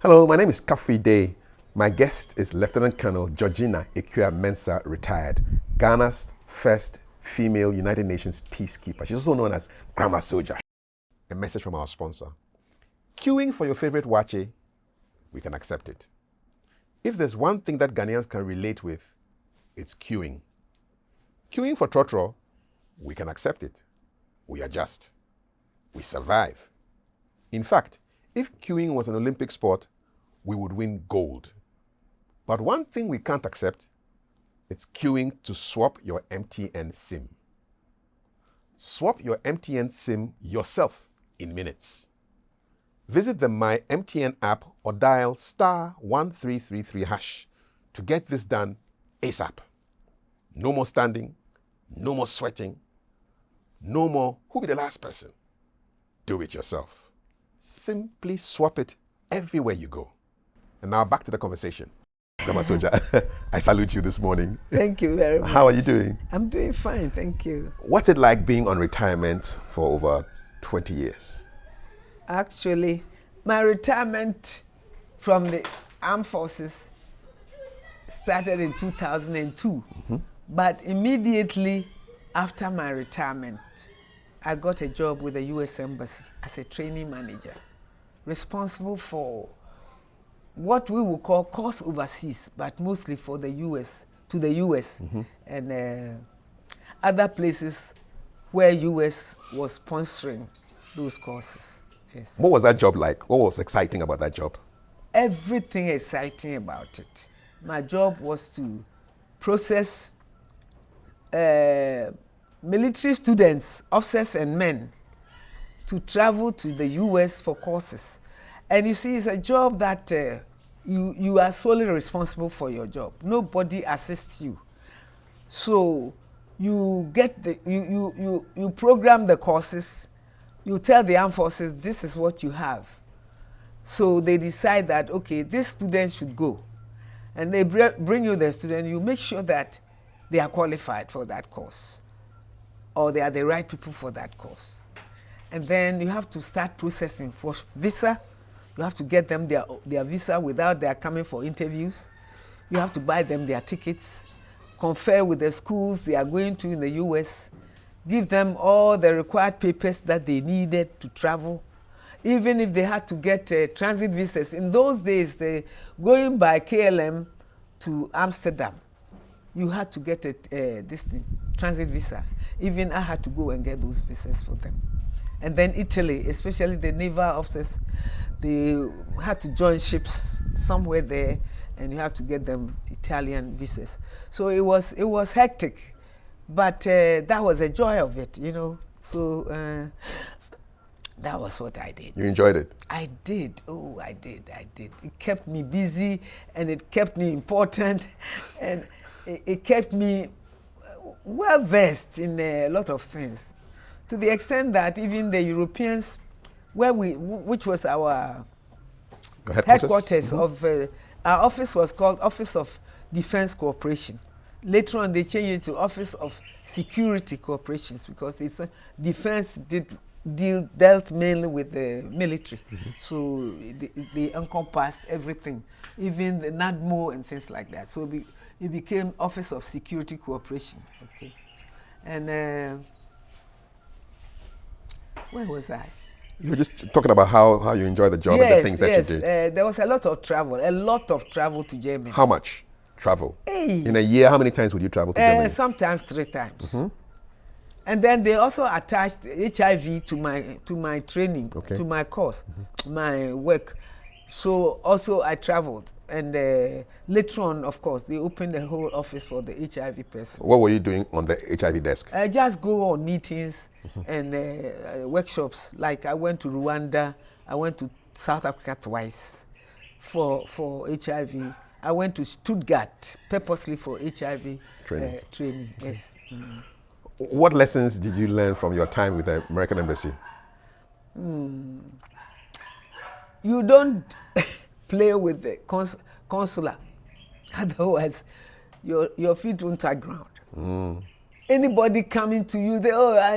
Hello, my name is Kafui. My guest is Lt Col Georgina Mensah, retired, Ghana's first female United Nations peacekeeper. She's also known as Grandma Soldier. A message from our sponsor. Queuing for your favorite wache, we can accept it. If there's one thing that Ghanaians can relate with, it's queuing. Queuing for trotro, we can accept it. We adjust. We survive. In fact, if queuing was an Olympic sport, we would win gold. But one thing we can't accept, it's queuing to swap your MTN SIM. Swap your MTN SIM yourself in minutes. Visit the My MTN app or dial *1333# to get this done ASAP. No more standing, no more sweating, no more who'll be the last person. Do it yourself. Simply swap it everywhere you go. And now back to the conversation. Grandma Soldier, I salute you this morning. Thank you very much. How are you doing? I'm doing fine, thank you. What's it like being on retirement for over 20 years? Actually, my retirement from the armed forces started in 2002. But immediately after my retirement, I got a job with the U.S. Embassy as a training manager, responsible for what we would call course overseas, but mostly for the U.S., to the U.S. And other places where U.S. was sponsoring those courses. Yes. What was that job like? What was exciting about that job? Everything exciting about it. My job was to process military students, officers and men, to travel to the U.S. for courses. And you see, it's a job that you are solely responsible for your job. Nobody assists you. So you get you program the courses. You tell the armed forces, this is what you have. So they decide that, okay, this student should go. And they bring you the student. You make sure that they are qualified for that course, or they are the right people for that course. And then you have to start processing for visa. You have to get them their visa without their coming for interviews. You have to buy them their tickets, confer with the schools they are going to in the US, give them all the required papers that they needed to travel. Even if they had to get transit visas. In those days, going by KLM to Amsterdam, you had to get this transit visa. Even I had to go and get those visas for them. And then Italy, especially the naval officers, they had to join ships somewhere there, and you have to get them Italian visas. So it was hectic, but that was the joy of it, you know. So that was what I did. You enjoyed it? I did. Oh, I did. It kept me busy, and it kept me important, and it kept me well versed in a lot of things, to the extent that even the Europeans, which was our headquarters of our office, was called Office of Defense Cooperation. Later on, they changed it to Office of Security Cooperations, because it's defense dealt mainly with the military. So they encompassed everything, even the NADMO and things like that. So it became Office of Security Cooperation. Okay, and where was I? You were just talking about how you enjoy the job and the things that you did. There was a lot of travel to Germany. How much travel? In a year, how many times would you travel to Germany? Sometimes 3 times. And then they also attached HIV to my training, to my course, my work. So also I traveled. And later on, of course, they opened the whole office for the HIV person. What were you doing on the HIV desk? I just go on meetings and workshops. Like I went to Rwanda, I went to South Africa twice for HIV. I went to Stuttgart purposely for HIV training. Yes. What lessons did you learn from your time with the American Embassy? You don't play with the consular, otherwise your feet won't touch ground. anybody coming to you,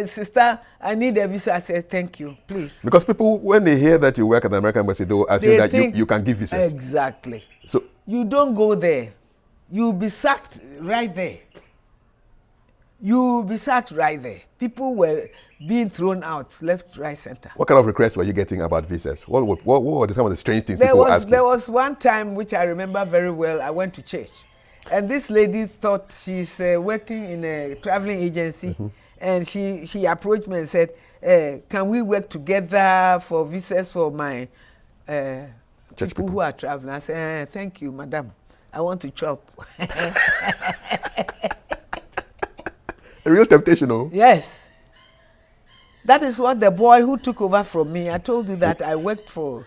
sister, I need a visa. I said, thank you, please. Because people, when they hear that you work at the American embassy, they will assume that you can give visas. Exactly. So you don't go there. You'll be sacked right there. You'll be sacked right there. People were being thrown out, left, right, center. What kind of requests were you getting about visas? What were some of the strange things people were asking? There was one time which I remember very well. I went to church. And this lady thought she's working in a traveling agency. And she approached me and said, can we work together for visas for my people who are traveling? I said, thank you, madam. I want to chop. A real temptation, oh? Yes. That is what the boy who took over from me, I told you that I worked for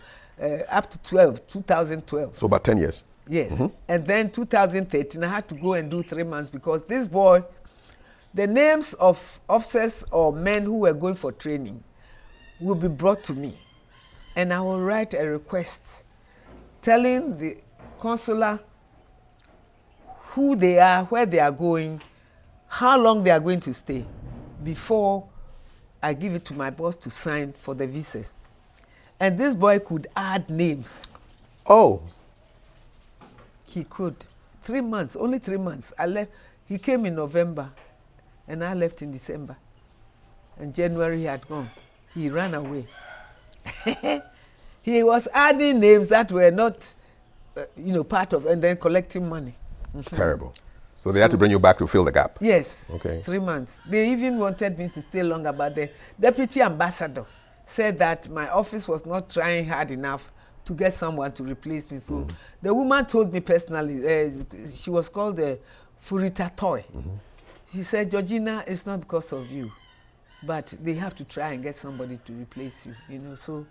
up to 2012. So about 10 years? Yes. And then 2013, I had to go and do 3 months because this boy, the names of officers or men who were going for training will be brought to me. And I will write a request telling the consular who they are, where they are going, how long they are going to stay before I give it to my boss to sign for the visas. And this boy could add names. Oh. He could. 3 months, only 3 months. I left. He came in November and I left in December. And January he had gone. He ran away. He was adding names that were not, part of, and then collecting money. Terrible. So they had to bring you back to fill the gap? Yes. Okay. 3 months. They even wanted me to stay longer, but the deputy ambassador said that my office was not trying hard enough to get someone to replace me. So the woman told me personally, she was called Furita Toy. She said, Georgina, it's not because of you, but they have to try and get somebody to replace you, so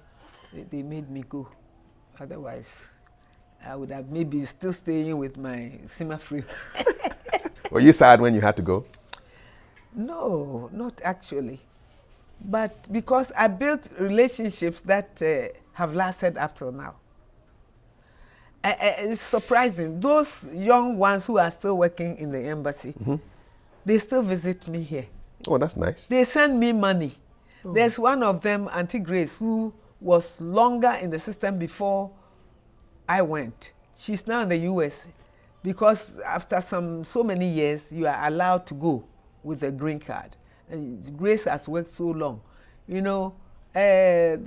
they made me go. Otherwise, I would have maybe still staying with my SEMA free. Were you sad when you had to go? No, not actually. But because I built relationships that have lasted up till now. It's surprising. Those young ones who are still working in the embassy, they still visit me here. Oh, that's nice. They send me money. Oh. There's one of them, Auntie Grace, who was longer in the system before I went. She's now in the US because after so many years, you are allowed to go with a green card. And Grace has worked so long. The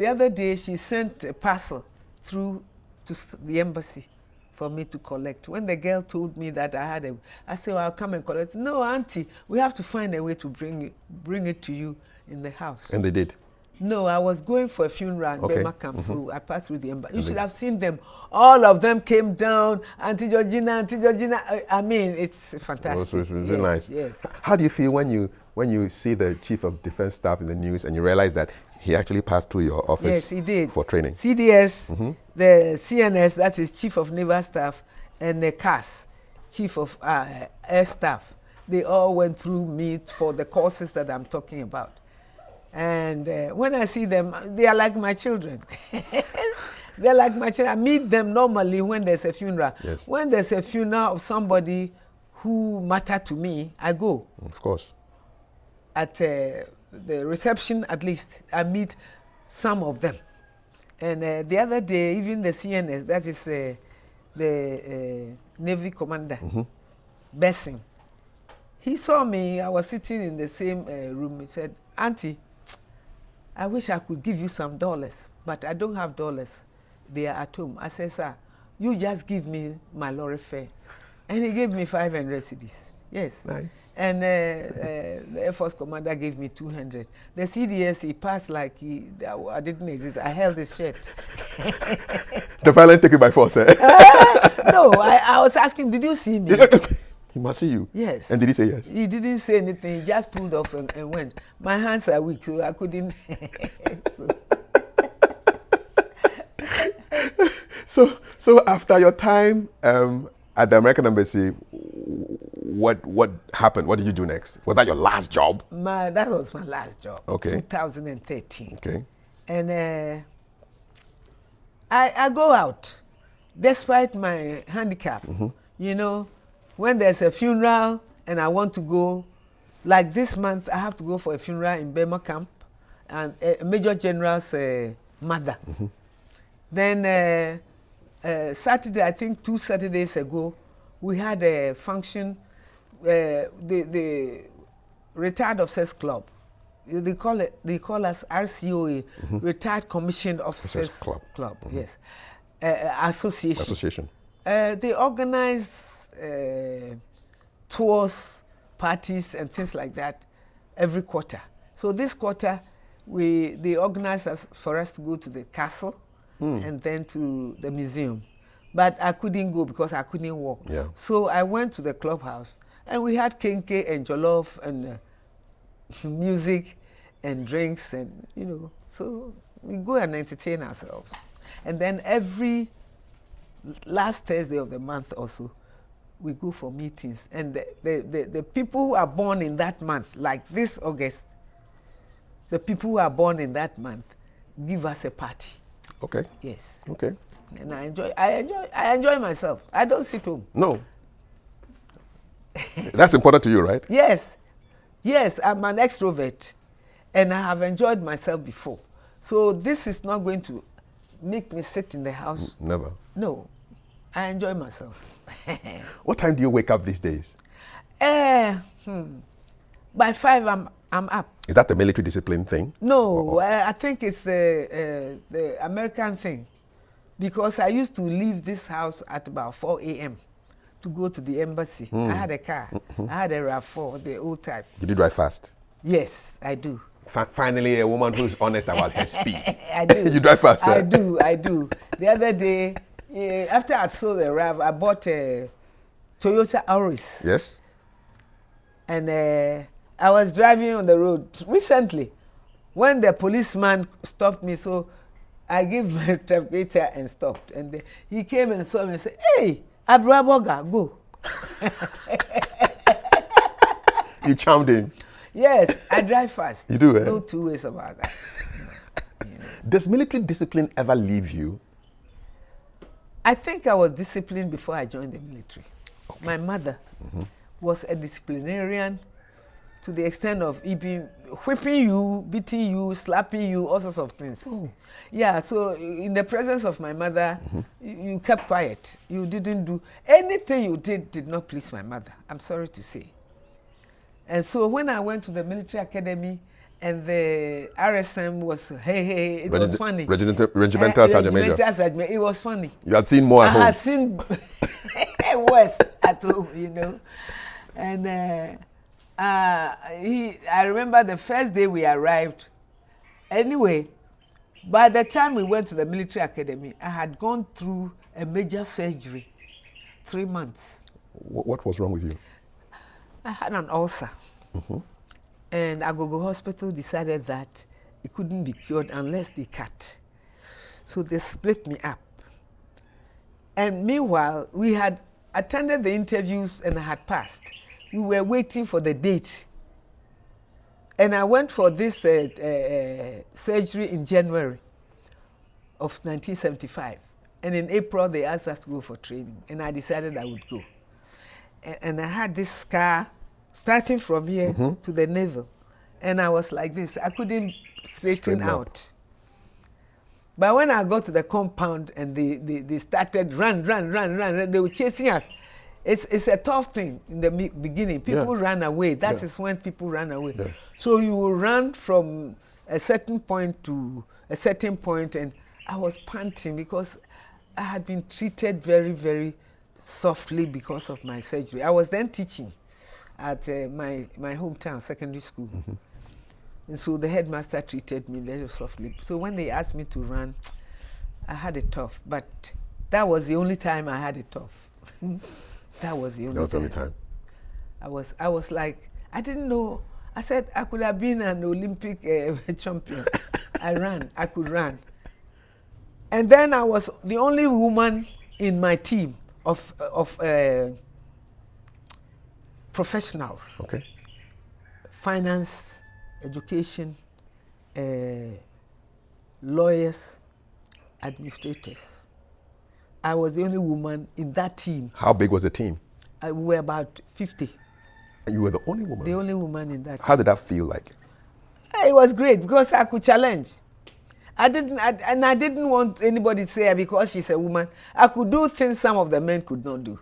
other day she sent a parcel through to the embassy for me to collect. When the girl told me that I said, well, I'll come and collect. No, auntie, we have to find a way to bring it to you in the house. And they did? No, I was going for a funeral in Bema Camp, so I passed through the embassy. You should have seen them. All of them came down. Auntie Georgina. I mean, it's fantastic. It was really nice. Yes. How do you feel when you see the Chief of Defense Staff in the news and you realize that he actually passed through your office? Yes, he did. For training? CDS, the CNS, that is Chief of Naval Staff, and the CAS, Chief of Air Staff. They all went through me for the courses that I'm talking about. And when I see them, they are like my children. They're like my children. I meet them normally when there's a funeral. Yes. When there's a funeral of somebody who mattered to me, I go. Of course. At the reception, at least, I meet some of them. And the other day, even the CNS, that is the Navy commander, Bessing, he saw me. I was sitting in the same room. He said, Auntie, I wish I could give you some dollars, but I don't have dollars. They are at home. I said, sir, you just give me my lorry fare. And he gave me 500 cedis. Yes. Nice. And the Air Force commander gave me 200. The CDS, he passed like I didn't exist. I held his shirt. The violent take you by force, eh? No, I was asking, did you see me? He must see you. Yes. And did he say yes? He didn't say anything. He just pulled off and went. My hands are weak, so I couldn't. So after your time at the American Embassy, what happened? What did you do next? Was that your last job? That was my last job. Okay. 2013. Okay. And I go out, despite my handicap. When there's a funeral and I want to go, Like this month, I have to go for a funeral in Burma camp, and a Major General's mother. Then Saturday, I think 2 Saturdays ago, we had a function, the Retired Officers Club. They call us RCOA, Retired Commissioned Officers Club. Yes, association. They organize tours, parties, and things like that every quarter. So this quarter, they organize for us to go to the castle and then to the museum. But I couldn't go because I couldn't walk. Yeah. So I went to the clubhouse, and we had kenke and jollof and music and drinks, and so we go and entertain ourselves. And then every last Thursday of the month also, we go for meetings. And the people who are born in that month, like this August, the people who are born in that month give us a party. Okay. Yes. Okay. And I enjoy myself. I don't sit home. No. That's important to you, right? Yes. Yes, I'm an extrovert, and I have enjoyed myself before. So this is not going to make me sit in the house. Never. No, I enjoy myself. What time do you wake up these days? By 5, I'm up. Is that the military discipline thing? No, I think it's the American thing, because I used to leave this house at about 4 a.m. to go to the embassy. I had a car. I had a RAV4, the old type. Did you drive fast? Yes, I do. Finally, a woman who's honest about her speed. I do. You drive fast? I do. The other day, after I sold the RAV, I bought a Toyota Auris. Yes. And I was driving on the road recently when the policeman stopped me. So I gave my trailblazer and stopped. And he came and saw me and said, "Hey, Abraboga, go." You charmed him. Yes, I drive fast. You do, eh? No two ways about that. Does military discipline ever leave you? I think I was disciplined before I joined the military. Okay. My mother was a disciplinarian to the extent of even whipping you, beating you, slapping you, all sorts of things. Oh. Yeah, so in the presence of my mother, you kept quiet. You didn't do anything you did not please my mother. I'm sorry to say. And so when I went to the military academy and the RSM was, hey, it was funny. Regimental Sergeant Major. It was funny. You had seen more at home. I had seen worse at home, And I remember the first day we arrived. Anyway, by the time we went to the military academy, I had gone through a major surgery, 3 months. What was wrong with you? I had an ulcer. And Agogo Hospital decided that it couldn't be cured unless they cut. So they split me up. And meanwhile, we had attended the interviews and I had passed. We were waiting for the date. And I went for this surgery in January of 1975. And in April, they asked us to go for training. And I decided I would go. And I had this scar starting from here to the navel. And I was like this. I couldn't straighten out. But when I got to the compound and they started run, they were chasing us. It's a tough thing in the beginning. People ran away. That is when people ran away. Yeah. So you will run from a certain point to a certain point, and I was panting because I had been treated very, very softly because of my surgery. I was then teaching at my hometown secondary school. And so the headmaster treated me very softly. So when they asked me to run, I had it tough. But that was the only time I had it tough. That was the only time. I was like, I didn't know. I said I could have been an Olympic champion. I could run. And then I was the only woman in my team of professionals. Okay. Finance, education, lawyers, administrators. I was the only woman in that team. How big was the team? We were about 50. And you were the only woman? The only woman in that. How did that feel like? It was great because I could challenge. I didn't want anybody to say because she's a woman. I could do things some of the men could not do.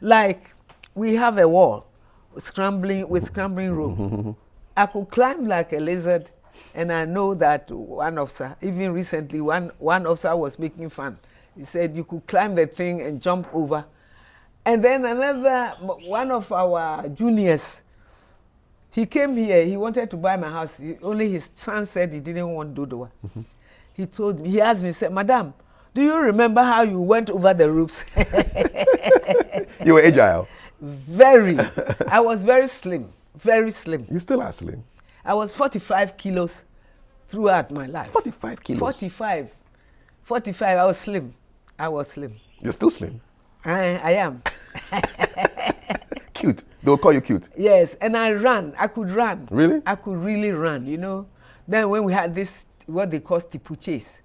Like we have a wall, scrambling rope. I could climb like a lizard, and I know that one officer, even recently, one officer was making fun. He said you could climb the thing and jump over. And then one of our juniors, he came here, he wanted to buy my house. Only his son said he didn't want Dodowa. He told me, he asked me, he said, Madam, do you remember how you went over the ropes? You were agile? Very. I was very slim, very slim. You still are slim? I was 45 kilos throughout my life. 45 kilos? 45. 45, I was slim. You're still slim? I am. Cute. They'll call you cute. Yes, and I could run. Really? I could really run, you know. Then when we had this, what they call tipu chase,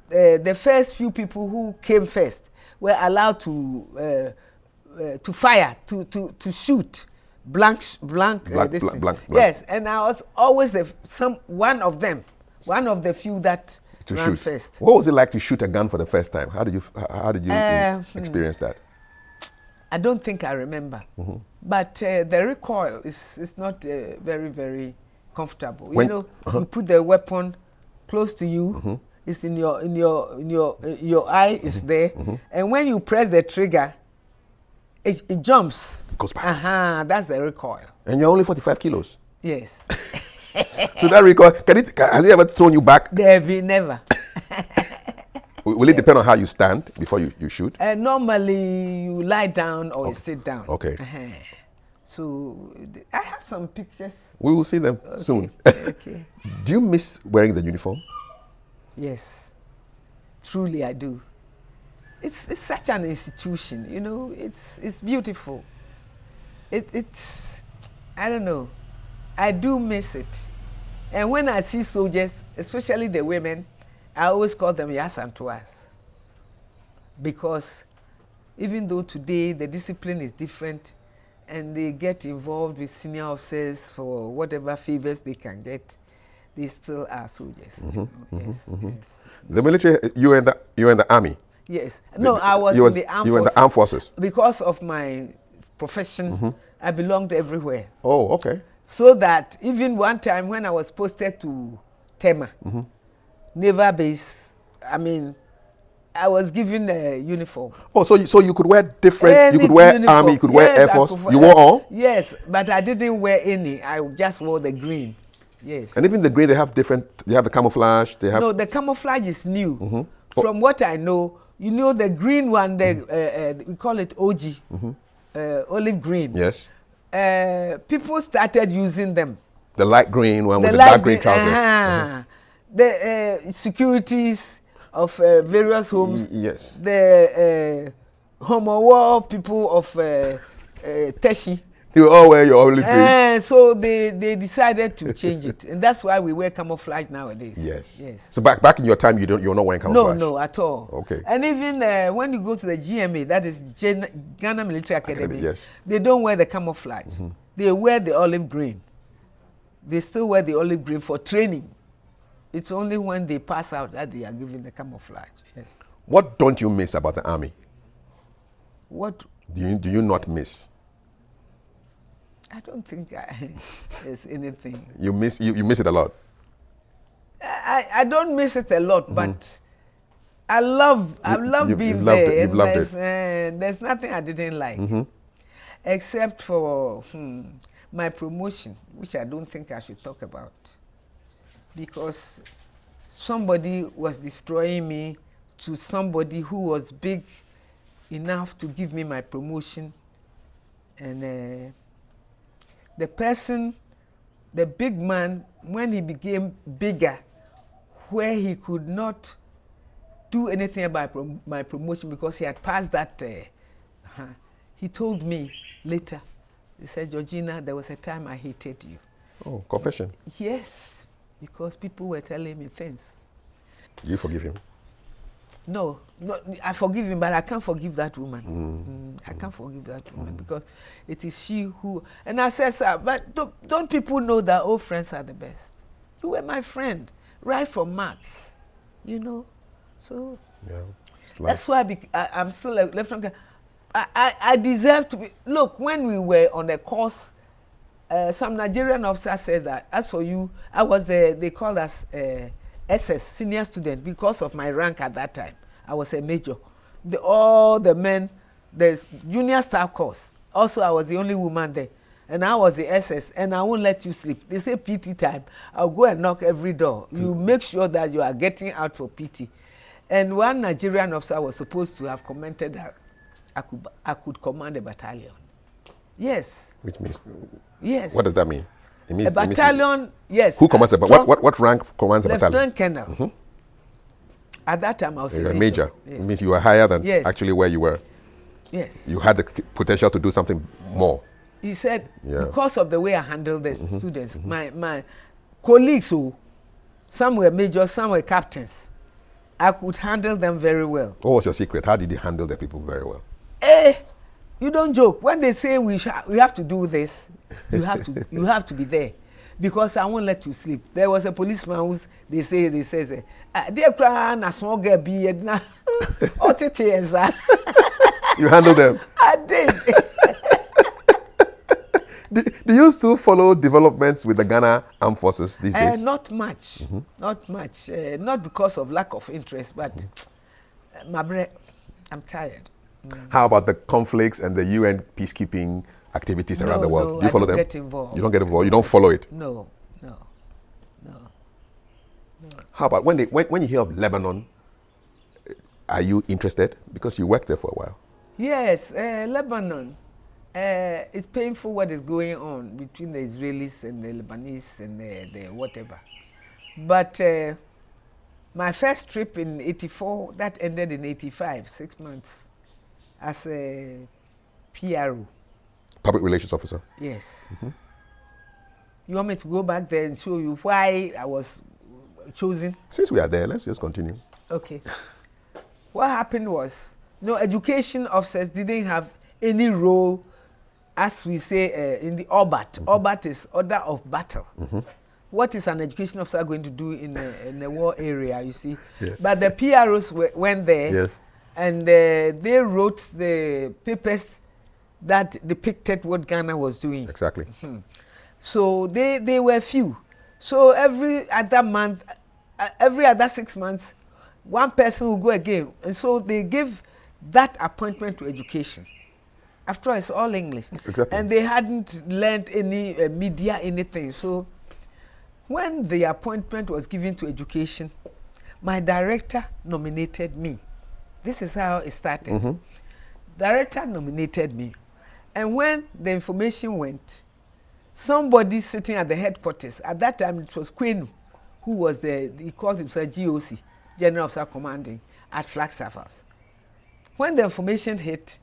the first few people who came first were allowed to fire, to shoot blank. Yes, and I was always one of the few that ran first. What was it like to shoot a gun for the first time? How did you experience that? I don't think I remember, but the recoil is not very, very comfortable. You put the weapon close to you. It's in your eye is there, and when you press the trigger, it jumps. It goes back. That's the recoil. And you're only 45 kilos. Yes. So that recoil, has it ever thrown you back? Never. Will it depend on how you stand before you shoot? Normally, you lie down or you sit down. Okay. So I have some pictures. We will see them soon. Okay. Do you miss wearing the uniform? Yes. Truly, I do. It's such an institution, you know. It's beautiful. It's I don't know. I do miss it. And when I see soldiers, especially the women, I always call them Yasantuas. Because even though today the discipline is different and they get involved with senior officers for whatever favors they can get, they still are soldiers. Yes. The military, you were in the army? Yes. No, I was in the armed forces. You were in the armed forces? Because of my profession, I belonged everywhere. Oh, okay. So that even one time when I was posted to Tema, Naval Base, I was given a uniform. Oh, so you could wear different, you could wear uniform. Army, you could wear Air Force, you wore all? Yes, but I didn't wear any. I just wore the green. Yes. And even the green, they have the camouflage, they have... No, the camouflage is new. From what I know, you know the green one, we call it OG, olive green. Yes. People started using them. The light green one with the dark green trousers. The securities of various homes. Yes. The Homo War people of Teshi. They will all wear your olive green. So they decided to change it, and that's why we wear camouflage nowadays. Yes. Yes. So back in your time, you're not wearing camouflage. No, at all. Okay. And even when you go to the GMA, that is Ghana Military Academy, yes. They don't wear the camouflage. They wear the olive green. They still wear the olive green for training. It's only when they pass out that they are given the camouflage. Yes. What don't you miss about the army? What do you not miss? I don't think there's anything. You miss it a lot? I don't miss it a lot, but I love being there. You've loved it. There's nothing I didn't like, except for my promotion, which I don't think I should talk about, because somebody was destroying me to somebody who was big enough to give me my promotion, and the person, the big man, when he became bigger, where he could not do anything about my promotion because he had passed that, he told me later, he said, Georgina, there was a time I hated you. Oh, confession? Yes, because people were telling me things. You forgive him? No, I forgive him, but I can't forgive that woman. I can't forgive that woman because it is she who. And I said, sir, but don't people know that old friends are the best? You were my friend, right from maths, you know. So that's why I'm still a lieutenant. I deserve to be. Look, when we were on the course, some Nigerian officer said that, as for you, I was they called us SS, senior student, because of my rank at that time. I was a major. All the men, the junior staff course. Also, I was the only woman there. And I was the SS, and I won't let you sleep. They say PT time. I'll go and knock every door. You make sure that you are getting out for PT. And one Nigerian officer was supposed to have commented that I could command a battalion. Yes. Which means? Yes. What does that mean? It means a battalion, yes. Who commands what rank commands a battalion? Lieutenant Colonel. Mm-hmm. At that time, I was a major. Yes. It means you were higher than actually where you were. Yes. You had the potential to do something more. He said, because of the way I handled the students, my colleagues, some were majors, some were captains, I could handle them very well. What was your secret? How did you handle the people very well? You don't joke. When they say we have to do this, you have to be there, because I won't let you sleep. There was a policeman who they says, "Dear cry na small girl be na You handled them. I did. Do you still follow developments with the Ghana Armed Forces these days? Not much. Not much. Not because of lack of interest, but I'm tired. How about the conflicts and the UN peacekeeping activities around the world? Do you follow them? I don't get involved. You don't get involved? You don't follow it? No. How about when you hear of Lebanon, are you interested? Because you worked there for a while. Yes, Lebanon. It's painful what is going on between the Israelis and the Lebanese and the whatever. But my first trip in '84, that ended in '85, 6 months, as a PRO. Public Relations Officer? Yes. You want me to go back there and show you why I was chosen? Since we are there, let's just continue. Okay. What happened was, education officers didn't have any role, as we say, in the OBAT. OBAT is Order of Battle. What is an education officer going to do in a war area, you see? Yeah. But the PROs went there, and they wrote the papers that depicted what Ghana was doing. Exactly. So they were few. So every other month, every other 6 months, one person will go again. And so they give that appointment to education. After all, it's all English. Exactly. And they hadn't learned any media, anything. So when the appointment was given to education, my director nominated me. This is how it started. Director nominated me. And when the information went, somebody sitting at the headquarters, at that time it was Kwenu, who was he called himself GOC, General Officer Commanding, at Flagstaff House. When the information hit,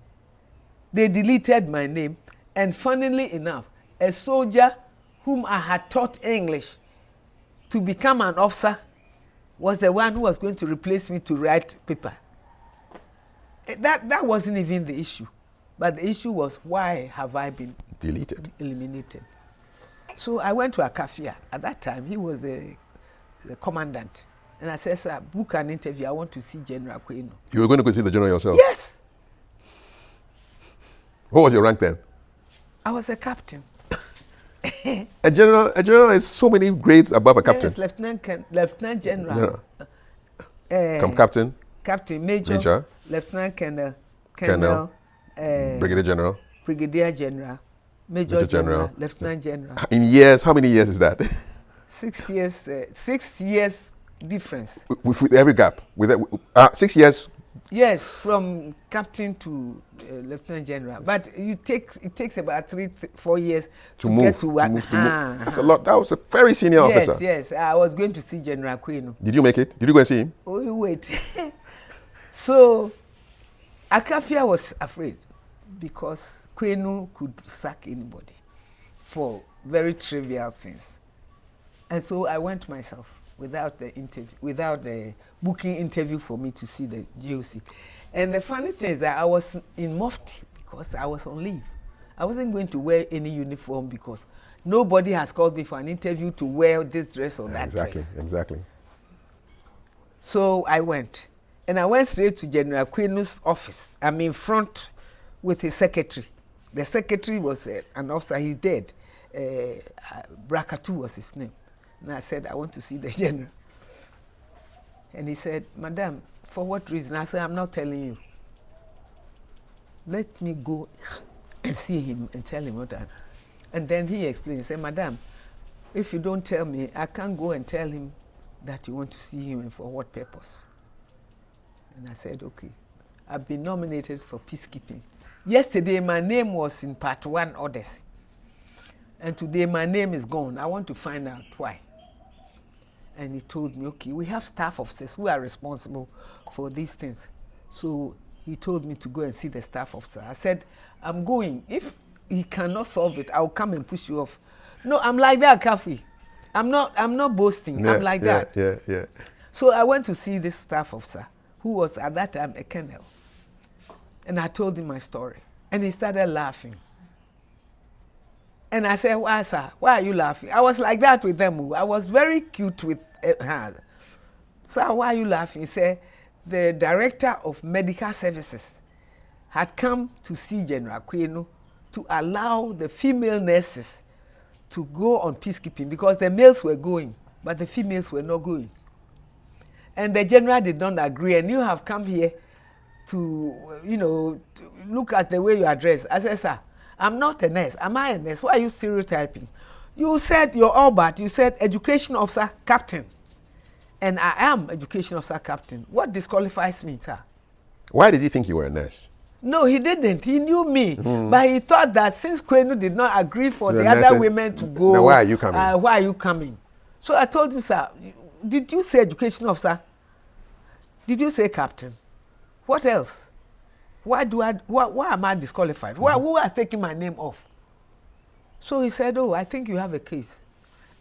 they deleted my name, and funnily enough, a soldier whom I had taught English to become an officer was the one who was going to replace me to write paper. That wasn't even the issue. But the issue was, why have I been eliminated? So I went to Kafui. At that time, he was the commandant. And I said, sir, book an interview. I want to see General Kwenu. You were going to go see the general yourself? Yes. What was your rank then? I was a captain. A general is so many grades above a captain. Yes, Lieutenant General. Come captain? Captain, Major. Lieutenant Colonel. Brigadier General. Brigadier General. Major General. Lieutenant General. In years, how many years is that? 6 years. 6 years difference. With every gap? 6 years? Yes, from captain to Lieutenant General. But it takes about 3-4 years to get to one. That's a lot. That was a very senior officer. Yes. I was going to see General Kwenu. Did you make it? Did you go and see him? Oh, wait. So, Akafia was afraid because Kwenu could sack anybody for very trivial things. And so I went myself without the booking interview for me to see the GOC. And the funny thing is that I was in Mufti because I was on leave. I wasn't going to wear any uniform because nobody has called me for an interview to wear this dress or that dress. Exactly. So I went. And I went straight to General Kwenu's office. I'm in front with his secretary. The secretary was an officer. He's dead. Brakatu was his name. And I said, I want to see the general. And he said, Madam, for what reason? I said, I'm not telling you. Let me go and see him and tell him what I... And then he explained. He said, Madam, if you don't tell me, I can't go and tell him that you want to see him and for what purpose. And I said, okay. I've been nominated for peacekeeping. Yesterday, my name was in part 1 Odyssey. And today, my name is gone. I want to find out why. And he told me, okay, we have staff officers who are responsible for these things. So he told me to go and see the staff officer. I said, I'm going. If he cannot solve it, I'll come and push you off. No, I'm like that, Kafui. I'm not boasting. I'm like that. Yeah. So I went to see this staff officer, who was at that time a colonel. And I told him my story. And he started laughing. And I said, why, sir? Why are you laughing? I was like that with them. I was very cute with her. Sir, why are you laughing? He said, the director of medical services had come to see General Kwenu to allow the female nurses to go on peacekeeping because the males were going, but the females were not going. And the general did not agree, and you have come here to, to look at the way you are dressed. I said, sir, I'm not a nurse. Am I a nurse? Why are you stereotyping? You said you're Albert. You said education officer captain. And I am education officer captain. What disqualifies me, sir? Why did he think you were a nurse? No, he didn't. He knew me. But he thought that since Kwenu did not agree for the other women to go, now why are you coming? Why are you coming? So I told him, sir, did you say education officer? Did you say captain? What else? Why am I disqualified? Who has taken my name off? So he said, oh, I think you have a case.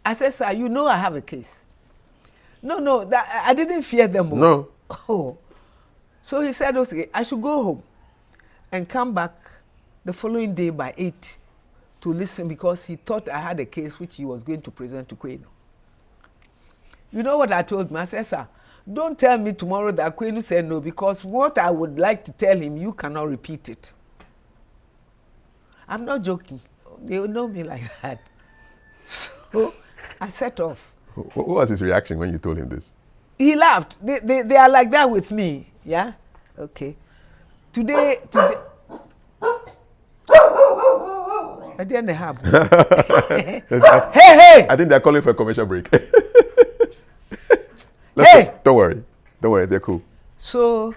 I said, sir, you know I have a case. No, I didn't fear them. No. Oh. So he said, okay, I should go home and come back the following day by 8 to listen because he thought I had a case which he was going to present to Kwenu. You know what I told him? I said, sir, don't tell me tomorrow that Kwenu said no because what I would like to tell him, you cannot repeat it. I'm not joking. They will know me like that. So I set off. What was his reaction when you told him this? He laughed. They are like that with me. Yeah? Okay. Today. I didn't have. Hey! I think they're calling for a commercial break. Hey! Don't worry, they're cool. So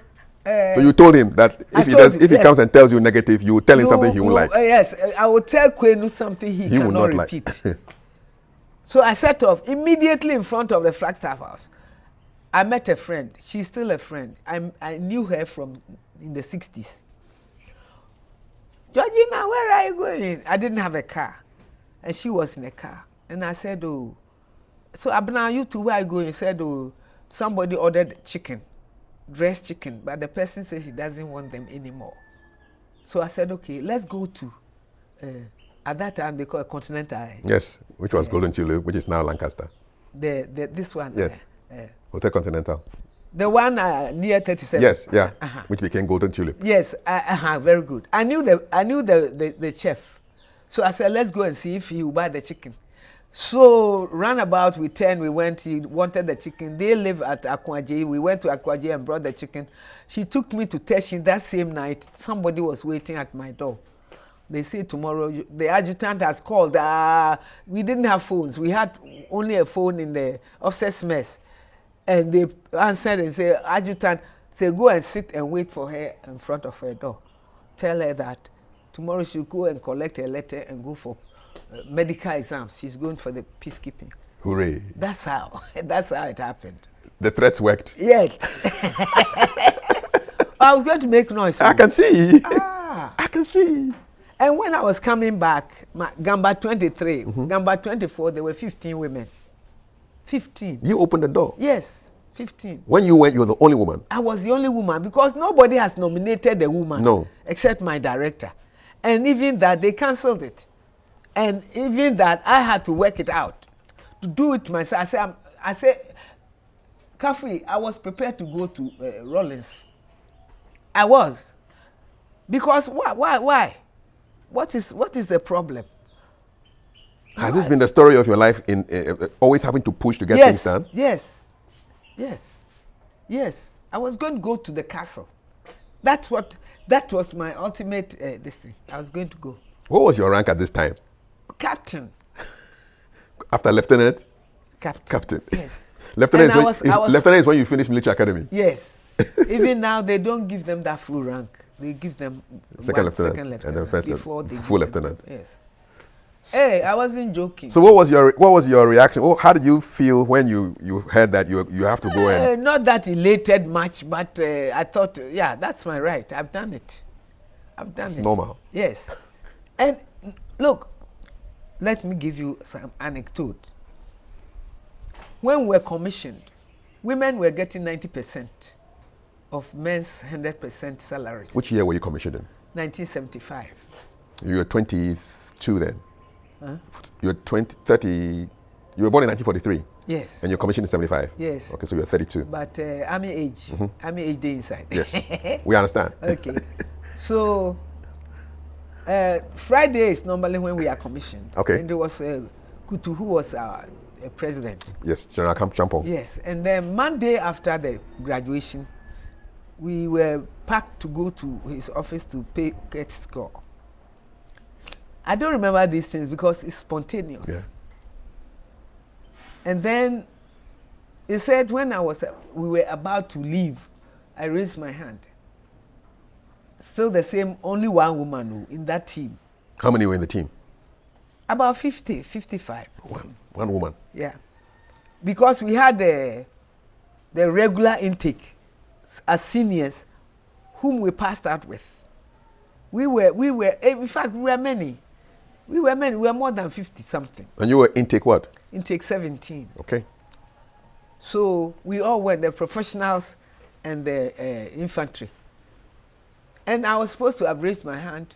you told him that if he comes and tells you negative, you will tell him something he won't like. Yes, I will tell Kwenu something he cannot repeat. Like. So I set off immediately in front of the Flagstaff House. I met a friend. She's still a friend. I knew her from in the 60s. Georgina, where are you going? I didn't have a car. And she was in a car. And I said, oh. So Abna, you two, where are you going? He said, oh, somebody ordered chicken, dressed chicken, but the person says he doesn't want them anymore. So I said, okay, let's go to, at that time they call it Continental. Yes, which was Golden Tulip, which is now Lancaster. This one. Yes, Hotel Continental. The one near 37. Yes, yeah, which became Golden Tulip. Yes, very good. I knew the chef. So I said, let's go and see if he will buy the chicken. So roundabout we turned, we went, he wanted the chicken. They live at Akwaje. We went to Akwaje and brought the chicken. She took me to Teshin that same night. Somebody was waiting at my door. They say tomorrow, the adjutant has called. We didn't have phones. We had only a phone in the officers' mess. And they answered and said, adjutant, say go and sit and wait for her in front of her door. Tell her that tomorrow she'll go and collect her letter and go for medical exams. She's going for the peacekeeping. Hooray. That's how it happened. The threats worked. Yes. I was going to make noise. I can see. I can see. And when I was coming back, Gamba 23, Gamba 24, there were 15 women. 15. You opened the door? Yes. 15. When you went, you were the only woman. I was the only woman because nobody has nominated a woman. No. Except my director. And even that, they cancelled it. And even that, I had to work it out. To do it myself. I said, Kafui, I was prepared to go to Rollins. I was. Because why? What is the problem? Has this been the story of your life in always having to push to get things done? Yes. I was going to go to the castle. That was my ultimate this thing. I was going to go. What was your rank at this time? Captain. After lieutenant? Captain. Yes. Lieutenant is when you finish military academy. Yes. Even now they don't give them that full rank. They give them second lieutenant and then first before they full lieutenant. Yes. Hey, I wasn't joking. So what was your reaction? How did you feel when you heard that you have to go in? Not that elated much, but I thought, yeah, that's my right. I've done it. It's normal. Yes. And look, let me give you some anecdote. When we were commissioned, women were getting 90% of men's 100% salaries. Which year were you commissioned in? 1975. You were 22 then? Huh? You were 30, you were born in 1943? Yes. And you're commissioned in 75? Yes. Okay, so you're 32. But army age day inside. Yes, we understand. Okay. So, Friday is normally when we are commissioned. Okay. And there was Kutu who was our president. Yes, General Camp Champong. Yes, and then Monday after the graduation, we were packed to go to his office to pay score. I don't remember these things because it's spontaneous. Yeah. And then he said when we were about to leave, I raised my hand. Still the same, only one woman in that team. How many were in the team? About 50, 55. One woman. Yeah. Because we had the regular intake as seniors whom we passed out with. We were, in fact, we were many. We were more than 50 something. And you were intake what? Intake 17. Okay. So we all were the professionals and the infantry. And I was supposed to have raised my hand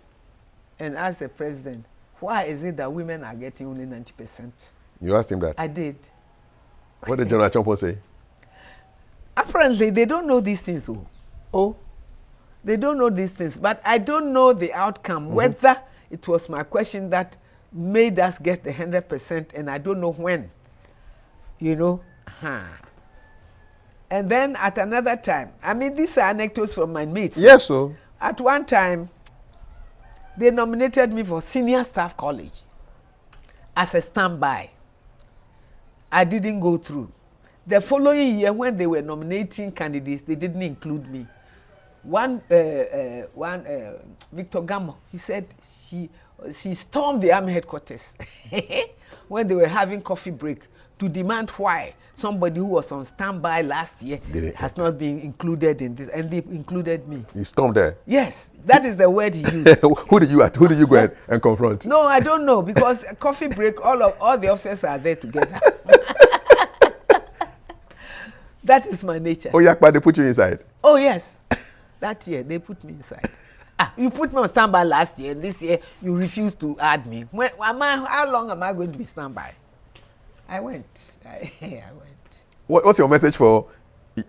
and asked the president, why is it that women are getting only 90%? You asked him that? I did. What did General Champon say? Apparently, they don't know these things. Oh, they don't know these things. But I don't know the outcome, whether it was my question that made us get the 100%, and I don't know when. You know? And then at another time, I mean, these are anecdotes from my mates. Yes, sir. At one time, they nominated me for Senior Staff College as a standby. I didn't go through. The following year, when they were nominating candidates, they didn't include me. One Victor Gamo, he said she stormed the army headquarters when they were having coffee break to demand why somebody who was on standby last year has not been included in this, and they included me. He stormed there? Yes, that is the word he used. Who did you go ahead and confront? No, I don't know, because coffee break, all the officers are there together. That is my nature. Oh, Yakpa, they put you inside? Oh, yes. That year, they put me inside. You put me on standby last year, and this year, you refused to add me. How long am I going to be standby? I went. I went. What's your message for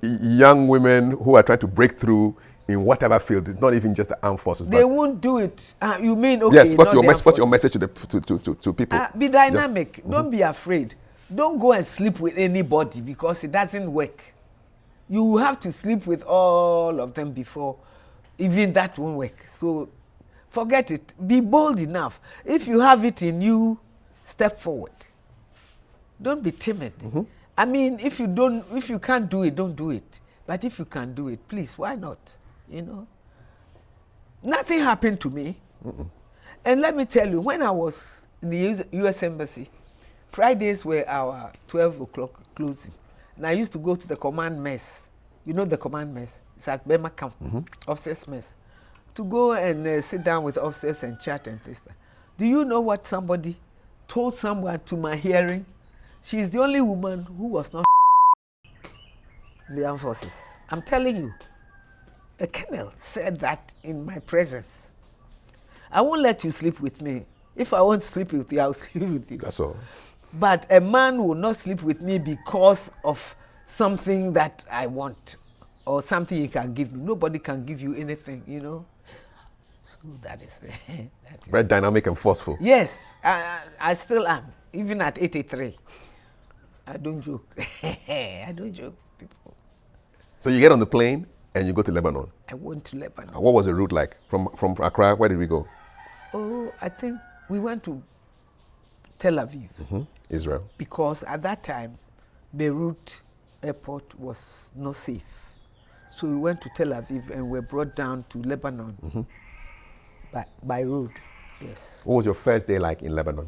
young women who are trying to break through in whatever field? It's not even just the armed forces. They won't do it. You mean, okay. Yes, what's your message to people? Be dynamic. Don't be afraid. Don't go and sleep with anybody because it doesn't work. You have to sleep with all of them before even that won't work. So forget it. Be bold enough. If you have it in you, step forward. Don't be timid. I mean, if you can't do it, don't do it. But if you can do it, please, why not? You know? Nothing happened to me. And let me tell you, when I was in the U.S. Embassy, Fridays were our 12 o'clock closing. And I used to go to the command mess. You know the command mess? It's at Bema Camp, officers mess. To go and sit down with officers and chat and things. Do you know what somebody told someone to my hearing? She's the only woman who was not. in the armed forces. I'm telling you, a colonel said that in my presence. I won't let you sleep with me. If I want to sleep with you, I'll sleep with you. That's all. But a man will not sleep with me because of something that I want or something he can give me. Nobody can give you anything, you know. So that is, that is Very dynamic and forceful. Yes, I still am, even at 83. I don't joke. I don't joke, people. So you get on the plane and you go to Lebanon. I went to Lebanon. What was the route like? From Accra, where did we go? Oh, I think we went to Tel Aviv. Israel. Because at that time, Beirut airport was not safe. So we went to Tel Aviv and were brought down to Lebanon by road. Yes. What was your first day like in Lebanon?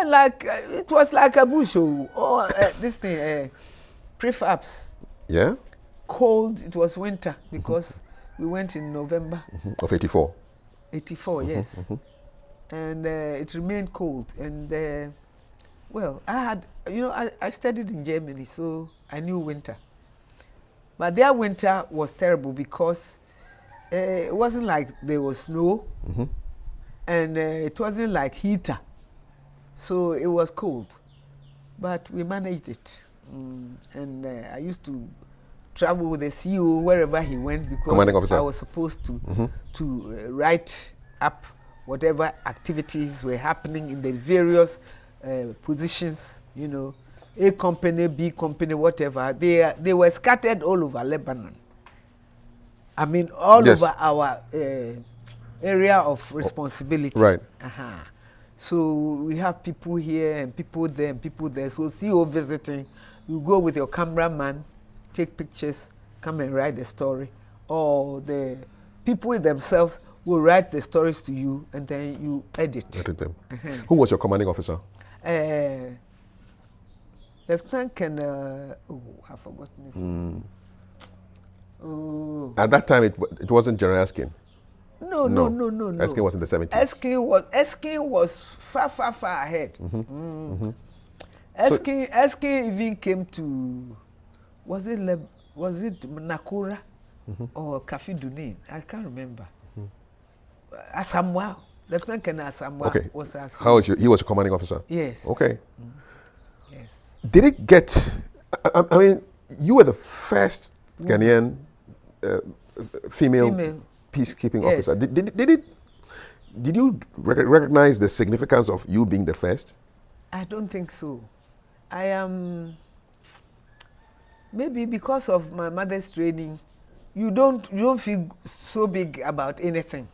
It was like a bush or this thing, prefabs. Yeah? Cold, it was winter because we went in November. Of 84? 84, yes. And it remained cold. And well, I had, you know, I studied in Germany, so I knew winter. But their winter was terrible because it wasn't like there was snow, and it wasn't like heater. So it was cold. But we managed it. And I used to travel with the CEO wherever he went because Commanding officer. I was supposed to write up whatever activities were happening in the various positions, you know, A company, B company, whatever. They were scattered all over Lebanon. I mean, all over our area of responsibility. Right. So we have people here and people there and people there. So CEO visiting, you go with your cameraman, take pictures, come and write the story. Or the people themselves will write the stories to you and then you edit. Edit them. Who was your commanding officer? Lieutenant Colonel, I've forgotten his name. At that time, it wasn't General Erskine. No. Erskine was in the 70s. Erskine was far ahead. Erskine even came to, was it Nakura or Kafui Dunin? I can't remember. Asamoah, Lieutenant Colonel Asamoah was Erskine. How was he was a commanding officer? Yes. Okay. Yes. Did it get, I mean, you were the first Ghanaian female peacekeeping officer. Did you recognize the significance of you being the first? I don't think so. I am, maybe because of my mother's training, you don't feel so big about anything.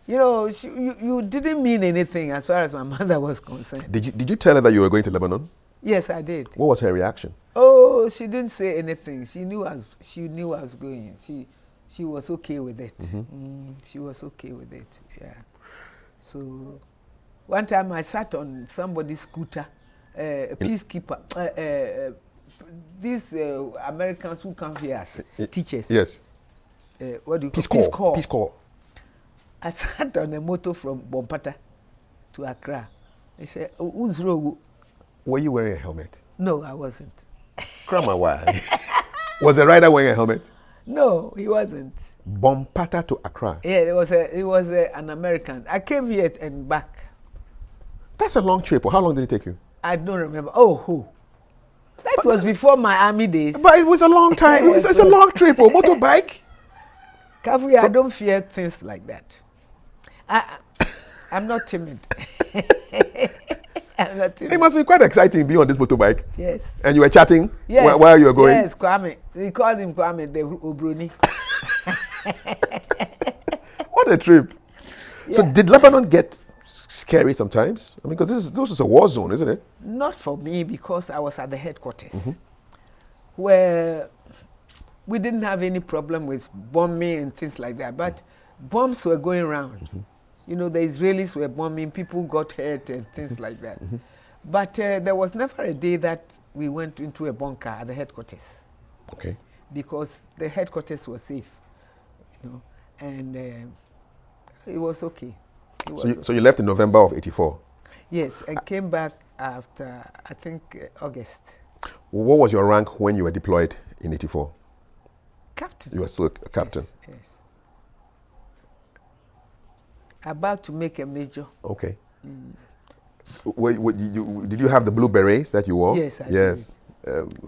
You know, you didn't mean anything as far as my mother was concerned. Did you tell her that you were going to Lebanon? Yes, I did. What was her reaction? Oh, she didn't say anything. She knew I was going. She was okay with it. She was okay with it. Yeah. So one time I sat on somebody's scooter, a peacekeeper. These Americans who come here as teachers. Yes. What do you Peace call? Corps. Peace Corps. I sat on a motor from Bompata to Accra. They said, "Who's wrong?" Were you wearing a helmet? No, I wasn't. Grandma, why? Was the rider wearing a helmet? No, he wasn't. Bompata to Accra. Yeah, it was an American. I came here and back. That's a long trip. How long did it take you? I don't remember. Oh, who? That was before my army days. But it was a long time. It's a long trip. Or motorbike. Kafui, I don't fear things like that. I'm not timid. I'm not timid. It must be quite exciting being on this motorbike. Yes. And you were chatting while you were going? Yes, Kwame. They called him Kwame, the Obroni. What a trip. Yeah. So did Lebanon get scary sometimes? I mean, because this is a war zone, isn't it? Not for me, because I was at the headquarters, where we didn't have any problem with bombing and things like that. But bombs were going around. You know, the Israelis were bombing, people got hurt and things like that. But there was never a day that we went into a bunker at the headquarters. Okay. Because the headquarters was safe, you know, and it was okay. So you left in November of 84? Yes, and came back after, I think, August. What was your rank when you were deployed in 84? Captain. You were still a captain. Yes, yes. About to make a major. Okay. So, did you have the blue berets that you wore? Yes, I yes.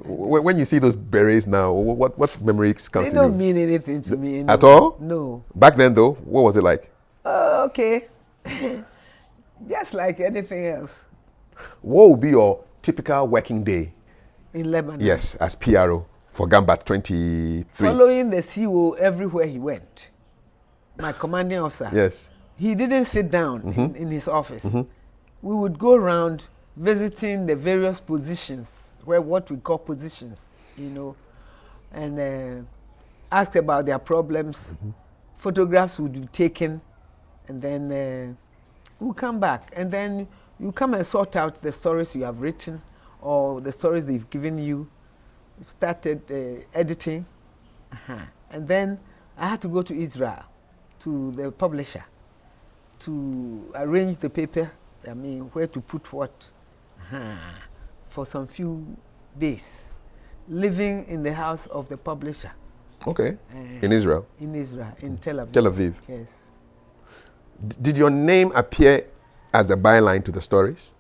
When you see those berets now, what memories come They to you? They don't mean anything to me anymore. At all? No. Back then, though, what was it like? Okay. Just like anything else. What would be your typical working day? In Lebanon. Yes, as PRO for Gambat 23. Following the CO everywhere he went. My commanding officer. Yes. He didn't sit down in his office. We would go around visiting the various positions, what we call positions, and asked about their problems. Photographs would be taken, and then we'll come back. And then you come and sort out the stories you have written or the stories they've given you. Started editing. And then I had to go to Israel, to the publisher, to arrange the paper, where to put what, for some few days, living in the house of the publisher. Okay, in Israel? In Israel, in Tel Aviv. Tel Aviv. Yes. Did your name appear as a byline to the stories?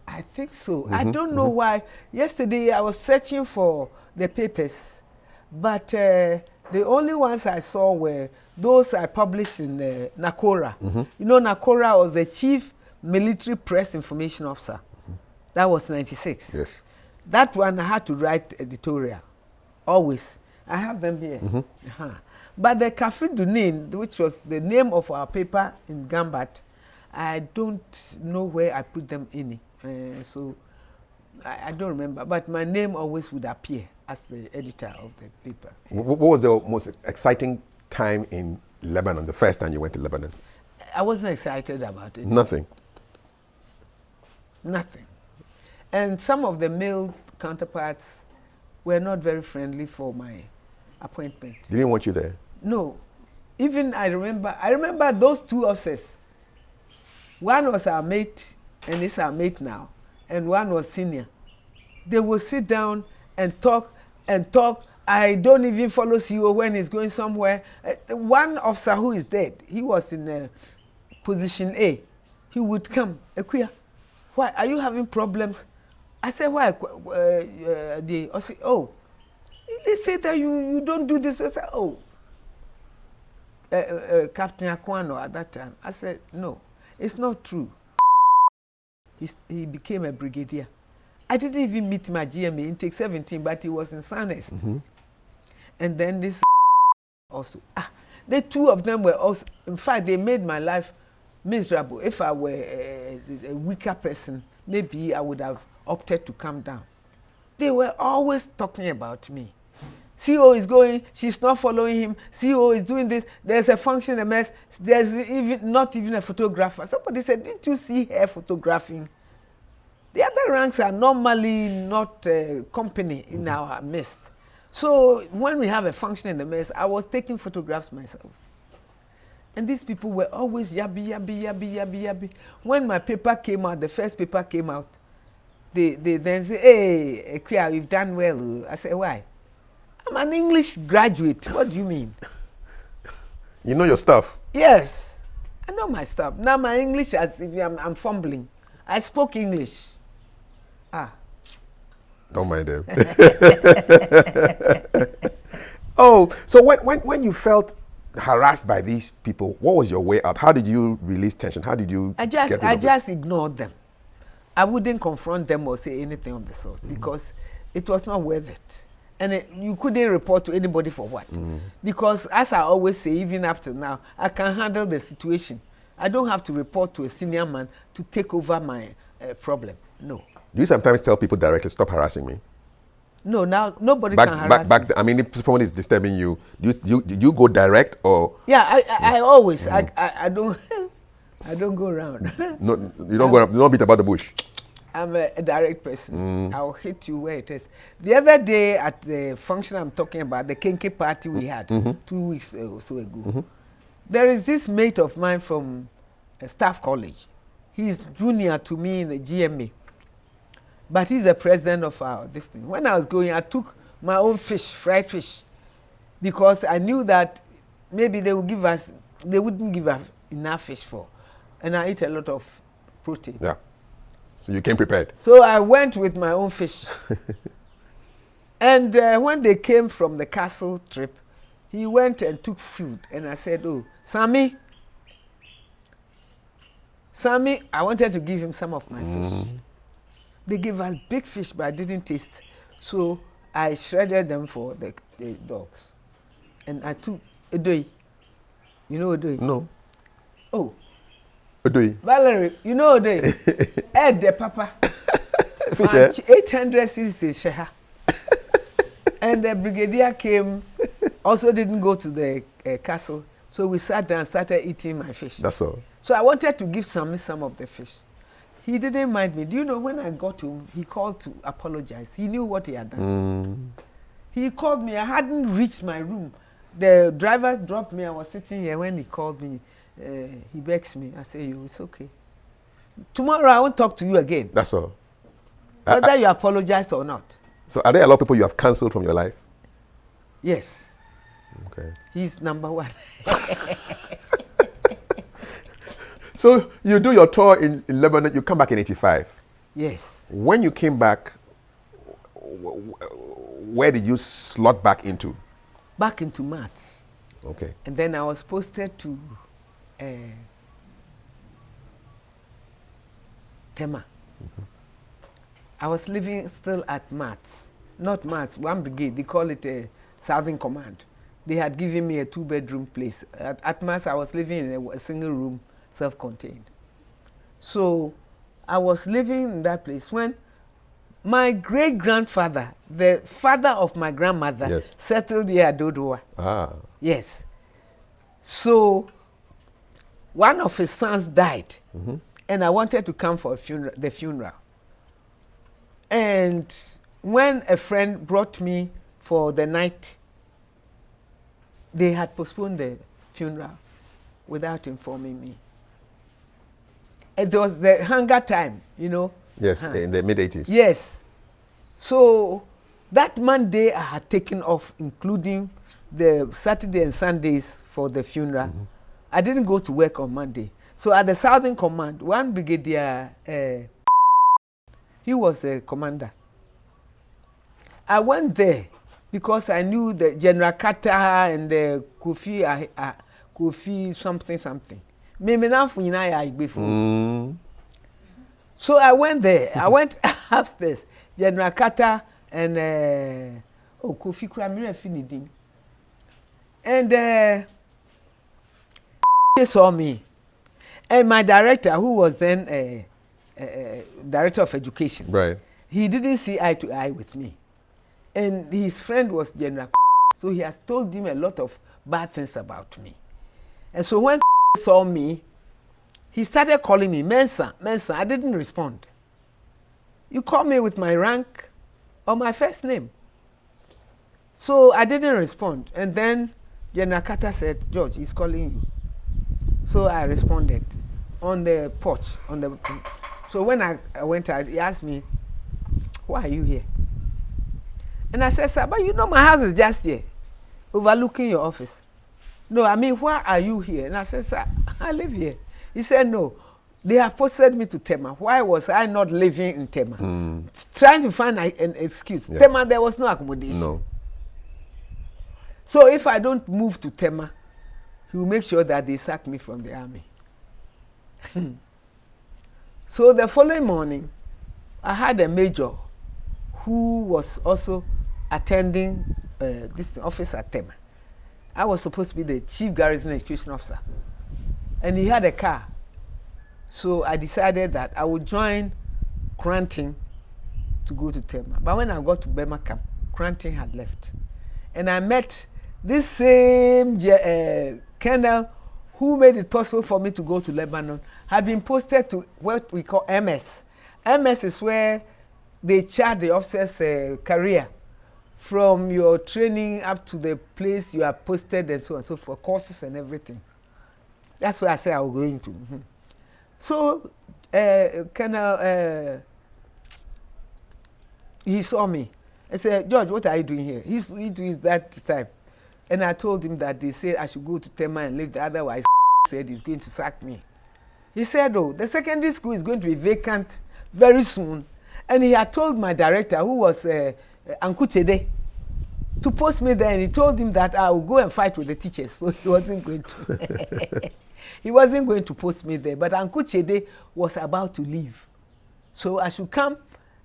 I think so. I don't know why. Yesterday I was searching for the papers, but the only ones I saw were those I published in Nakora. Nakora was the chief military press information officer. That was 96. Yes. That one I had to write editorial, always. I have them here. But the Kafui Dunin, which was the name of our paper in Gambat, I don't know where I put them in. So I don't remember. But my name always would appear as the editor of the paper. Yes. What was the most exciting time in Lebanon, the first time you went to Lebanon? I wasn't excited about it. Nothing. Nothing. And some of the male counterparts were not very friendly for my appointment. They didn't want you there? No. Even I remember those two officers. One was our mate, and is our mate now, and one was senior. They would sit down and talk and talk. I don't even follow CEO when he's going somewhere. One officer who is dead, he was in position A. He would come, Ekuya, why are you having problems? I said, why? They say, oh, they say that you don't do this. I said, oh, Captain Aquano at that time. I said, no, it's not true. He became a brigadier. I didn't even meet my GMA in Take 17, but he was in Sandhurst. And then this also. The two of them were also, in fact, they made my life miserable. If I were a weaker person, maybe I would have opted to come down. They were always talking about me. CEO is going, she's not following him. CEO is doing this. There's a function, a mess. There's not even a photographer. Somebody said, didn't you see her photographing? The other ranks are normally not company in our midst. So when we have a function in the mess, I was taking photographs myself. And these people were always yabby. When my paper came out, the first paper came out, they then say, hey, Ekuya, we've done well. I said, why? I'm an English graduate. What do you mean? You know your stuff? Yes, I know my stuff. Now my English, as if I'm fumbling. I spoke English. Don't mind them. Oh, so when you felt harassed by these people, what was your way out? How did you release tension? How did you I just ignored them. I wouldn't confront them or say anything of the sort because it was not worth it. And you couldn't report to anybody for what? Because as I always say, even up to now, I can handle the situation. I don't have to report to a senior man to take over my problem. No. Do you sometimes tell people directly, stop harassing me? No, now nobody can harass me. I mean, if someone is disturbing you, do you go direct or? Yeah, I always, I don't, I don't go around. No, you don't beat about the bush. I'm a direct person. I'll hit you where it is. The other day at the function I'm talking about, the Kenke party we had 2 weeks or so ago, there is this mate of mine from Staff College. He's junior to me in the GMA. But he's the president of this thing. When I was going, I took my own fish, fried fish, because I knew that maybe they wouldn't give us enough fish for. And I eat a lot of protein. Yeah. So you came prepared. So I went with my own fish. And when they came from the castle trip, he went and took food. And I said, oh, Sammy, I wanted to give him some of my fish. They gave us big fish, but I didn't taste. So I shredded them for the dogs. And I took Odoi. You know Odoi? No. Oh. Odoi. Valerie, you know Odoi? Ed the papa. Fisher. 800 cedis sheha. And the brigadier came, also didn't go to the castle. So we sat down and started eating my fish. That's all. So I wanted to give some of the fish. He didn't mind me. Do you know when I got home, he called to apologize. He knew what he had done. He called me. I hadn't reached my room. The driver dropped me. I was sitting here when he called me. He begs me. I say, it's okay. Tomorrow I won't talk to you again. That's all. Whether you apologize or not. So are there a lot of people you have cancelled from your life? Yes. Okay. He's number one. So you do your tour in Lebanon, you come back in 85. Yes. When you came back, where did you slot back into? Back into maths. Okay. And then I was posted to Tema. I was living still at Mats. Not Mats, one brigade. They call it a Southern Command. They had given me a 2-bedroom place. At Mats, I was living in a single room, self-contained. So I was living in that place when my great-grandfather, the father of my grandmother, yes, settled here at Dodowa. Ah. Yes. So one of his sons died, and I wanted to come for the funeral. And when a friend brought me for the night, they had postponed the funeral without informing me. It was the hunger time, you know. Yes, in the mid-80s. Yes. So that Monday I had taken off, including the Saturday and Sundays for the funeral. I didn't go to work on Monday. So at the Southern Command, one brigadier, he was the commander. I went there because I knew the General Carter and the Kafui something. So I went there. I went upstairs. General Carter and Kafui Kramire Finidin. And they saw me. And my director, who was then director of education, right, he didn't see eye to eye with me. And his friend was General, so he has told him a lot of bad things about me. And so when saw me, he started calling me Mensah. I didn't respond. You call me with my rank or my first name. So I didn't respond. And then General Carter said, George, he's calling you. So I responded on the porch. So when I went out, he asked me, why are you here? And I said, sir, but you know my house is just here, overlooking your office. No, I mean, why are you here? And I said, sir, I live here. He said, no, they have posted me to Tema. Why was I not living in Tema? Trying to find an excuse. Yeah. Tema, there was no accommodation. No. So if I don't move to Tema, he will make sure that they sack me from the army. So the following morning, I had a major who was also attending this office at Tema. I was supposed to be the chief garrison education officer. And he had a car. So I decided that I would join Cranting to go to Tema. But when I got to Bema camp, Cranting had left. And I met this same colonel who made it possible for me to go to Lebanon, had been posted to what we call MS. MS is where they chart the officer's career from your training up to the place you are posted and so on, so for courses and everything. That's where I said I was going to. So Colonel, he saw me. I said, George, what are you doing here? He's that type. And I told him that they said I should go to Tema and live there. Otherwise, said he's going to sack me. He said, oh, the secondary school is going to be vacant very soon. And he had told my director, who was Anku Chede, to post me there. And he told him that I would go and fight with the teachers. So he wasn't going to. He wasn't going to post me there. But Anku Chede was about to leave. So I should come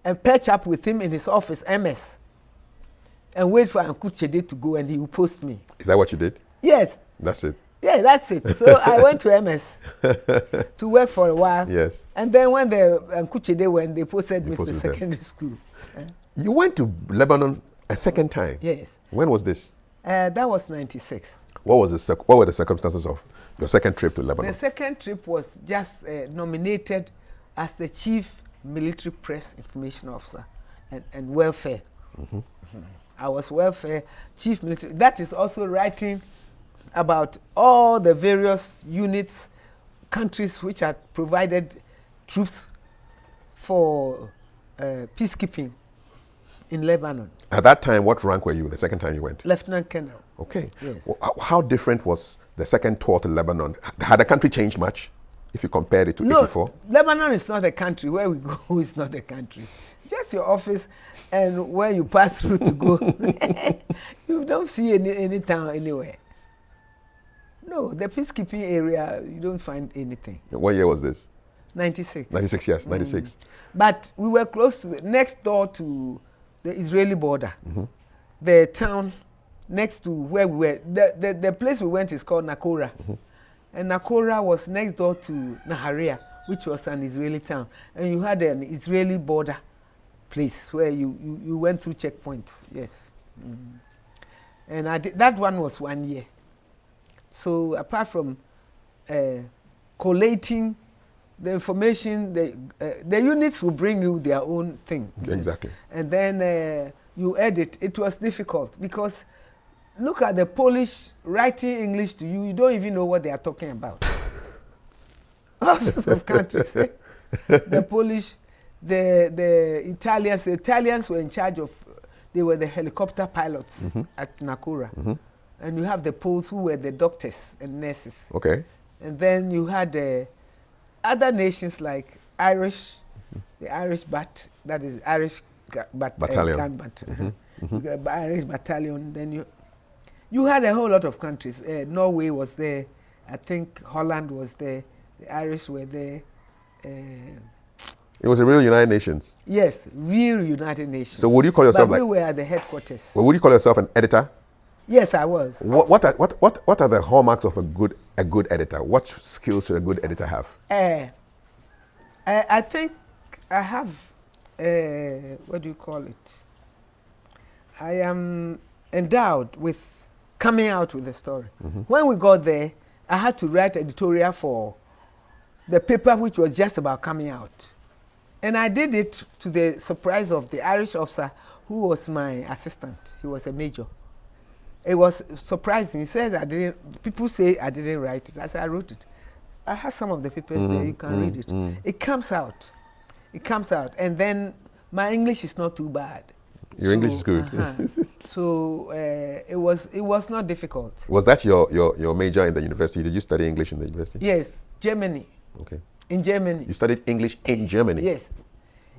and patch up with him in his office, MS, and wait for Anku Chede to go and he will post me. Is that what you did? Yes. That's it? Yeah, that's it. So I went to MS to work for a while. Yes. And then when the Anku Chede went, they posted me to the secondary school. You went to Lebanon a second time? Yes. When was this? That was 96. What were the circumstances of your second trip to Lebanon? The second trip was just nominated as the Chief Military Press Information Officer and Welfare. Mm-hmm. Mm-hmm. I was Welfare Chief Military. That is also writing about all the various units, countries which had provided troops for peacekeeping in Lebanon. At that time, what rank were you the second time you went? Lieutenant Colonel. Okay. Yes. Well, how different was the second tour to Lebanon? Had the country changed much if you compared it to 84? Lebanon is not a country. Where we go is not a country. Just your office and where you pass through to go. You don't see any town anywhere. No, the peacekeeping area, you don't find anything. What year was this? 96. 96, yes, 96. But we were close to next door to the Israeli border. Mm-hmm. The town next to where we were, the place we went is called Nakora. Mm-hmm. And Nakora was next door to Nahariya, which was an Israeli town. And you had an Israeli border place where you went through checkpoints, yes. Mm-hmm. And that one was 1 year. So apart from collating the information, the units will bring you their own thing. Exactly. And then you edit. It was difficult because look at the Polish writing English to you, you don't even know what they are talking about. All sorts of countries. The Polish, the Italians. The Italians were in charge of, they were the helicopter pilots at Nakora. Mm-hmm. And you have the Poles who were the doctors and nurses. Okay. And then you had other nations like Irish, the Irish BAT, that is Irish battalion. Irish battalion. Then you had a whole lot of countries. Norway was there. I think Holland was there. The Irish were there. It was a real United Nations. Yes, real United Nations. So would you call yourself we were at the headquarters. Well, would you call yourself an editor? Yes, I was. What are the hallmarks of a good editor? What skills should a good editor have? I think I have, what do you call it? I am endowed with coming out with a story. Mm-hmm. When we got there, I had to write editorial for the paper which was just about coming out. And I did it to the surprise of the Irish officer who was my assistant. He was a major. It was surprising. He says people say I didn't write it. I said I wrote it. I have some of the papers there, you can read it. It comes out. And then my English is not too bad. Your English is good. So it was not difficult. Was that your major in the university? Did you study English in the university? Yes, Germany. Okay. In Germany. You studied English in Germany? Yes.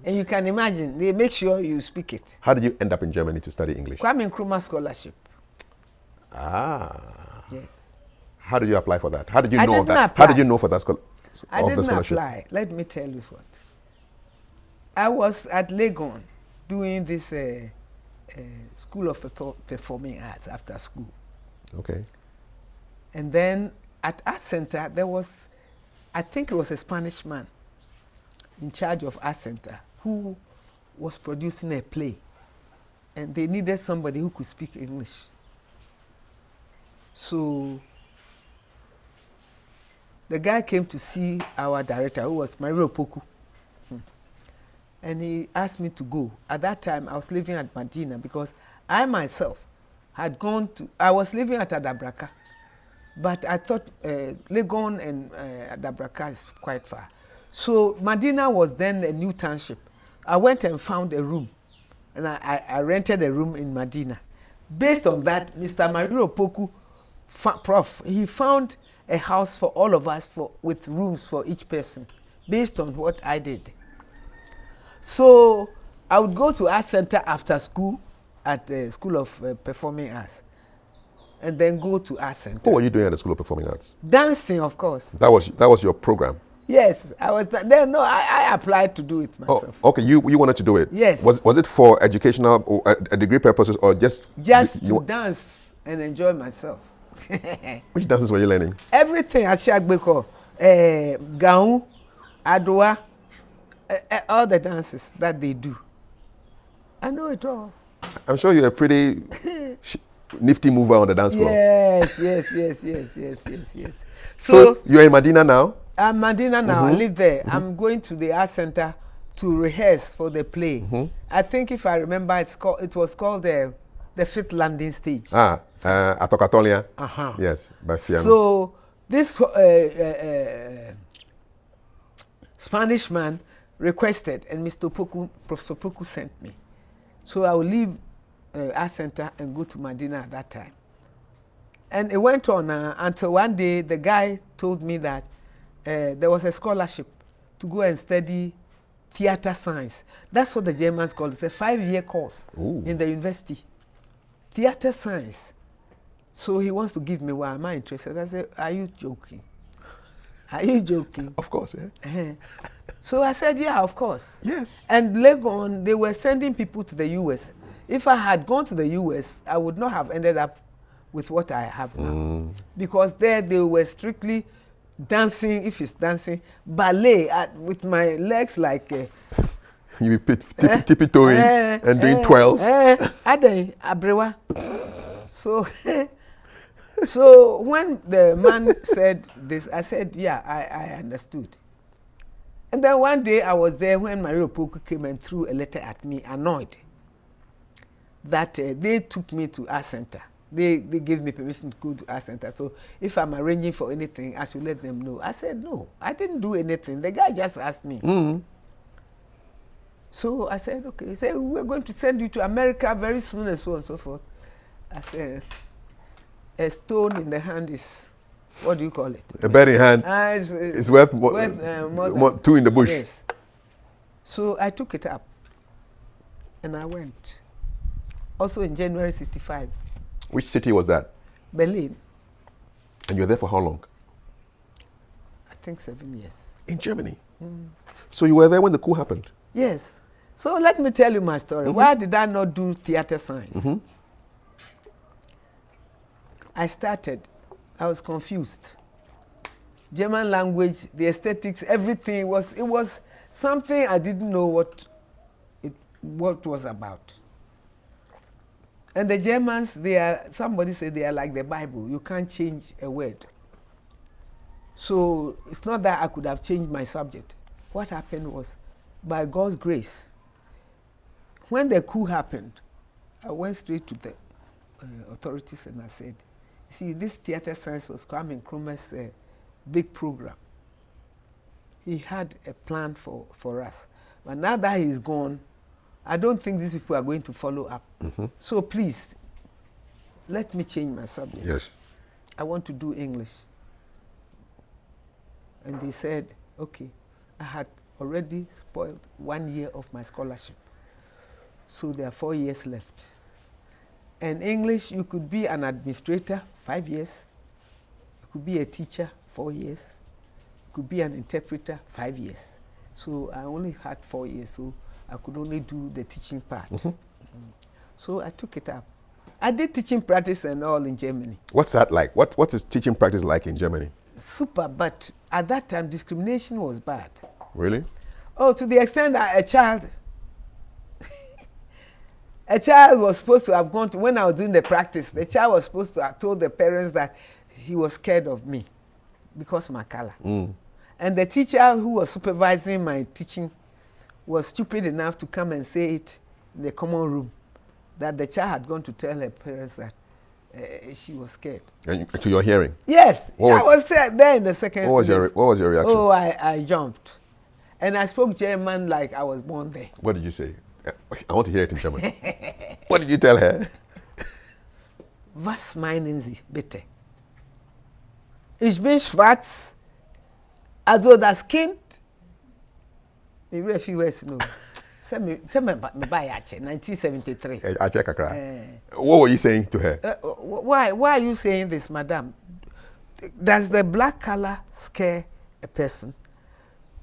And you can imagine, they make sure you speak it. How did you end up in Germany to study English? Kwame Nkrumah scholarship. Ah. Yes. How did you apply for that? How did you know that? Apply. How did you know for that scholarship? I didn't apply. Let me tell you what. I was at Legon doing this School of Performing Arts after school. Okay. And then at Art Center, there was, I think it was a Spanish man in charge of Art Center who was producing a play. And they needed somebody who could speak English. So the guy came to see our director, who was Mario Poku. And he asked me to go. At that time, I was living at Medina because I myself had gone to, I was living at Adabraka. But I thought Legon and Adabraka is quite far. So Medina was then a new township. I went and found a room, and I rented a room in Medina. Based on that, Mr. Mario Poku, Prof, he found a house for all of us with rooms for each person, based on what I did. So I would go to Art Center after school at the School of Performing Arts, and then go to Art Center. What were you doing at the School of Performing Arts? Dancing, of course. That was your program? Yes, I was there. No, I applied to do it myself. Oh, okay, you wanted to do it? Yes. Was it for educational or degree purposes, or just to dance and enjoy myself? Which dances were you learning? Everything. Ashagbeko, Gaun, Adwa, all the dances that they do. I know it all. I'm sure you're a pretty nifty mover on the dance floor. Yes. So you're in Medina now? I'm Medina now. I live there. I'm going to the Art Center to rehearse for the play. I think, if I remember, it was called the Fifth Landing Stage. Atokatolia. Yes. So this Spanish man requested, and Professor Poku sent me. So I will leave Art Center and go to Medina at that time. And it went on until one day the guy told me that there was a scholarship to go and study theater science. That's what the Germans call it. It's a 5-year course in the university. Theater science. So he wants to give me one. Am I interested? I said, are you joking? Are you joking? Of course, yeah. So I said, yeah, of course. Yes. And later on, they were sending people to the US. If I had gone to the US, I would not have ended up with what I have now. Because there they were strictly dancing, if it's dancing, ballet with my legs like... you be tippy-toeing and doing twirls. Abrewa. So when the man said this, I said, yeah, I understood. And then one day I was there when Mario Poku came and threw a letter at me, annoyed, that they took me to Art Center. They gave me permission to go to Art Center. So if I'm arranging for anything, I should let them know. I said, no, I didn't do anything. The guy just asked me. So I said, okay. He said, we're going to send you to America very soon, and so on and so forth. I said, a stone in the hand is, what do you call it? A bird in hand is worth more than two in the bush. Yes. So I took it up, and I went. Also in January '65. Which city was that? Berlin. And you were there for how long? I think 7 years. In Germany? So you were there when the coup happened? Yes. So let me tell you my story. Why did I not do theater science? I started. I was confused. German language, the aesthetics, everything, it was something I didn't know what was about. And the Germans, somebody said they are like the Bible. You can't change a word. So it's not that I could have changed my subject. What happened was, by God's grace, when the coup happened, I went straight to the authorities and I said, see, this theater science was Kwame Nkrumah's big program. He had a plan for us. But now that he's gone, I don't think these people are going to follow up. So please, let me change my subject. Yes. I want to do English. And they said, okay. I had already spoiled 1 year of my scholarship. So there are 4 years left. And English, you could be an administrator, 5 years. You could be a teacher, 4 years. You could be an interpreter, 5 years. So I only had 4 years, so I could only do the teaching part. So I took it up. I did teaching practice and all in Germany. What's that like? What is teaching practice like in Germany? Super, but at that time, discrimination was bad. Really? Oh, to the extent that a child was supposed to have gone to, when I was doing the practice, the child was supposed to have told the parents that he was scared of me because of my color. And the teacher who was supervising my teaching was stupid enough to come and say it in the common room, that the child had gone to tell her parents that she was scared. And to your hearing? Yes. I was there in the second What was your reaction? Oh, I jumped. And I spoke German like I was born there. What did you say? I want to hear it in German. What did you tell her? Was meinen Sie, bitte? Ich bin schwarz, also das Kind. Maybe a few years no. Say me buy 1973. I check a What were you saying to her? Why are you saying this, madam? Does the black color scare a person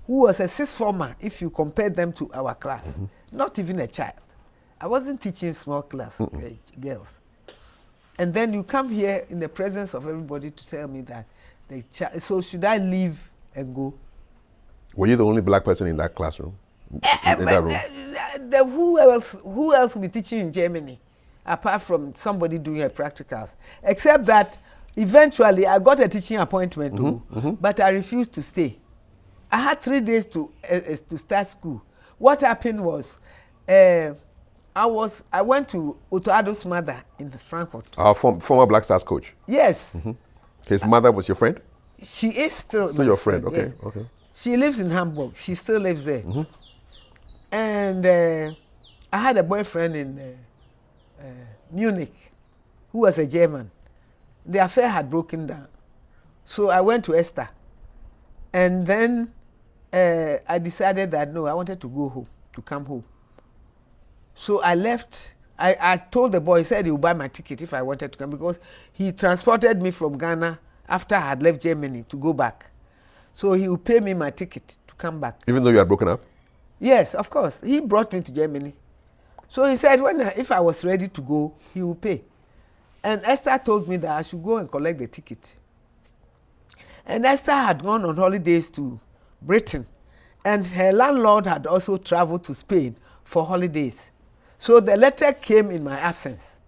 who was a sixth former if you compare them to our class? Not even a child. I wasn't teaching small class girls. And then you come here in the presence of everybody to tell me that the child, so should I leave and go? Were you the only black person in that classroom? In that room? Who else will be teaching in Germany apart from somebody doing her practicals? Except that eventually I got a teaching appointment too, but I refused to stay. I had 3 days to start school. What happened was I went to Otoado's mother in Frankfurt. Our former Black Stars coach. Yes. His mother was your friend? She is still. So your friend, okay, yes. okay. She lives in Hamburg. She still lives there. And I had a boyfriend in Munich who was a German. The affair had broken down. So I went to Esther. And then I decided that no, I wanted to go home, to come home. So I left. I told the boy, he said he would buy my ticket if I wanted to come because he transported me from Ghana after I had left Germany to go back. So he would pay me my ticket to come back. Even though you had broken up? Yes, of course. He brought me to Germany. So he said if I was ready to go, he would pay. And Esther told me that I should go and collect the ticket. And Esther had gone on holidays to Britain. And her landlord had also traveled to Spain for holidays. So the letter came in my absence.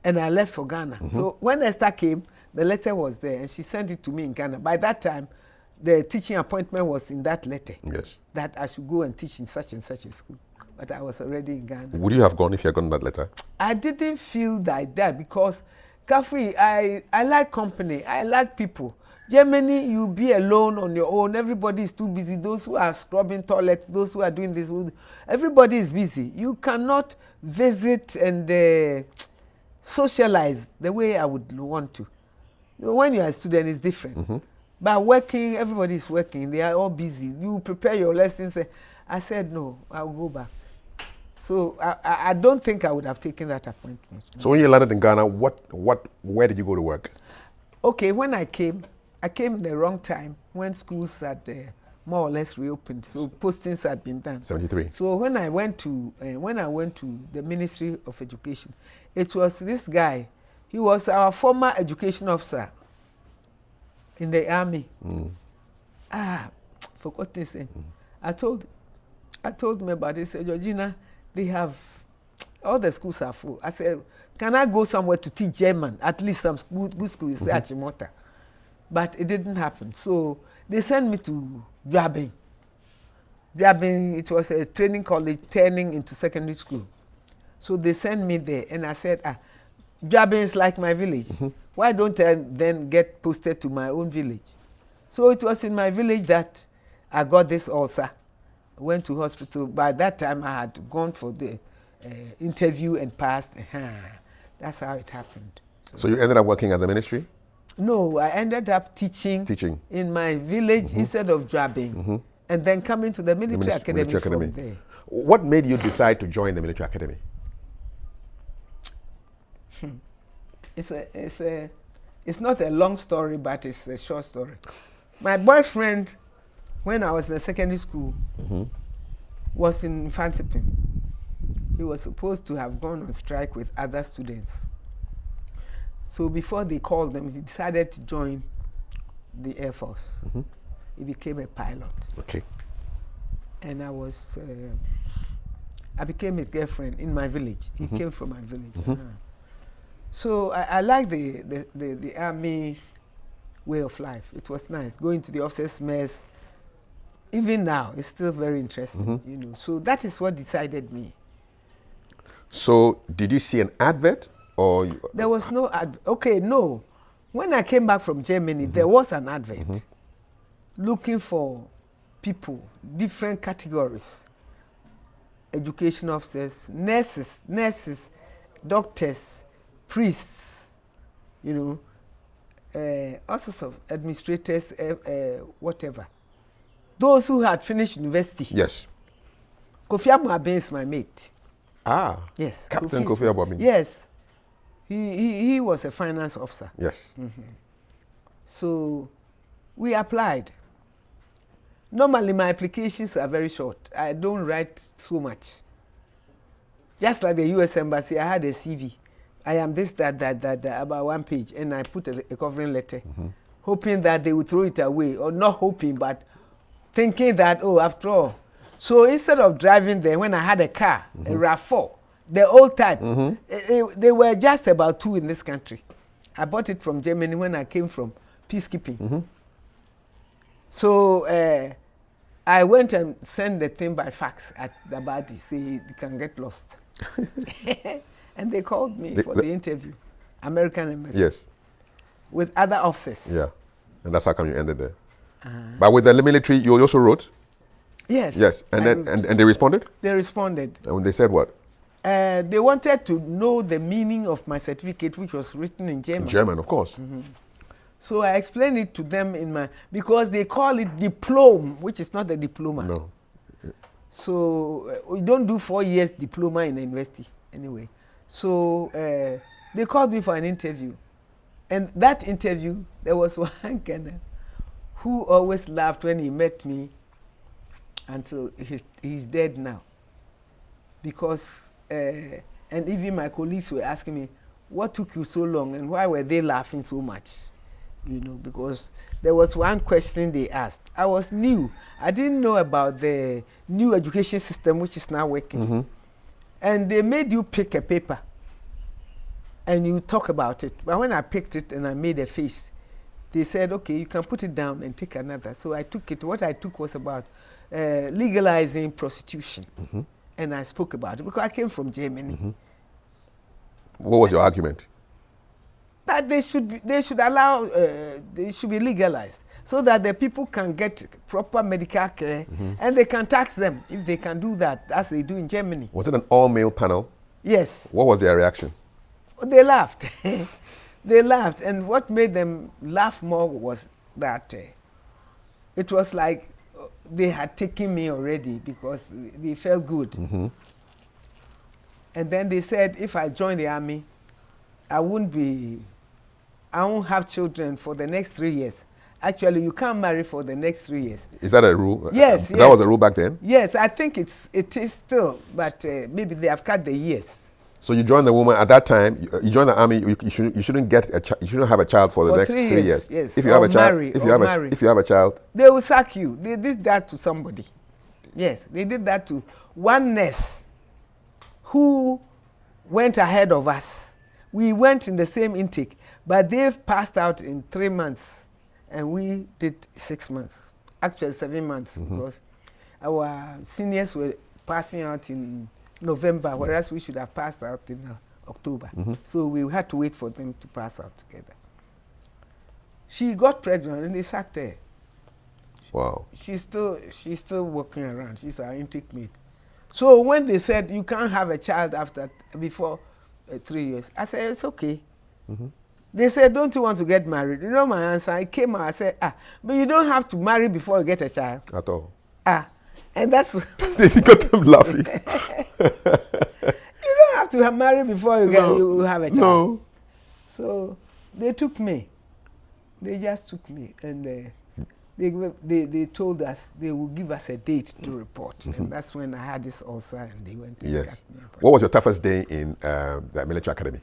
And I left for Ghana. So when Esther came, the letter was there and she sent it to me in Ghana. By that time, the teaching appointment was in that letter. Yes. That I should go and teach in such and such a school. But I was already in Ghana. Would you have gone if you had gotten that letter? I didn't feel like that because, Kafui, I like company. I like people. Germany, you be alone on your own. Everybody is too busy. Those who are scrubbing toilets, those who are doing this, everybody is busy. You cannot visit and socialize the way I would want to. When you are a student, it's different. But working, everybody is working. They are all busy. You prepare your lessons. I said, no, I'll go back. So I don't think I would have taken that appointment. So when you landed in Ghana, where did you go to work? Okay, when I came in the wrong time when schools had more or less reopened. So postings had been done. 73. So when I went to the Ministry of Education, it was this guy. He was our former education officer in the army. Forgot this thing. I told him about this. I said, Georgina, they have, all the schools are full. I said, can I go somewhere to teach German? At least some good school is Achimota. But it didn't happen. So they sent me to Dwabing. Dwabing, it was a training college turning into secondary school. So they sent me there and I said, Dwabing is like my village. Why don't I then get posted to my own village? So it was in my village that I got this ulcer. I went to hospital. By that time, I had gone for the interview and passed. That's how it happened. So you ended up working at the ministry? No, I ended up teaching in my village instead of Dwabing. And then coming to the military academy from there. What made you decide to join the military academy? It's not a long story, but it's a short story. My boyfriend, when I was in the secondary school, was in Fansipim. He was supposed to have gone on strike with other students. So before they called him, he decided to join the Air Force. He became a pilot. Okay. And I became his girlfriend in my village. He came from my village. So I like the army way of life. It was nice going to the officers' mess. Even now, it's still very interesting, you know. So that is what decided me. So did you see an advert or? There was no advert. Okay, no. When I came back from Germany, there was an advert looking for people, different categories. Education officers, nurses, doctors, priests, all sorts of administrators, whatever. Those who had finished university. Yes. Kofi Abuaben is my mate. Ah. Yes. Captain Kofi Abuaben. Yes. He was a finance officer. Yes. So we applied. Normally my applications are very short. I don't write so much. Just like the US Embassy, I had a CV. I am this, that, about 1 page, and I put a covering letter, hoping that they would throw it away, or not hoping, but thinking that, after all. So instead of driving there, when I had a car, a RAV4, the old type, they were just about 2 in this country. I bought it from Germany when I came from peacekeeping. So I went and sent the thing by fax at the body, say it can get lost. And they called me for the interview, American Embassy. Yes. With other officers. Yeah. And that's how come you ended there. But with the military, you also wrote? Yes. Yes. And then and they responded? They responded. And they said what? They wanted to know the meaning of my certificate, which was written in German. German, of course. So I explained it to them because they call it diploma, which is not a diploma. No. So we don't do 4 years diploma in a university anyway. So they called me for an interview. And that interview, there was one colonel who always laughed when he met me until he's dead now. Because, and even my colleagues were asking me, what took you so long and why were they laughing so much? Because there was one question they asked. I was new. I didn't know about the new education system which is now working. And they made you pick a paper and you talk about it. But when I picked it and I made a face, they said, okay, you can put it down and take another. So I took it. What I took was about legalizing prostitution. And I spoke about it because I came from Germany. What was your argument? That they should allow, they should be legalized so that the people can get proper medical care and they can tax them if they can do that, as they do in Germany. Was it an all-male panel? Yes. What was their reaction? They laughed. They laughed. And what made them laugh more was that it was like they had taken me already because they felt good. And then they said if I join the army, I won't have children for the next 3 years. Actually, you can't marry for the next 3 years. Is that a rule? Yes, That was a rule back then? Yes, I think it is still, but maybe they have cut the years. So you joined the woman at that time. You joined the army. You shouldn't get you shouldn't have a child for the next 3 years. Yes. If you have a child, if you have a child, they will sack you. They did that to somebody. Yes, they did that to one nurse who went ahead of us. We went in the same intake, but they've passed out in 3 months, and we did 6 months. Actually, 7 months, because our seniors were passing out in November, whereas we should have passed out in October. So we had to wait for them to pass out together. She got pregnant and they sacked her. Wow. She's still walking around. She's our intake mate. So when they said you can't have a child before 3 years, I said it's okay. They said, don't you want to get married? You know my answer. I came out, I said, but you don't have to marry before you get a child. At all. And that's They got them laughing. You don't have to marry before you have a child. No. So they took me. They just took me, and they told us they would give us a date to report, and that's when I had this ulcer, and they went. And cut me up. What was your toughest day in the military academy?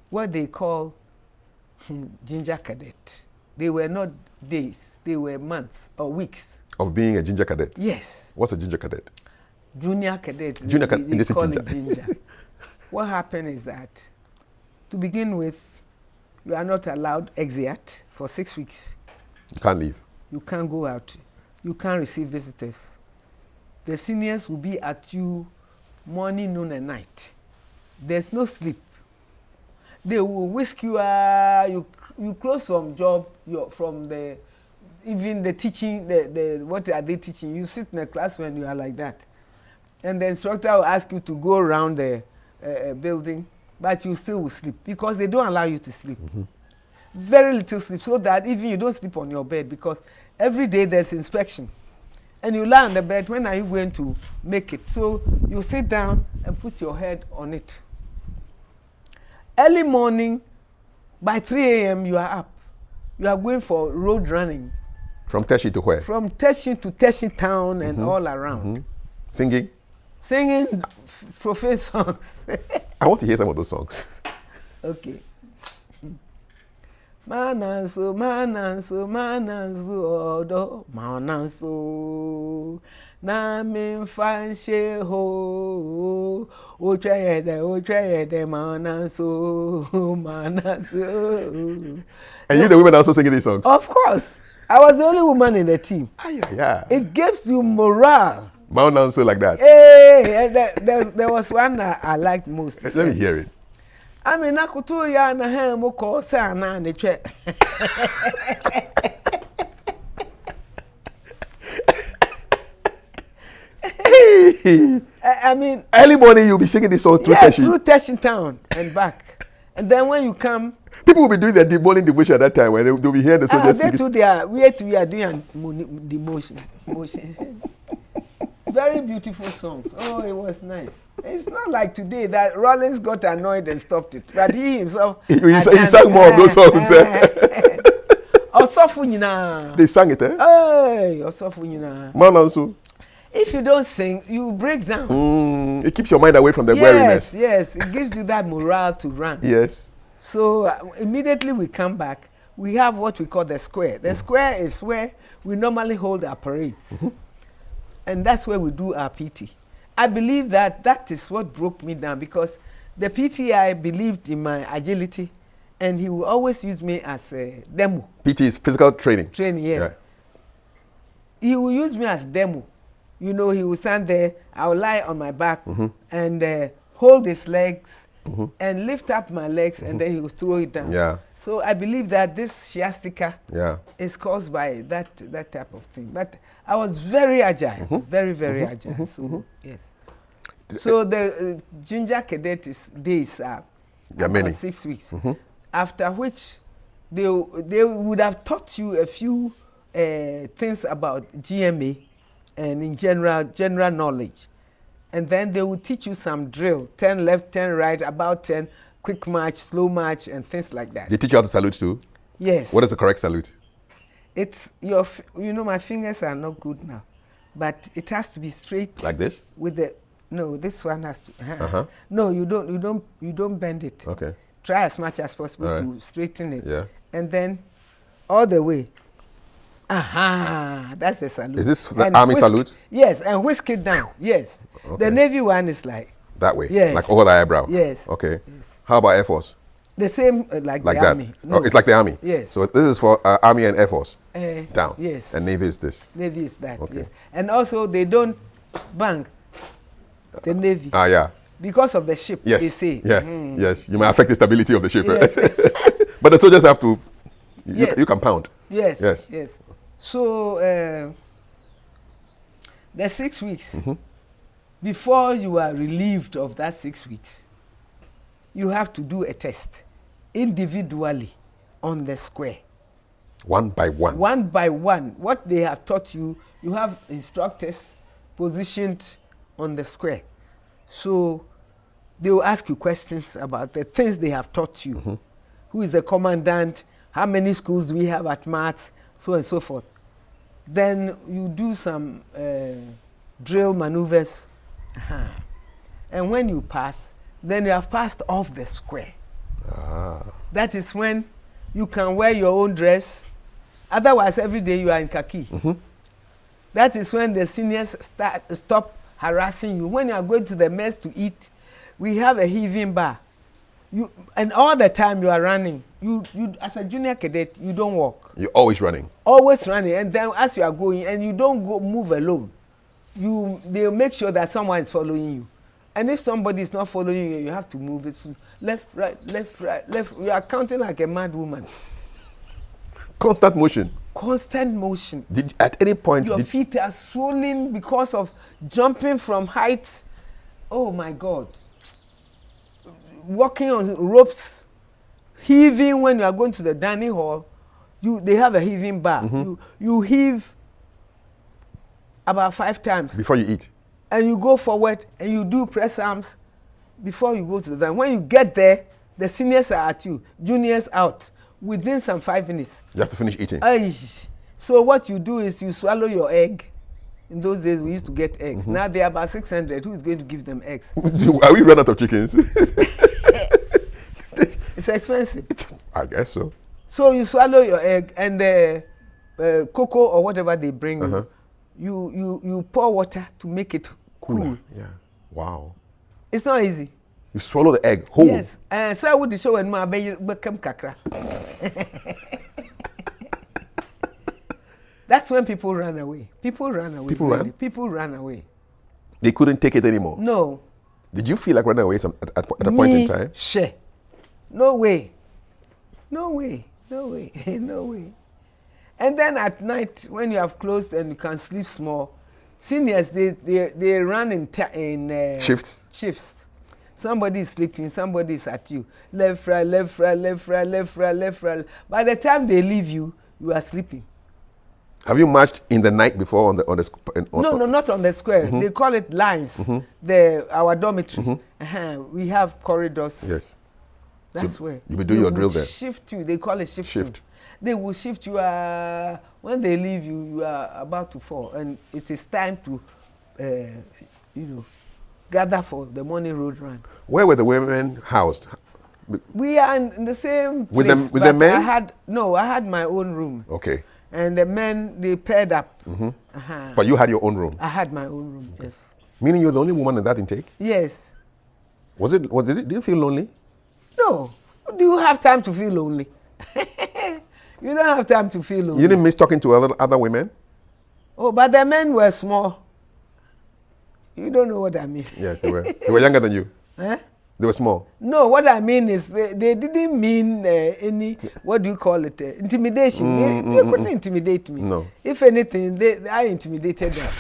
What they call ginger cadet. They were not days; they were months or weeks. Of being a ginger cadet? Yes. What's a ginger cadet? Junior cadet. Junior cadet. They call it ginger. What happened is that, to begin with, you are not allowed exit for 6 weeks. You can't leave. You can't go out. You can't receive visitors. The seniors will be at you morning, noon, and night. There's no sleep. They will whisk you. You close from job. From the even the teaching, what are they teaching? You sit in a class when you are like that. And the instructor will ask you to go around the building, but you still will sleep because they don't allow you to sleep. Very little sleep, so that even you don't sleep on your bed because every day there's inspection. And you lie on the bed, when are you going to make it? So you sit down and put your head on it. Early morning, by 3 a.m. you are up. You are going for road running. From Teshi to where? From Teshi to Teshi town and all around. Singing? Singing profane songs. I want to hear some of those songs. Okay. Mananso, mananso, mananso, odo, mananso. Na min fanshe ho, ochayede, mananso, mananso. And you, the women, are also singing these songs? Of course. I was the only woman in the team. Yeah. It gives you morale. Mount and so like that. Hey, there was one I liked most. Let me hear it. I mean, nakutu ya na hemu ko sana ne che. I mean, early morning you'll be singing these songs through Teshi. Through Teshi town and back. And then when you come, people will be doing their morning devotion at that time when they'll be hearing the soldiers sing it. We are doing devotion. Very beautiful songs. Oh, it was nice. It's not like today that Rollins got annoyed and stopped it, but he himself he sang more of those songs. Osofu nyina. They sang it, eh? Hey, Osofu nyina. Mananso. If you don't sing, you break down. It keeps your mind away from the weariness. Yes, it gives you that morale to run. Yes. So immediately we come back, we have what we call the square. The square is where we normally hold our parades. And that's where we do our PT. I believe that is what broke me down because the PTI believed in my agility and he will always use me as a demo. PT is physical training. Training, yes. Yeah. He will use me as demo. You know, he will stand there, I will lie on my back and hold his legs and lift up my legs and then he will throw it down. Yeah. So I believe that this sciatica is caused by that type of thing. But I was very agile, very, very agile. So, yes. So the junior cadet days are many. 6 weeks. After which they would have taught you a few things about GMA and in general knowledge. And then they will teach you some drill, 10 left, 10 right, about 10, quick march, slow march, and things like that. They teach you how to salute too? Yes. What is the correct salute? It's you know, my fingers are not good now, but it has to be straight. Like this? With the, no, this one has to, no, you don't bend it. Okay. Try as much as possible to straighten it. Yeah. And then all the way. That's the salute. Is this the army salute? Yes, and whisk it down. Yes. Okay. The Navy one is like that way. Yes. Like over the eyebrow. Yes. Okay. Yes. How about Air Force? The same like the that. Army. No. Oh, it's like the Army. Yes. So this is for Army and Air Force. Down. Yes. And Navy is this. Navy is that. Okay. Yes. And also they don't bang the Navy. Yeah. Because of the ship. Yes. They say. Yes. Yes. You might affect the stability of the ship. Yes. But the soldiers have to. You can pound. Yes. Yes. Yes. So the 6 weeks, before you are relieved of that 6 weeks, you have to do a test individually on the square. One by one. One by one. What they have taught you, you have instructors positioned on the square. So they will ask you questions about the things they have taught you. Who is the commandant? How many schools do we have at maths? So and so forth. Then you do some drill maneuvers. And when you pass, then you have passed off the square. That is when you can wear your own dress. Otherwise, every day you are in khaki. That is when the seniors stop harassing you. When you are going to the mess to eat, we have a heaving bar. And all the time you are running. You as a junior cadet, you don't walk. You're always running. Always running, and then as you are going, and you don't move alone. They'll make sure that someone is following you. And if somebody is not following you, you have to move it left, right, left, right, left. You are counting like a mad woman. Constant motion. Constant motion. At any point, your feet are swollen because of jumping from heights. Oh my God. Walking on ropes, heaving when you are going to the dining hall. They have a heaving bar. You heave about 5 times. Before you eat. And you go forward and you do press arms before you go to the dining. When you get there, the seniors are at you, juniors out. Within some 5 minutes. You have to finish eating. So what you do is you swallow your egg. In those days, we used to get eggs. Now they are about 600. Who is going to give them eggs? Are we run out of chickens? It's expensive. I guess so. So you swallow your egg and the cocoa or whatever they bring you pour water to make it cool. Yeah. Wow. It's not easy. You swallow the egg whole. Yes. So I would show when my become kakra. That's when people ran away. People ran away. People ran away. They couldn't take it anymore. No. Did you feel like running away at a point in time? Sure. No way. No way. No way. No way. And then at night, when you have closed and you can sleep small, seniors they run in shifts. Somebody is sleeping, somebody is at you. Left, right, left, right, left, right, left, right, left, right. By the time they leave you, you are sleeping. Have you marched in the night before on the No, not on the square. They call it lines. Our dormitory. We have corridors. Yes. That's where you will do your drill there. Shift you. They call it shift. They will shift you. When they leave you, you are about to fall, and it is time to, gather for the morning road run. Where were the women housed? We are in the same place. With the men? I had my own room. Okay. And the men, they paired up. But you had your own room? I had my own room, yes. Meaning you're the only woman in that intake? Yes. Did you feel lonely? No. Do you have time to feel lonely? You don't have time to feel lonely. You didn't miss talking to other women? Oh, but the men were small. You don't know what I mean. Yes, they were. They were younger than you? They were small? No, what I mean is they didn't mean any, what do you call it, intimidation. They couldn't intimidate me. No. If anything, I intimidated them.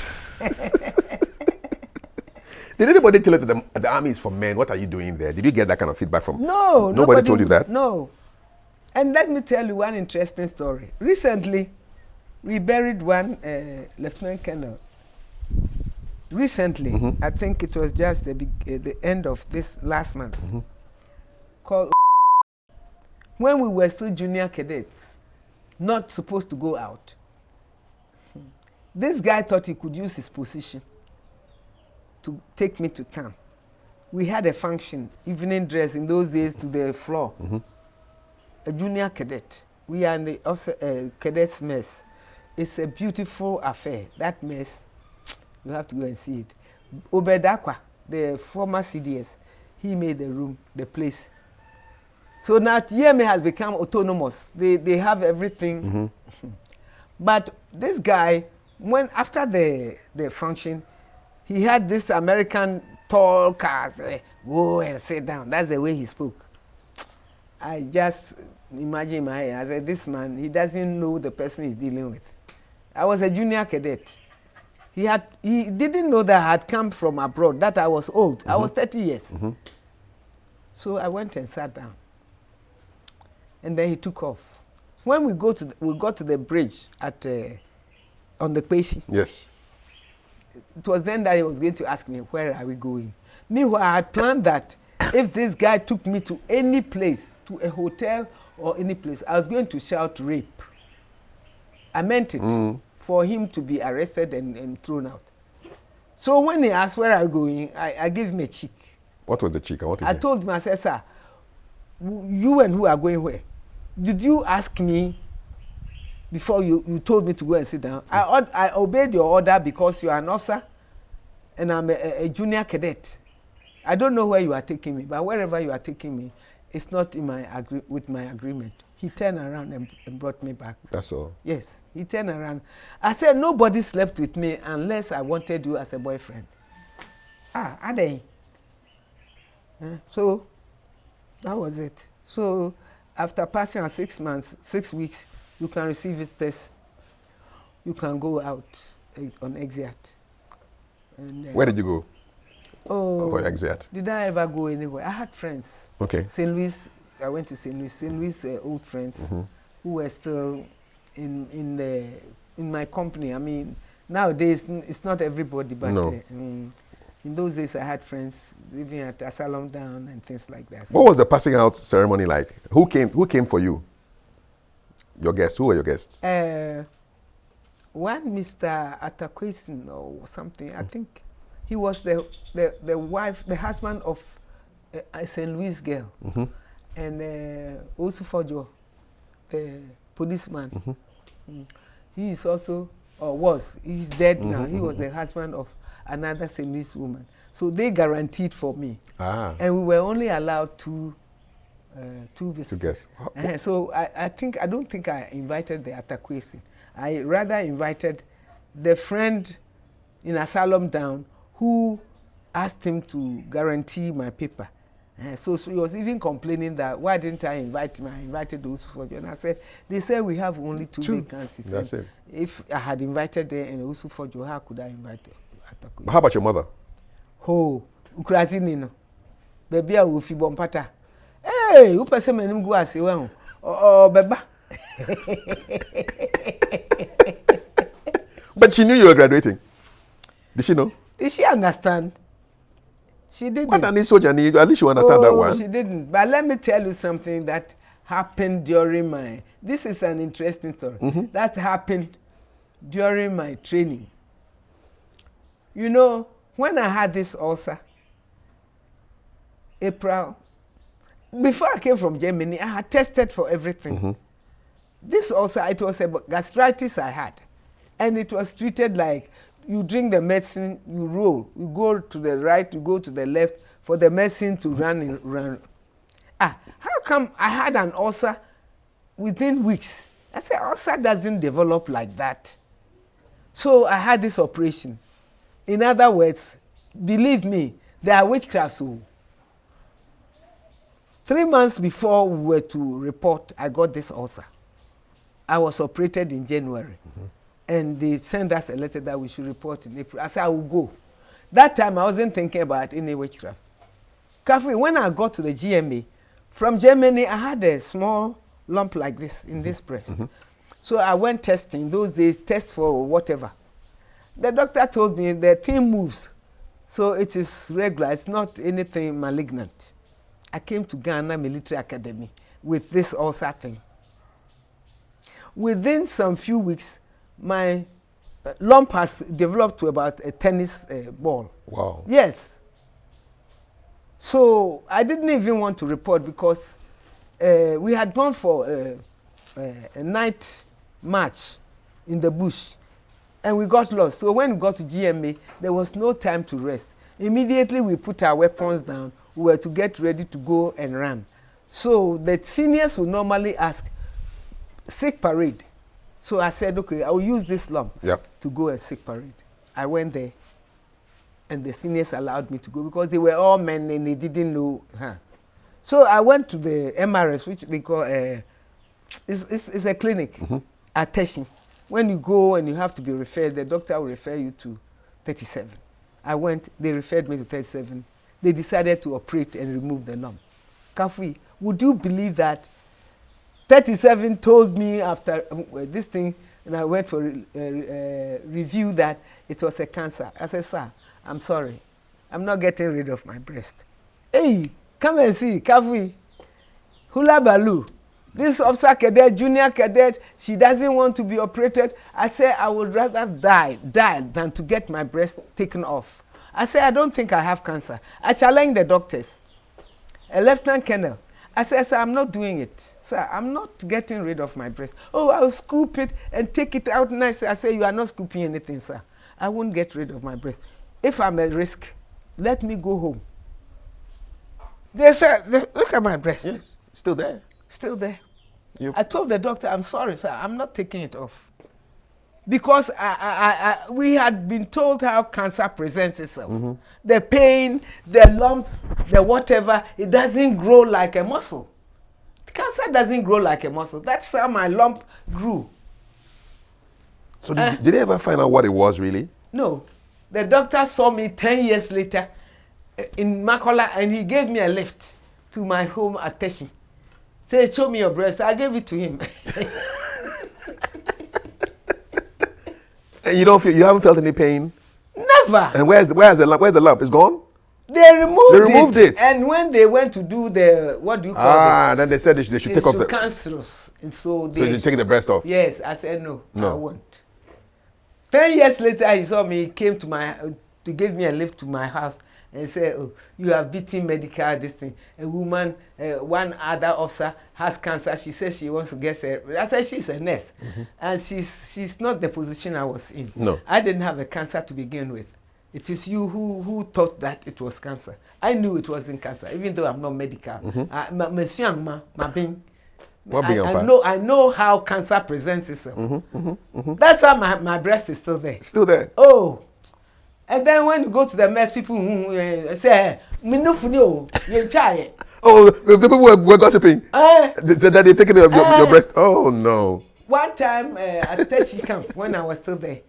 Did anybody tell you that the army is for men? What are you doing there? Did you get that kind of feedback from? No. Nobody told you that? No. And let me tell you one interesting story. Recently, we buried one Lieutenant Colonel. Recently, I think it was just the end of this last month, called when we were still junior cadets, not supposed to go out. This guy thought he could use his position to take me to town. We had a function, evening dress in those days to the floor. A junior cadet. We are in the cadets mess. It's a beautiful affair. That mess, you have to go and see it. Obedakwa, the former CDS, he made the room, the place. So now TMA has become autonomous. They have everything. But this guy, after the function, he had this American tall cars. Go and sit down. That's the way he spoke. I just imagine in my head, I said, this man, he doesn't know the person he's dealing with. I was a junior cadet. He didn't know that I had come from abroad, that I was old. I was 30 years. So I went and sat down. And then he took off. When we got to the bridge on the Kweshi. Yes. It was then that he was going to ask me, where are we going? Meanwhile, I had planned that if this guy took me to any place, to a hotel or any place, I was going to shout rape. I meant it for him to be arrested and thrown out. So when he asked where are you going, I gave him a cheek. What was the cheek? I told him, I said, sir, you and who are going where? Did you ask me before you told me to go and sit down? I obeyed your order because you are an officer and I'm a junior cadet. I don't know where you are taking me, but wherever you are taking me, it's not in with my agreement. He turned around and brought me back. That's all? Yes, he turned around. I said, nobody slept with me unless I wanted you as a boyfriend. Are they? So, that was it. So, after passing 6 months, 6 weeks, you can receive his test you can go out on exit. And, Where did you go? Oh, For exit. did I ever go anywhere? I had friends. Okay. St. Louis, I went to St. Louis. St. Louis, old friends who were still in my company. I mean, nowadays it's not everybody, but No. In those days I had friends living at Asylum Down and things like that. What was the passing out ceremony like? Who came for you? Your guests. Who were your guests? One Mr. Atakwesin or something. I think he was the husband of a St. Louis girl, and also Fojo, the policeman. He is also, or was, he's dead now. He was the husband of another St. Louis woman. So they guaranteed for me. And we were only allowed two visitors. So I don't think I invited the Atakwesin. I rather invited the friend in Asylum Down who asked him to guarantee my paper. So he was even complaining that why didn't I invite him? I invited those for you. And I said, they said we have only two vacancies. That's it. If I had invited them and also for you, how could I invite Atakwesin? How about your mother? Oh, Ukrazinino. Baby, I will feel bompata. Hey, who person menim go ase we oh beba. But she knew you were graduating. Did she know? Did she understand? She didn't. What an soldier need? At least you understand that one. She didn't. But let me tell you something that happened during my. This is an interesting story. That happened during my training. You know, when I had this ulcer, April, before I came from Germany, I had tested for everything. This ulcer, it was a gastritis I had. And it was treated like you drink the medicine, you roll. You go to the right, you go to the left for the medicine to run. How come I had an ulcer within weeks? I said, ulcer doesn't develop like that. So I had this operation. In other words, believe me, there are witchcrafts. 3 months before we were to report, I got this ulcer. I was operated in January. And they sent us a letter that we should report in April. I said, I will go. That time, I wasn't thinking about any witchcraft. Kafui, when I got to the GMA, from Germany, I had a small lump like this in this breast. So I went testing. Those days, test for whatever. The doctor told me the thing moves. So it is regular. It's not anything malignant. I came to Ghana Military Academy with this ulcer thing. Within some few weeks, my lump has developed to about a tennis ball. Wow. Yes. So I didn't even want to report because we had gone for a night march in the bush and we got lost. So when we got to GMA, there was no time to rest. Immediately we put our weapons down. We were to get ready to go and run. So the seniors would normally ask, sick parade. So I said, okay, I will use this lump to go and sick parade. I went there, and the seniors allowed me to go because they were all men and they didn't know. So I went to the MRS, which they call it's a clinic at Teshin. When you go and you have to be referred, the doctor will refer you to 37. I went, they referred me to 37. They decided to operate and remove the lump. Kafui, would you believe that 37 told me after this thing, and I went for review that it was a cancer. I said, sir, I'm sorry. I'm not getting rid of my breast. Hey, come and see, Kafui. Hula Baloo. This officer cadet, junior cadet, she doesn't want to be operated. I said, I would rather die than to get my breast taken off. I said, I don't think I have cancer. I challenged the doctors. A lieutenant colonel. I said, sir, I'm not doing it. Sir, I'm not getting rid of my breast. Oh, I'll scoop it and take it out nice. I said, you are not scooping anything, sir. I won't get rid of my breast. If I'm at risk, let me go home. They said, look at my breast. Yes, still there. Still there. I told the doctor, I'm sorry, sir, I'm not taking it off. Because we had been told how cancer presents itself. The pain, the lumps, the whatever, it doesn't grow like a muscle. Cancer doesn't grow like a muscle. That's how my lump grew. So did they ever find out what it was really? No. The doctor saw me 10 years later in Makola, and he gave me a lift to my home at Teshi. Say, show me your breast. I gave it to him. And you haven't felt any pain? Never. And where's the lump? It's gone? They removed it. And when they went to do the, what do you call it? Then they said they should take off the... cancerous. And so they take the breast off? Yes. I said, no. I won't. 10 years later, he saw me, he came to give me a lift to my house and said, oh, you have beaten medical, this thing. A woman, one other officer has cancer. She says she wants to get her. I said, she's a nurse. And she's not the position I was in. No. I didn't have a cancer to begin with. It is you who thought that it was cancer. I knew it wasn't cancer, even though I'm not medical. I know how cancer presents itself. That's why my breast is still there. Still there? Oh. And then when you go to the mess, people say, you try it. Oh, the people were gossiping. That they've taken your breast. Oh, no. One time at Teshi camp, when I was still there,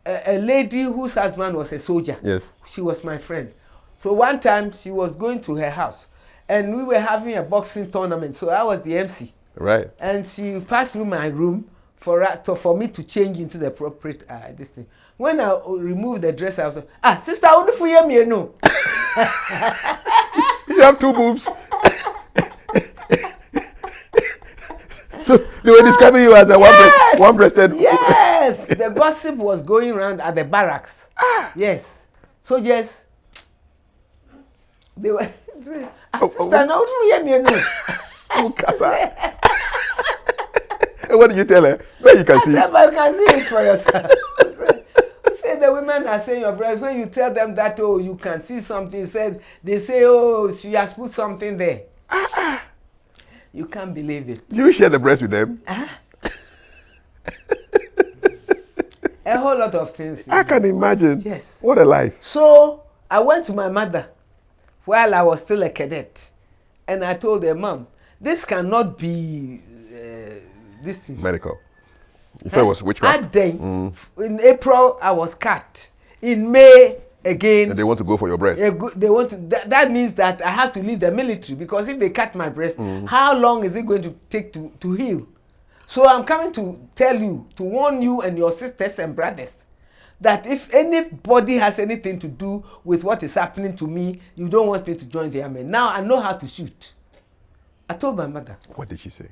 a lady whose husband was a soldier. Yes. She was my friend. So one time she was going to her house, and we were having a boxing tournament. So I was the MC. Right. And she passed through my room for me to change into the appropriate this thing. When I removed the dress, I was like, sister, how do you hear me? No. You have two boobs. So they were describing you as a one-breasted. Yes. The gossip was going around at the barracks. Yes. So yes. They were sister, how do you hear me? No. And what did you tell her? Well, you can see. I said, but you can see it for yourself. Say the women are saying your breast. When you tell them that, oh, you can see something, they say, oh, she has put something there. You can't believe it. You share the breast with them? A whole lot of things. I can imagine. Yes. What a life. So I went to my mother while I was still a cadet, and I told her, Mom, this cannot be this thing. Medical. If it was witchcraft. In April, I was cut. In May, again. And they want to go for your breast. They want to. That means that I have to leave the military, because if they cut my breast, how long is it going to take to heal? So I'm coming to tell you, to warn you and your sisters and brothers, that if anybody has anything to do with what is happening to me, you don't want me to join the army. Now I know how to shoot. I told my mother. What did she say?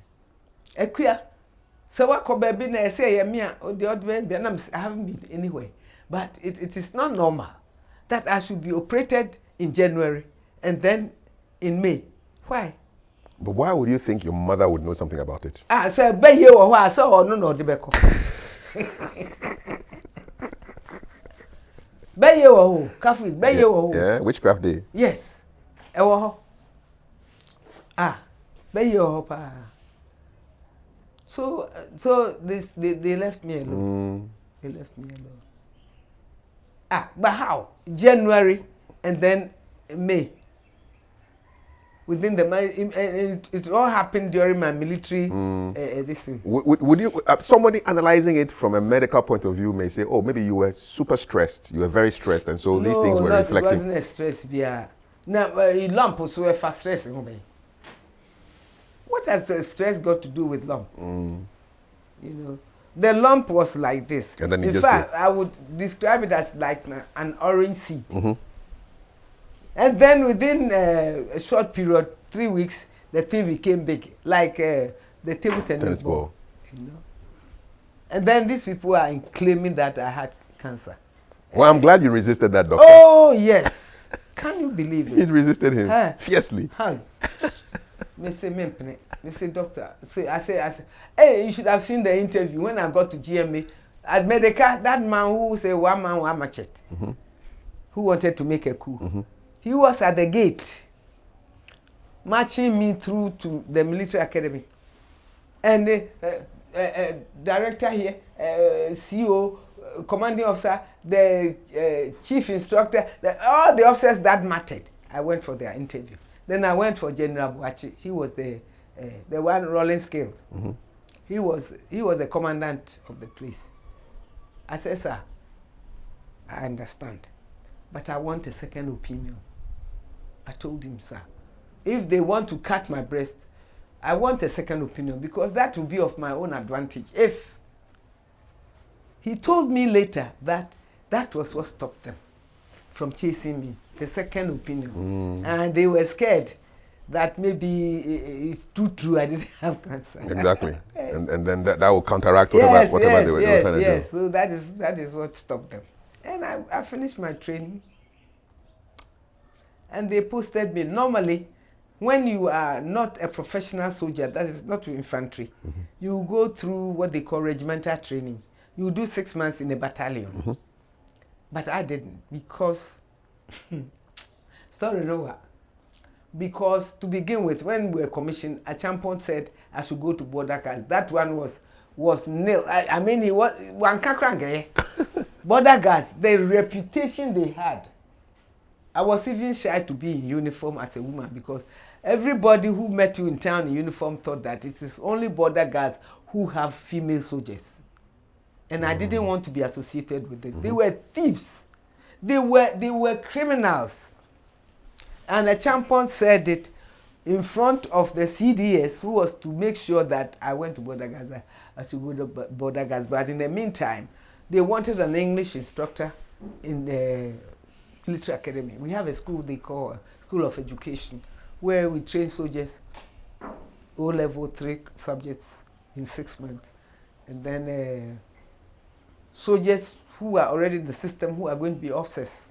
Equia. So what could be na say me the odd way I haven't been anywhere. But it is not normal that I should be operated in January and then in May. Why? But why would you think your mother would know something about it? So be you or what so no the beko. Be you or Kafui, be you or yeah, witchcraft day. Yes. Be you or pa. So they left me alone. They left me alone. But how? January and then May. Within the month, it all happened during my military. This thing. Would you? Somebody analyzing it from a medical point of view may say, "Oh, maybe you were super stressed. You were very stressed, and so these things were reflecting." No, it wasn't a stress. Yeah. Now, you lump also fast stress. What has the stress got to do with lump? You know, the lump was like this. And then in fact, I would describe it as like an orange seed. And then within a short period, 3 weeks, the thing became big, like the table tennis ball. You know? And then these people are claiming that I had cancer. Well, I'm glad you resisted that, doctor. Oh, yes. Can you believe it? You resisted him fiercely. How? Mr. Doctor, I say, hey, you should have seen the interview when I got to GMA. At Medica, that man who said one man, one machete, who wanted to make a coup. He was at the gate, marching me through to the military academy. And the director here, CEO, commanding officer, the chief instructor, all the officers that mattered, I went for their interview. Then I went for General Buachi. He was the one rolling scale. He was the commandant of the place. I said, sir, I understand, but I want a second opinion. I told him, sir, if they want to cut my breast, I want a second opinion because that will be of my own advantage. If he told me later that that was what stopped them from chasing me, the second opinion. And they were scared that maybe it's too true I didn't have cancer. Exactly. Yes. And then that will counteract whatever they were trying to do. Yes. So that is what stopped them. And I finished my training. And they posted me. Normally, when you are not a professional soldier, that is not infantry, you go through what they call regimental training. You do 6 months in a battalion. But I didn't because, sorry, no. Because to begin with, when we were commissioned, a champion said I should go to border guards. That one was nil. I mean, he was one kakrang. Border guards, the reputation they had. I was even shy to be in uniform as a woman because everybody who met you in town in uniform thought that it is only border guards who have female soldiers. And I didn't want to be associated with it. They were thieves. They were criminals. And a champion said it in front of the CDS, who was to make sure that I went to border guards. I should go to border guards. But in the meantime, they wanted an English instructor in the military academy. We have a school they call School of Education, where we train soldiers, O-level 3 subjects in 6 months. And then soldiers who are already in the system, who are going to be officers,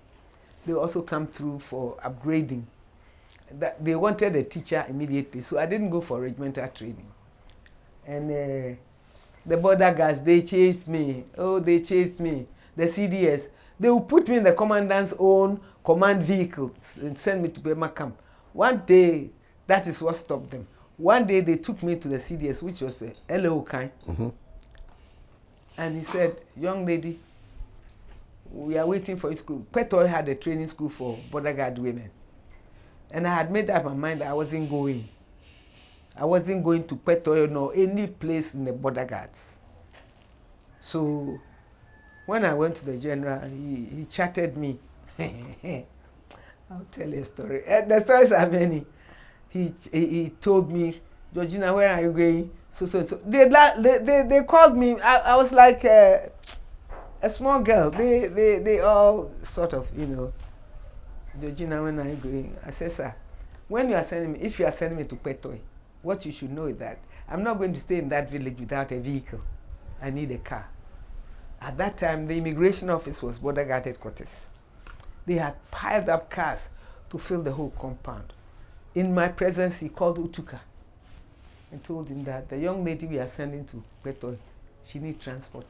they also come through for upgrading. They wanted a teacher immediately, so I didn't go for regimental training. And the border guards, they chased me. Oh, they chased me. The CDS, they will put me in the commandant's own command vehicles and send me to Burma camp. One day, that is what stopped them. One day, they took me to the CDS, which was Lt Col. And he said, young lady, we are waiting for you to go. Petoi had a training school for border guard women. And I had made up my mind that I wasn't going. I wasn't going to Petoi nor any place in the border guards. So when I went to the general, he chatted me. I'll tell you a story. The stories are many. He told me, Georgina, where are you going? So. They called me. I was like a small girl. They all sort of, Georgina, when are you going? I said, sir, when you are sending me, if you are sending me to Petoi, what you should know is that I'm not going to stay in that village without a vehicle. I need a car. At that time, the immigration office was border guard headquarters. They had piled up cars to fill the whole compound. In my presence, he called Utuka and told him that the young lady we are sending to Petoi, she needs transport.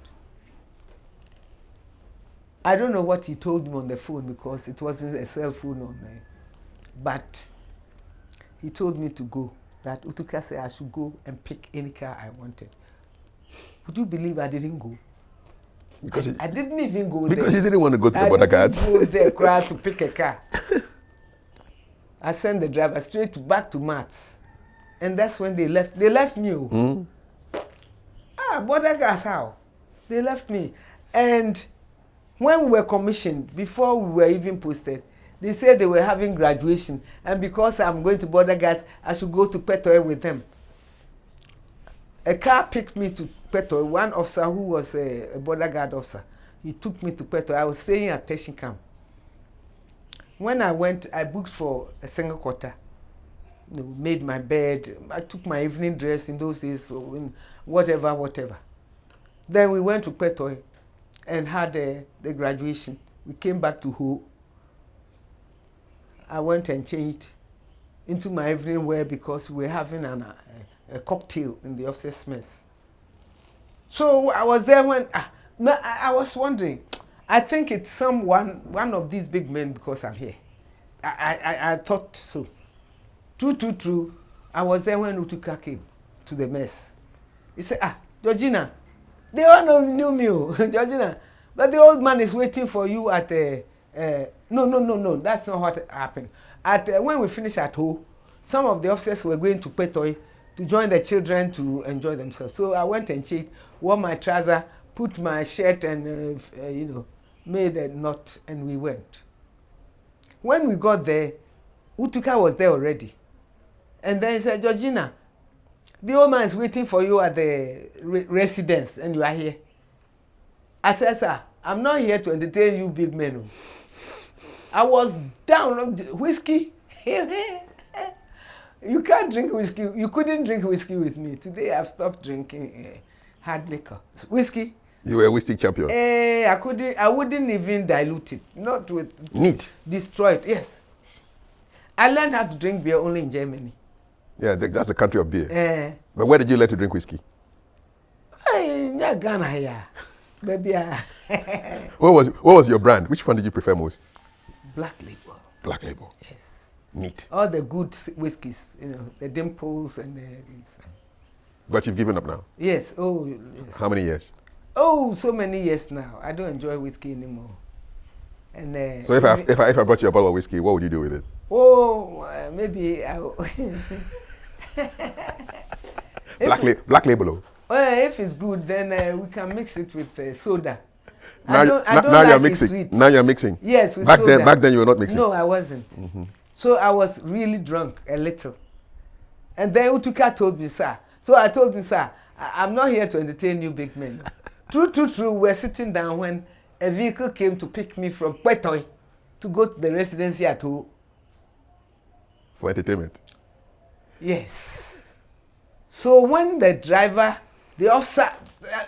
I don't know what he told him on the phone because it wasn't a cell phone on there. But he told me to go. That Utuka said I should go and pick any car I wanted. Would you believe I didn't go? Because I didn't even go there. Because you didn't want to go to the border guards. I didn't go there crowd to pick a car. I sent the driver straight back to Mats. And that's when they left. They left me. Border guards, how? They left me. And when we were commissioned, before we were even posted, they said they were having graduation. And because I'm going to border guards, I should go to Petoi with them. A car picked me to Petoi. One officer who was a border guard officer, he took me to Petoi. I was staying at Teshin camp. When I went, I booked for a single quarter. Made my bed. I took my evening dress in those days, so whatever. Then we went to Petoi and had the graduation. We came back to Ho. I went and changed into my evening wear because we were having a cocktail in the officers' mess. So I was there when I was wondering. I think it's one of these big men because I'm here. I thought so. True. I was there when Utuka came to the mess. He said, Georgina, they all knew me, Georgina, but the old man is waiting for you at no, that's not what happened. When we finished at home, some of the officers were going to Petoi to join the children to enjoy themselves. So I went and changed, wore my trouser, put my shirt and, made a knot, and we went. When we got there, Utuka was there already. And then he said, Georgina, the old man is waiting for you at the residence, and you are here. I said, sir, I'm not here to entertain you big men. I was down on whiskey. You can't drink whiskey. You couldn't drink whiskey with me. Today I've stopped drinking hard liquor. Whiskey. You were a whiskey champion. I wouldn't even dilute it. Not with Neat. Destroy it. Yes. I learned how to drink beer only in Germany. Yeah, that's a country of beer. But where did you learn to drink whiskey? Ghana here. Baby. What was your brand? Which one did you prefer most? Black Label. Black Label. Yes. Neat. All the good whiskeys, the Dimples and the... But you've given up now? Yes. Oh, yes. How many years? Oh, so many years now. I don't enjoy whiskey anymore. And so if I brought you a bottle of whiskey, what would you do with it? Oh, maybe I... Black Label. Well, if it's good, then we can mix it with soda. Now you're mixing. Now you're mixing. Yes, with soda. Back then you were not mixing. No, I wasn't. Mm-hmm. So I was really drunk a little. And then Utuka told me, sir. So I told him, sir, I'm not here to entertain you big men. True. We're sitting down when a vehicle came to pick me from Petoi to go to the residency at home. For entertainment? Yes. So when the driver, the officer,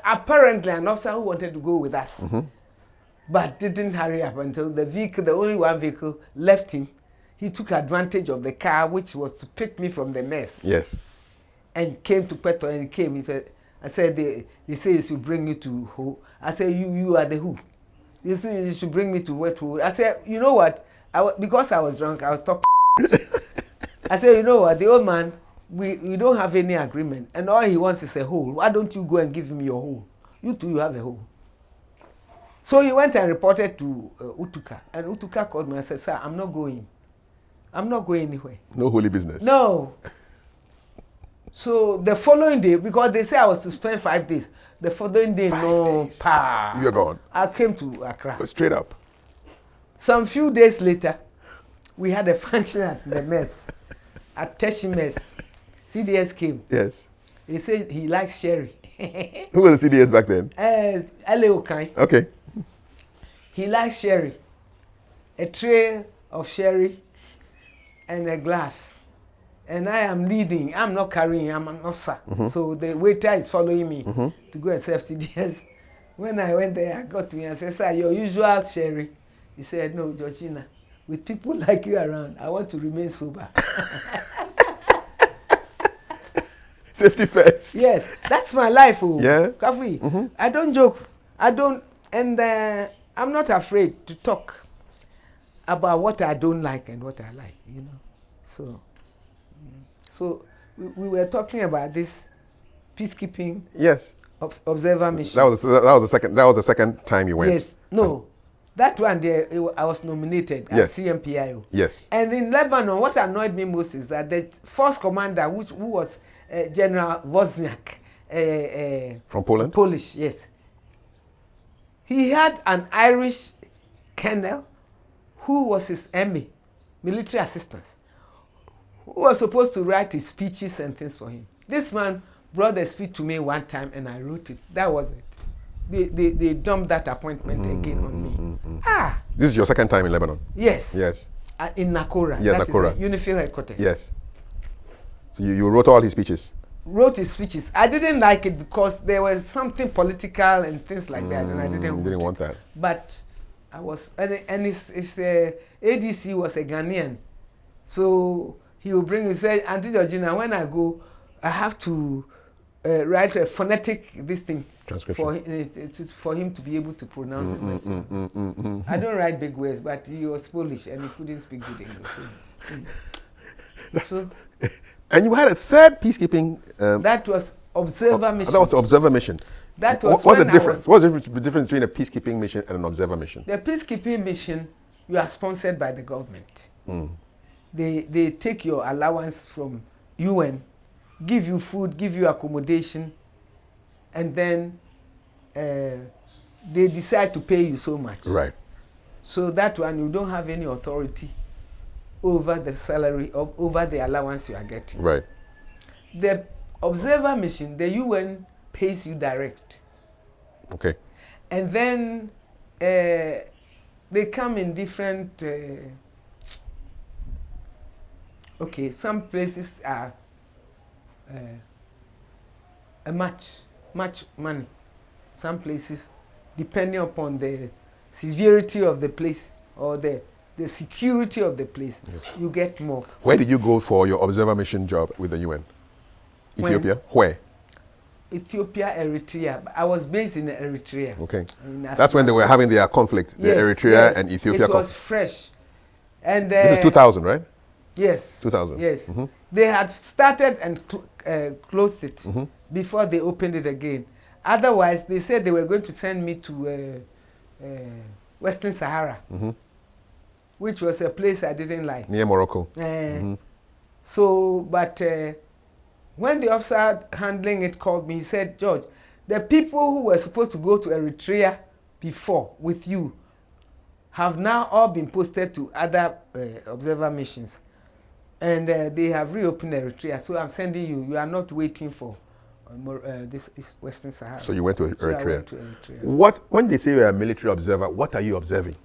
apparently an officer who wanted to go with us, but didn't hurry up until the vehicle, the only one vehicle, left him. He took advantage of the car, which was to pick me from the mess. Yes. And came to Petro, and he came. He said, I said, they say he should bring you to who? I said, you are the who? They said, you should bring me to what who? I said, you know what? Because I was drunk, I was talking. I said, you know what? The old man, we don't have any agreement. And all he wants is a hole. Why don't you go and give him your hole? You too, you have a hole. So he went and reported to Utuka. And Utuka called me and said, sir, I'm not going. I'm not going anywhere. No holy business. No. So the following day, because they say I was to spend 5 days, the following day, You're gone. I came to Accra. Straight up. Some few days later, we had a function at the mess, at Teshi Mess. CDS came. Yes. He said he likes sherry. Who was the CDS back then? Lt Col. Okay. He likes sherry. A tray of sherry and a glass. And I am leading. I'm not carrying. I'm an officer. So the waiter is following me to go and serve CDS. When I went there, I got to him and said, sir, your usual sherry. He said, no, Georgina, with people like you around, I want to remain sober. Safety first. Yes, that's my life. Oh. Yeah. Kafui. I don't joke. And I'm not afraid to talk about what I don't like and what I like, So we were talking about this peacekeeping. Yes. Observer mission. That was the second time you went. Yes. No. That one there, I was nominated as CMPIO. Yes. And in Lebanon, what annoyed me most is that the force commander, who was General Wozniak, from Poland? Polish, yes. He had an Irish colonel who was his MA, military assistant, who was supposed to write his speeches and things for him. This man brought the speech to me one time and I wrote it. That was it. They dumped that appointment again on me. This is your second time in Lebanon? Yes. Yes. In Nakora. Yes, that Nakora. is UNIFIL headquarters. Yes. So you wrote all his speeches? Wrote his speeches. I didn't like it because there was something political and things like that, and I didn't want that. But I was, and his ADC was a Ghanaian, so he will bring. He said, Auntie Georgina, when I go, I have to write a phonetic transcription for him to be able to pronounce it. I don't write big words, but he was Polish and he couldn't speak good English. So. And you had a third peacekeeping. That was observer mission. That was observer mission. That was what's the difference? What's the difference between a peacekeeping mission and an observer mission? The peacekeeping mission, you are sponsored by the government. They take your allowance from UN, give you food, give you accommodation, and then they decide to pay you so much. Right. So that one, you don't have any authority over the salary, over the allowance you are getting. Right. The observer mission, the UN pays you direct. Okay. And then they come in different, okay, some places are a much money. Some places, depending upon the severity of the place or the security of the place, yes, you get more. Where did you go for your observer mission job with the UN? Ethiopia? Where? Ethiopia, Eritrea. I was based in Eritrea. Okay. That's when they were having their conflict, yes, the Eritrea and Ethiopia. It was fresh. And this is 2000, right? Yes. 2000. Yes. Mm-hmm. They had started and closed it, mm-hmm, before they opened it again. Otherwise, they said they were going to send me to Western Sahara, mm-hmm, which was a place I didn't like. Near Morocco. Mm-hmm. So, but when the officer handling it called me, he said, George, the people who were supposed to go to Eritrea before with you have now all been posted to other observer missions. And they have reopened Eritrea. So I'm sending you. You are not waiting for this is Western Sahara. So you went to Eritrea. So I went to Eritrea. When they say you're a military observer, what are you observing?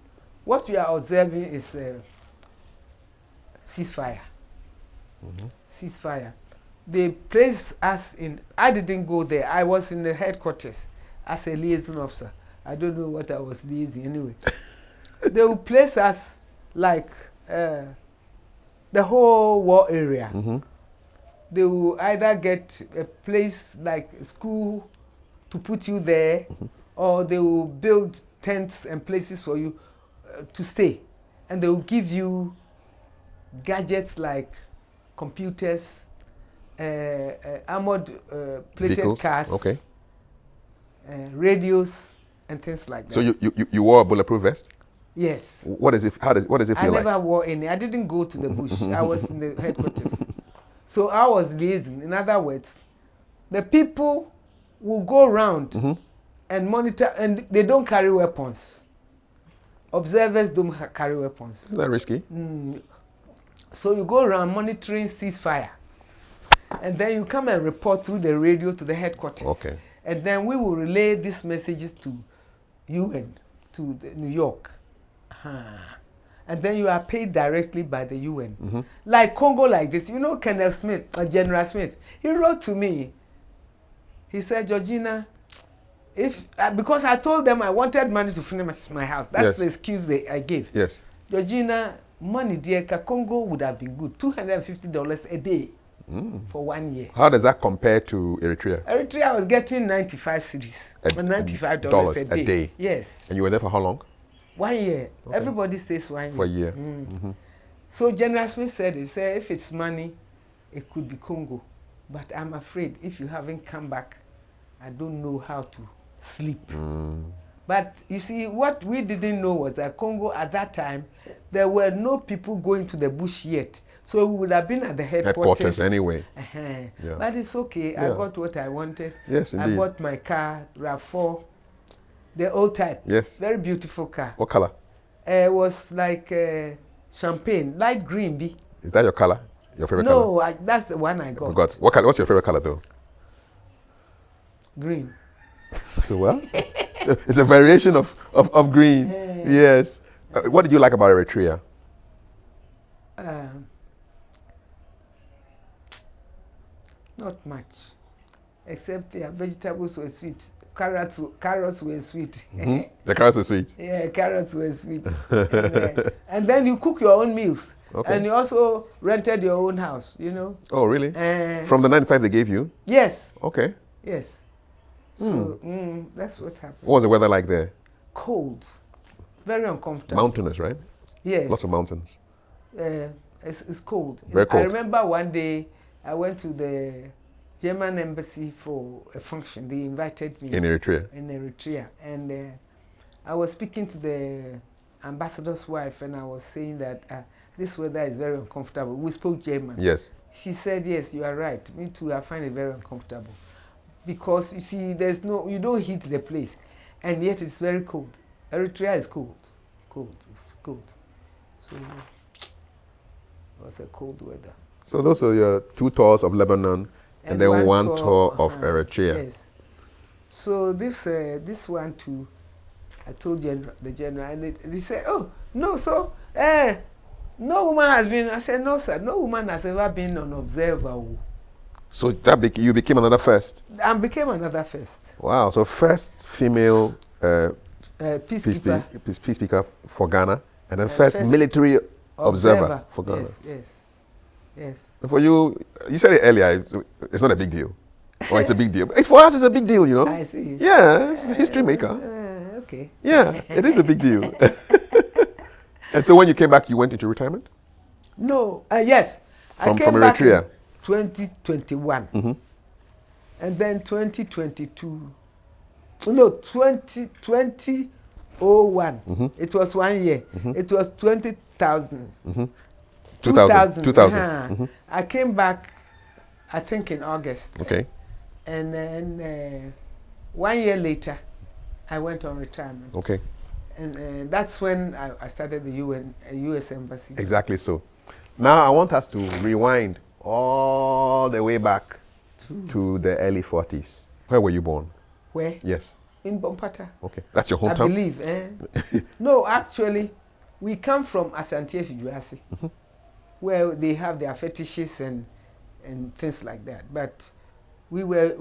What we are observing is ceasefire. Mm-hmm. Ceasefire. They placed us in, I didn't go there. I was in the headquarters as a liaison officer. I don't know what I was liaising anyway. They will place us like the whole war area. Mm-hmm. They will either get a place like a school to put you there, mm-hmm, or they will build tents and places for you to stay. And they will give you gadgets like computers, armored plated vehicles, cars, okay, radios, and things like that. So you wore a bulletproof vest? Yes. What is it? What does it feel like? I never wore any. I didn't go to the bush. I was in the headquarters. So I was liaising. In other words, the people will go around, mm-hmm, and monitor, and they don't carry weapons. Observers don't carry weapons. Is that risky? So you go around monitoring ceasefire. And then you come and report through the radio to the headquarters. Okay. And then we will relay these messages to UN, to New York. And then you are paid directly by the UN. Mm-hmm. Like Congo, like this. You know Colonel Smith, General Smith, he wrote to me. He said, Georgina, if because I told them I wanted money to finish my house. That's, yes, the excuse I gave. Yes. Georgina, money, dear, Congo would have been good. $250 a day. For 1 year. How does that compare to Eritrea? Eritrea was getting 95 cedis, $95 a day. Yes. And you were there for how long? 1 year. Okay. Everybody stays 1 year. For a year. Mm-hmm. So General Smith said, if it's money, it could be Congo. But I'm afraid if you haven't come back, I don't know how to sleep. But you see, what we didn't know was that Congo at that time, there were no people going to the bush yet. So we would have been at the headquarters anyway. Yeah. But it's okay. Yeah. I got what I wanted. Yes, indeed. I bought my car, RAV4, the old type. Yes. Very beautiful car. What color? It was like champagne, light green. Is that your color? Your favorite color? No, that's the one I got. What color? What's your favorite color though? Green. So well, it's a variation of green. Yes. What did you like about Eritrea? Not much, except their vegetables were sweet. Carrots were sweet. Mm-hmm. The carrots were sweet? Yeah, carrots were sweet. And then you cook your own meals. Okay. And you also rented your own house, you know. Oh, really? From the 95 they gave you? Yes. Okay. Yes. So that's what happened. What was the weather like there? Cold. Very uncomfortable. Mountainous, right? Yes. Lots of mountains. It's cold. Very cold. I remember one day I went to the German embassy for a function. They invited me. In Eritrea? In Eritrea. And I was speaking to the ambassador's wife and I was saying that this weather is very uncomfortable. We spoke German. Yes. She said, yes, you are right. Me too, I find it very uncomfortable. because you see, you don't heat the place, and yet it's very cold. Eritrea is cold. It's cold. So it was a cold weather. So those are your 2 tours of Lebanon, and then one tour of Eritrea. Yes. So this one too, I told the general, and they said, "Oh no, so no woman has been." I said, "No, sir, no woman has ever been an observer." So you became another first. I became another first. Wow! So first female peacekeeper for Ghana, and then first military observer for Ghana. Yes. And for you, you said it earlier. It's not a big deal, or it's a big deal. For us, it's a big deal, you know. I see. Yeah, it's a history maker. Okay. Yeah, it is a big deal. And so when you came back, you went into retirement? No. Yes. From Eritrea. 2021. Mm-hmm. And then 2022. No, 2001. Mm-hmm. It was 1 year. Mm-hmm. It was 20,000. Mm-hmm. 2000. Mm-hmm. I came back, I think, in August. Okay. And then 1 year later, I went on retirement. Okay. And that's when I started the U.S. Embassy. Exactly so. Now I want us to rewind all the way back to the early 40s. Where were you born? Where? Yes. In Bompata. Okay. That's your hometown? I believe. No, actually, we come from Asante Fijuase, mm-hmm. where they have their fetishes and things like that. But we were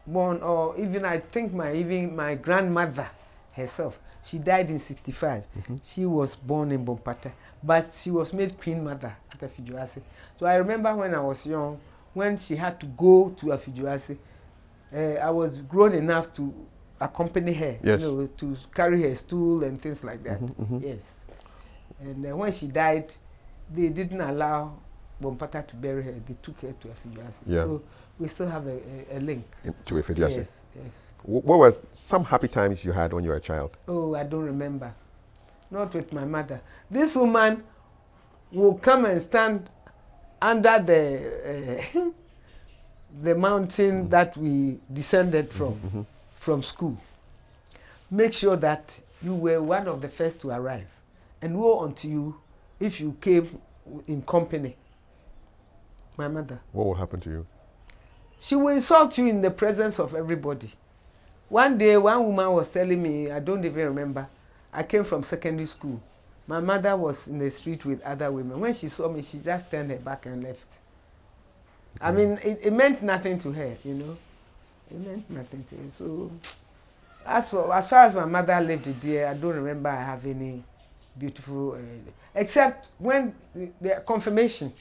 born, or even I think my grandmother herself, she died in 65. Mm-hmm. She was born in Bompata, but she was made queen mother at Afijuase. So I remember when I was young, when she had to go to Afijuase, I was grown enough to accompany her, yes. To carry her stool and things like that. Mm-hmm, mm-hmm. Yes. And when she died, they didn't allow Bompata to bury her. They took her to Afijuase. Yeah. So we still have a link. To Afijuase? Yes. What was some happy times you had when you were a child? Oh, I don't remember. Not with my mother. This woman will come and stand under the mountain mm-hmm. that we descended from, mm-hmm. from school. Make sure that you were one of the first to arrive. And woe unto you if you came in company. My mother. What will happen to you? She will insult you in the presence of everybody. One day, one woman was telling me, I don't even remember, I came from secondary school. My mother was in the street with other women. When she saw me, she just turned her back and left. Okay. I mean, it meant nothing to her, you know. It meant nothing to her. So, as far as my mother lived there, I don't remember I have any beautiful, except when the confirmation.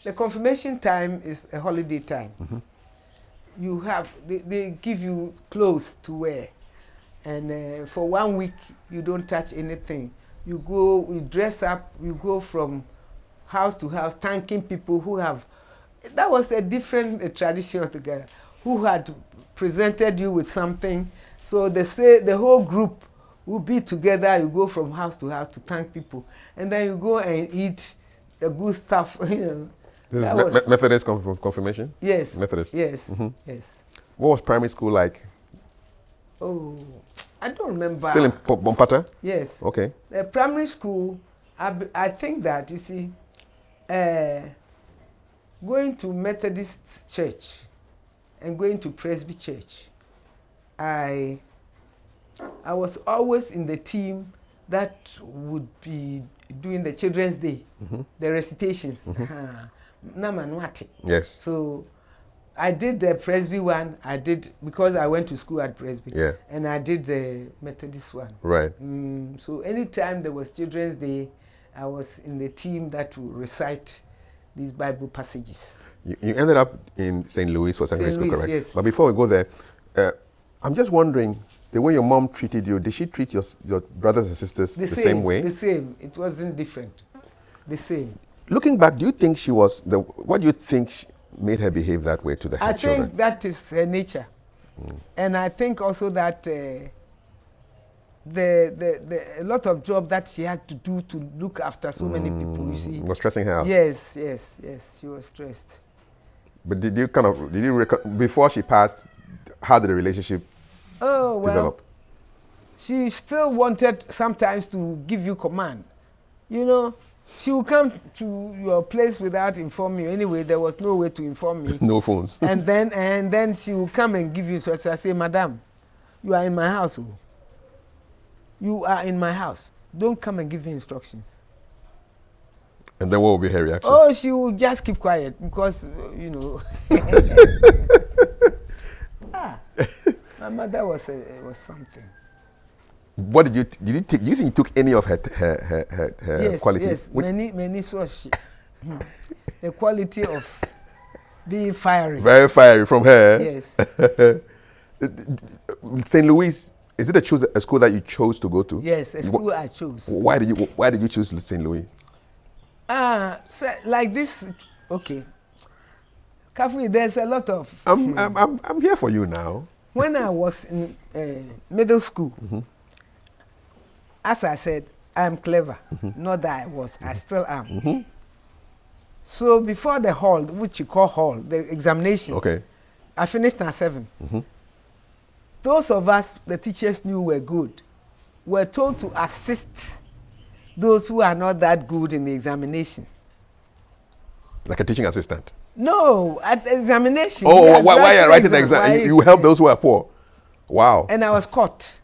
The confirmation time is a holiday time. Mm-hmm. You have, they give you clothes to wear. And for 1 week, you don't touch anything. You dress up, you go from house to house, thanking people who have, that was a different tradition altogether, who had presented you with something. So they say the whole group will be together, you go from house to house to thank people. And then you go and eat the good stuff, you know. This is Methodist confirmation? Yes. Methodist? Yes. Mm-hmm. Yes. What was primary school like? Oh, I don't remember. Still in Bompata? Yes. Okay. The primary school, I think that, you see, going to Methodist church and going to Presby church, I was always in the team that would be doing the Children's Day, mm-hmm. the recitations. Mm-hmm. Yes. So I did the Presby one. I did because I went to school at Presby. Yeah. And I did the Methodist one. Right. So anytime there was Children's Day, I was in the team that would recite these Bible passages. You ended up in St. Louis for secondary school, correct? Yes. But before we go there, I'm just wondering, the way your mom treated you, did she treat your brothers and sisters the same way? The same. It wasn't different. The same. Looking back, do you think she was what do you think made her behave that way to her children? I think that is her nature. And I think also that a lot of job that she had to do to look after so many people, you see. Was stressing her out? Yes, she was stressed. But before she passed, how did the relationship develop? She still wanted sometimes to give you command. You know, she would come to your place without informing you. Anyway, there was no way to inform me. No phones. and then she would come and give you instructions. I say, Madam, you are in my house. Oh. You are in my house. Don't come and give me instructions. And then what would be her reaction? Oh, she would just keep quiet because, you know. My mother was something. What did you take? Do you think you took any of her qualities? Yes, many so she. The quality of being fiery. Very fiery from her. Yes. St. Louis, is it a school that you chose to go to? Yes, a school I chose. Why did you choose St. Louis? So like this, okay. Kafui, there's a lot of. I'm here for you now. When I was in middle school, as I said, I'm clever. Not that I was, I still am. So before the hall, which you call hall, the examination, okay, I finished at 7. Those of us the teachers knew were good were told to assist those who are not that good in the examination. Like a teaching assistant? No, at the examination. Oh, why are you writing the exam? You help those who are poor. Wow. And I was caught.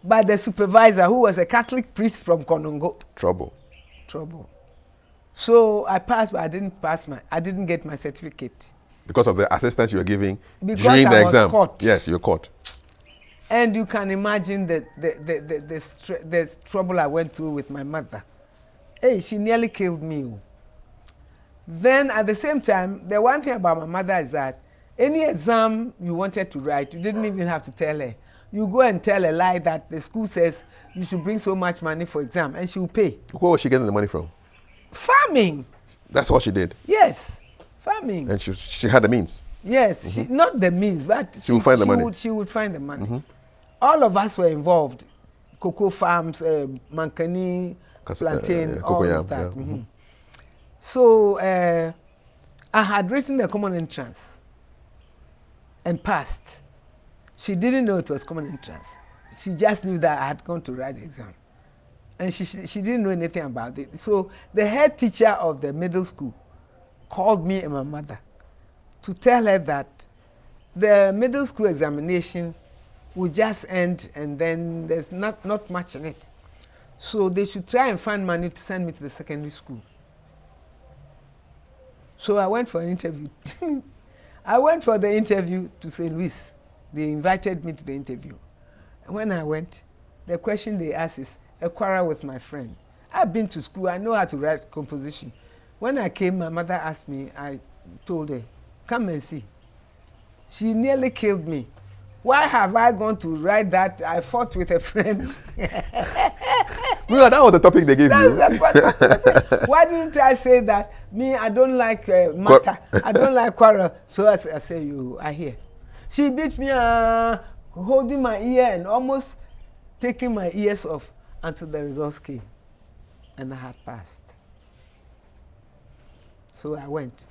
By the supervisor, who was a Catholic priest from Konongo. Trouble. So I passed, but I didn't get my certificate. Because of the assistance you were giving because during the I exam? Was caught. Yes, you were caught. And you can imagine the trouble I went through with my mother. Hey, she nearly killed me. Then at the same time, the one thing about my mother is that any exam you wanted to write, you didn't even have to tell her. You go and tell a lie that the school says you should bring so much money for exam, and she will pay. Where was she getting the money from? Farming. That's what she did? Yes, farming. And she had the means? Yes, not the means, but she would find the money. She would find the money. All of us were involved. Cocoa farms, mancani, plantain, all of that. Yeah. So I had written the common entrance and passed. She didn't know it was common entrance. She just knew that I had gone to write the exam. And she didn't know anything about it. So the head teacher of the middle school called me and my mother to tell her that the middle school examination would just end and then there's not much in it. So they should try and find money to send me to the secondary school. So I went for an interview. I went for the interview to St. Louis. They invited me to the interview. And when I went, the question they asked is a quarrel with my friend. I've been to school. I know how to write composition. When I came, my mother asked me, I told her, come and see. She nearly killed me. Why have I gone to write that? I fought with a friend. Well, that was the topic they gave you. Why didn't I say that? Me, I don't like matter. I don't like quarrel. So I say, you are here. She beat me, holding my ear and almost taking my ears off until the results came. And I had passed. So I went.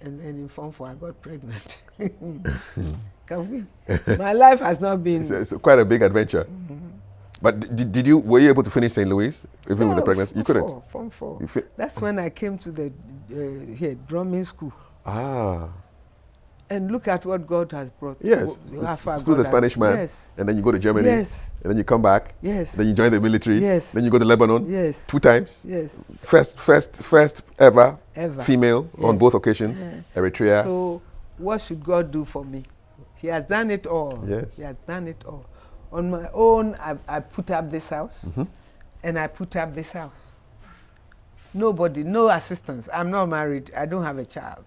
And then in Form 4, I got pregnant. My life has not been... It's quite a big adventure. But were you able to finish St. Louis, even with the pregnancy? You couldn't? Form 4. That's when I came to the drumming school. And look at what God has brought. Yes, through the Spanish man. Yes. And then you go to Germany. Yes. And then you come back. Yes. Then you join the military. Yes. Then you go to Lebanon. Yes. 2 times. Yes. First ever female yes. on both occasions. Eritrea. So what should God do for me? He has done it all. Yes. He has done it all. On my own, I put up this house. And I put up this house. Nobody, no assistance. I'm not married. I don't have a child.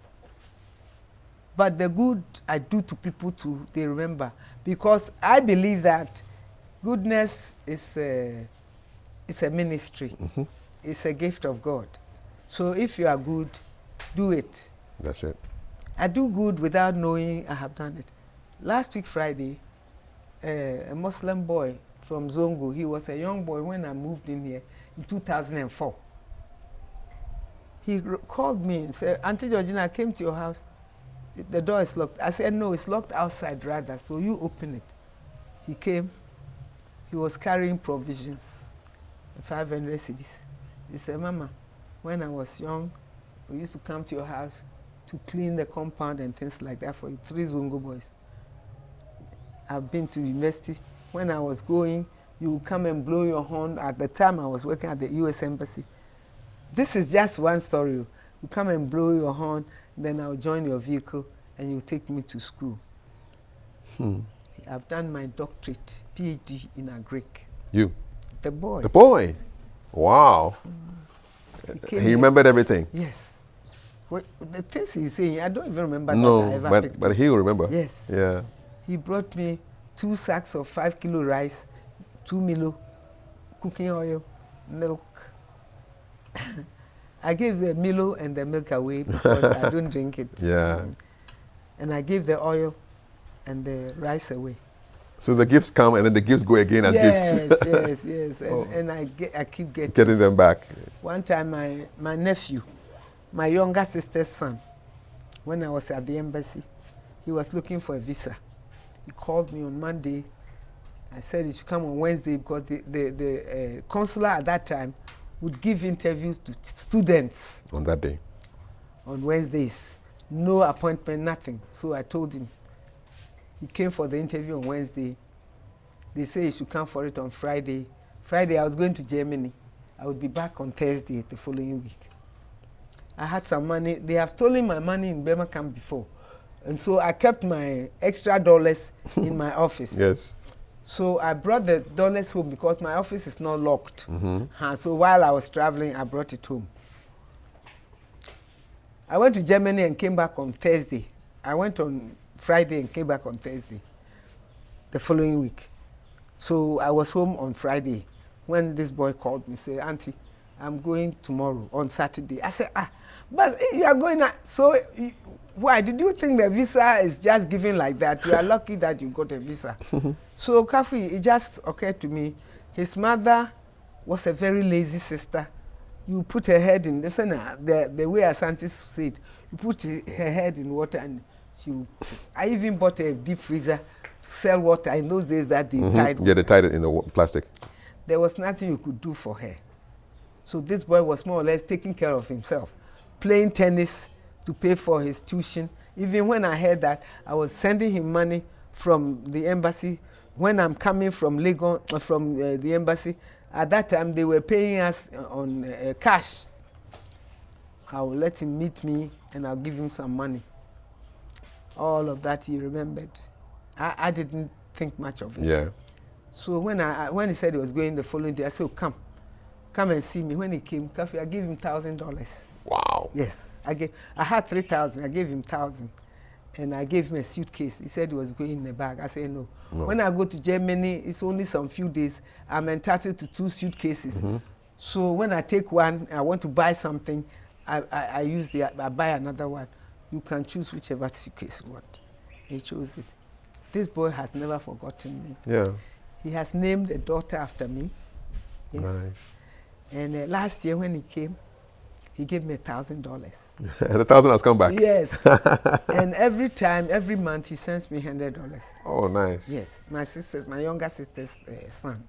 But the good I do to people too, they remember. Because I believe that goodness is a ministry. It's a gift of God. So if you are good, do it. That's it. I do good without knowing I have done it. Last week Friday, a Muslim boy from Zongo, he was a young boy when I moved in here in 2004. he called me and said, Auntie Georgina, I came to your house. The door is locked. I said, no, it's locked outside rather, so you open it. He came. He was carrying provisions, 500 cedis. He said, Mama, when I was young, we used to come to your house to clean the compound and things like that for you, 3 Zongo boys. I've been to university. When I was going, you would come and blow your horn. At the time, I was working at the U.S. Embassy. This is just one story. You come and blow your horn, then I'll join your vehicle, and you take me to school. I've done my doctorate, PhD in Greek. You? The boy. The boy? Wow. He remembered everything? Yes. Well, the things he's saying, I don't even remember no, that I ever picked but he'll remember. Yes. Yeah. He brought me 2 sacks of 5 kilo rice, 2 Milo, cooking oil, milk. I gave the Milo and the milk away because I don't drink it. Yeah. And I gave the oil and the rice away. So the gifts come and then the gifts go again as gifts. Yes. And I keep getting them back. One time my nephew, my younger sister's son, when I was at the embassy, he was looking for a visa. He called me on Monday. I said he should come on Wednesday because the consular at that time would give interviews to students. On that day? On Wednesdays. No appointment, nothing. So I told him. He came for the interview on Wednesday. They say he should come for it on Friday. Friday, I was going to Germany. I would be back on Thursday the following week. I had some money. They have stolen my money in Burma camp before. And so I kept my extra dollars in my office. Yes. So I brought the dollars home because my office is not locked. So while I was traveling, I brought it home. I went to Germany and came back on Thursday. I went on Friday and came back on Thursday the following week. So I was home on Friday when this boy called me, said, Auntie, I'm going tomorrow on Saturday. I said, but you are going so why did you think the visa is just given like that? You are lucky that you got a visa. So Kafui, it just occurred to me, his mother was a very lazy sister. You put her head in the way Asante said, you put her head in water and I even bought a deep freezer to sell water in those days that they tied. Yeah, they tied it in the plastic. There was nothing you could do for her. So this boy was more or less taking care of himself, playing tennis to pay for his tuition. Even when I heard that, I was sending him money from the embassy. When I'm coming from Lagos, from the embassy, at that time they were paying us on cash. I'll let him meet me and I'll give him some money. All of that he remembered. I didn't think much of it. Yeah. So when he said he was going the following day, I said, oh, come and see me. When he came, Kafui, I gave him $1,000. Wow. Yes. I had 3,000. I gave him 1,000. And I gave him a suitcase. He said he was going in a bag. I said, no. When I go to Germany, it's only some few days. I'm entitled to 2 suitcases. So when I take one, I want to buy something, I buy another one. You can choose whichever suitcase you want. He chose it. This boy has never forgotten me. Yeah. He has named a daughter after me. Yes. Nice. And last year when he came, he gave me $1,000. And the 1,000 has come back? Yes. And every month, he sends me $100. Oh, nice. Yes. My younger sister's son.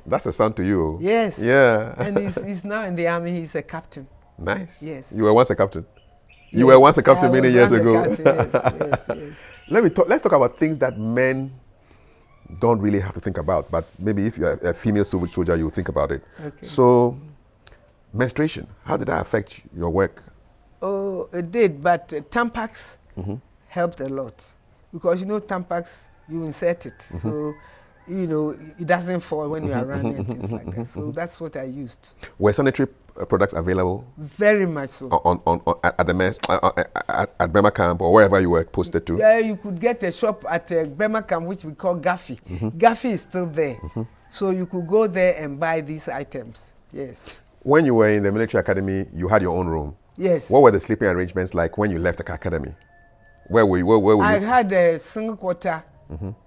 That's a son to you? Yes. Yeah. And he's now in the army. He's a captain. Nice. Yes. You were once a captain? Yes. You were once a captain many years ago? Yes. Let's talk about things that men don't really have to think about, but maybe if you're a female soldier, you think about it. Okay. So, menstruation, how did that affect your work? Oh, it did, but Tampax helped a lot. Because, Tampax, you insert it. So, it doesn't fall when you are running and things like that. So that's what I used. Were sanitary products available? Very much so. At the mess, at Burma camp or wherever you were posted to? Yeah, you could get a shop at Burma camp which we call Gafi. Gafi is still there. So you could go there and buy these items. Yes. When you were in the military academy, you had your own room. Yes. What were the sleeping arrangements like when you left the academy? Where were you? I had a single quarter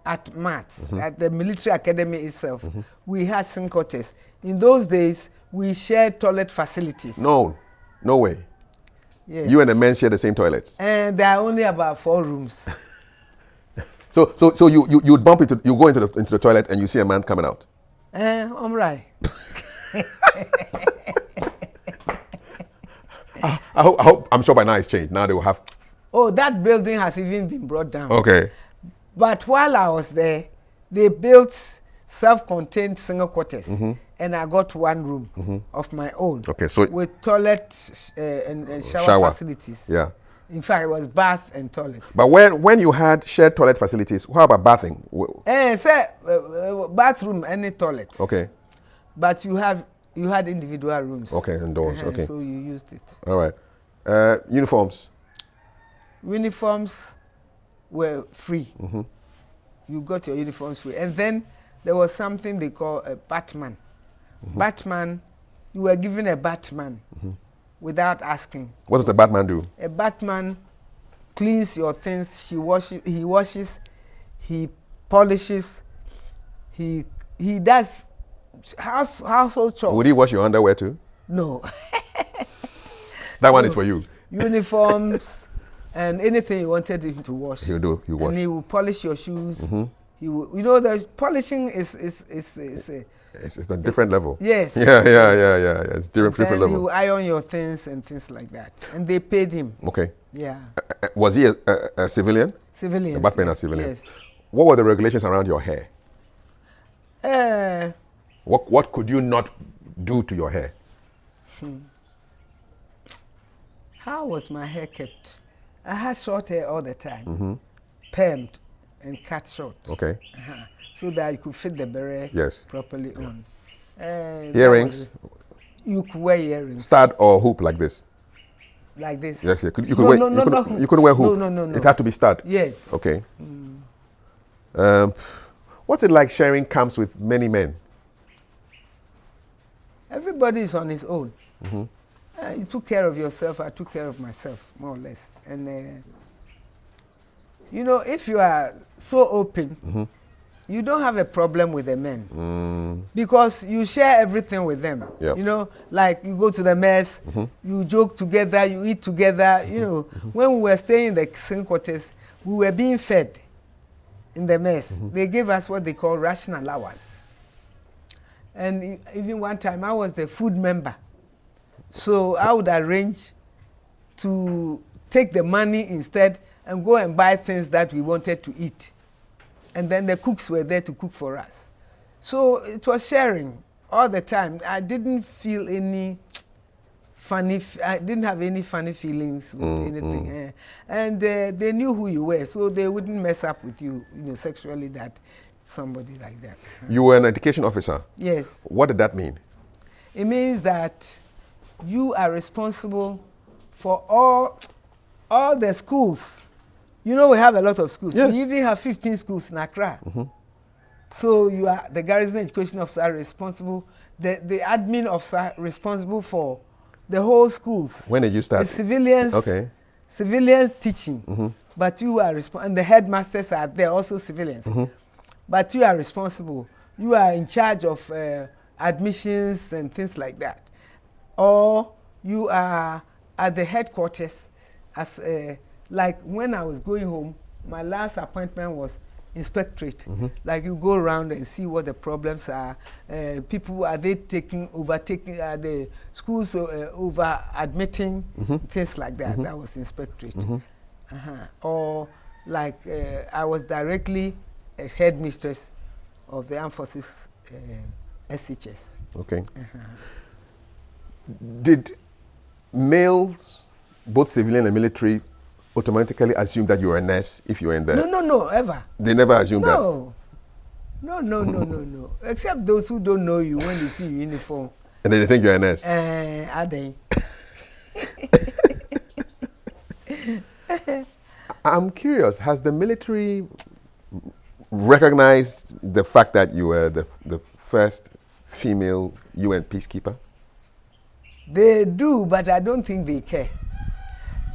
at MATS, at the military academy itself. We had single quarters. In those days, we shared toilet facilities. No way. Yes. You and the men share the same toilets. And there are only about 4 rooms. So you bump into, you go into the toilet and you see a man coming out. I'm right. I hope, I'm sure by now it's changed. Now they will have. Oh, that building has even been brought down. Okay. But while I was there, they built self-contained single quarters, and I got 1 room of my own. Okay, so with toilet and shower facilities. Yeah. In fact, it was bath and toilet. But when you had shared toilet facilities, how about bathing? Bathroom and toilet. Okay. But you had individual rooms. Okay, and doors. Okay. So you used it. All right. Uniforms. Uniforms were free. You got your uniforms free. And then there was something they call a Batman. Batman, you were given a Batman without asking. What does a Batman do? A Batman cleans your things. He washes, he polishes, he does household chores. Would he wash your underwear too? No. That one is for you. Uniforms and anything you wanted him to wash. He'll do. He'll wash. And he will polish your shoes. He will, the polishing is It's a different level. Yes. Yeah. It's different level. He will iron your things and things like that. And they paid him. Okay. Yeah. Was he a civilian? Civilian. A Batman, a civilian. Yes. What were the regulations around your hair? What could you not do to your hair? How was my hair kept? I had short hair all the time, permed and cut short. Okay. So that you could fit the beret properly on. Earrings? You could wear earrings. Stud or hoop like this? Like this? Yes, you could wear hoop. You couldn't wear hoop? No. It had to be stud? Yeah. Okay. What's it like sharing camps with many men? Everybody is on his own. You took care of yourself, I took care of myself, more or less. And, if you are so open, you don't have a problem with the men. Because you share everything with them. Yep. Like you go to the mess, you joke together, you eat together. When we were staying in the single quarters, we were being fed in the mess. They gave us what they call ration allowance. And even one time, I was the food member. So I would arrange to take the money instead and go and buy things that we wanted to eat. And then the cooks were there to cook for us. So it was sharing all the time. I didn't feel any I didn't have any funny feelings with anything. And they knew who you were, so they wouldn't mess up with you, sexually, that somebody like that. You were an education officer? Yes. What did that mean? It means that you are responsible for all the schools. We have a lot of schools. Yes. We even have 15 schools in Accra. So you are the garrison education officer responsible, the admin officer responsible for the whole schools. When did you start? The civilians. Okay. Civilians teaching, but you are responsible, and the headmasters are there also civilians. But you are responsible. You are in charge of admissions and things like that. Or you are at the headquarters as like when I was going home, my last appointment was inspectorate. Like you go around and see what the problems are. People, are they overtaking, are the schools over admitting, things like that. That was inspectorate. Or like I was directly a headmistress of the Armed Forces SHS. Okay. Did males, both civilian and military, automatically assume that you were a nurse if you were in there? No, ever. They never assumed that? No. Except those who don't know you when they see your uniform. And then they think you're a nurse? Are they? I'm curious, has the military recognized the fact that you were the first female UN peacekeeper? They do, but I don't think they care.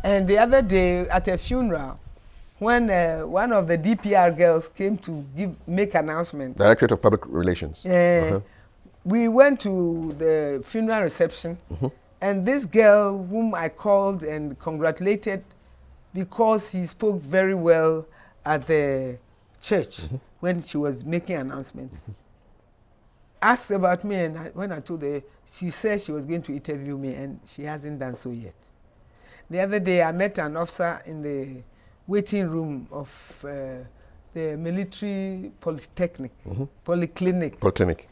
And the other day at a funeral, when one of the DPR girls came to make announcements. Directorate of Public Relations. We went to the funeral reception, And this girl whom I called and congratulated because he spoke very well at the church when she was making announcements, asked about me, and when I told her, she said she was going to interview me, and she hasn't done so yet. The other day I met an officer in the waiting room of the military polytechnic, polyclinic.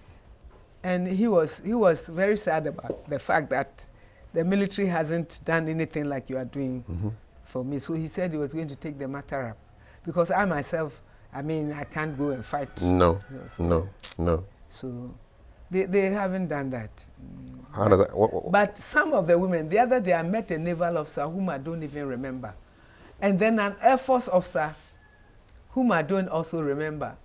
And he was very sad about the fact that the military hasn't done anything like you are doing for me. So he said he was going to take the matter up. Because I myself, I mean, I can't go and fight. No, so no. So they haven't done that. How does that? But some of the women, the other day I met a naval officer whom I don't even remember. And then an Air Force officer whom I don't also remember.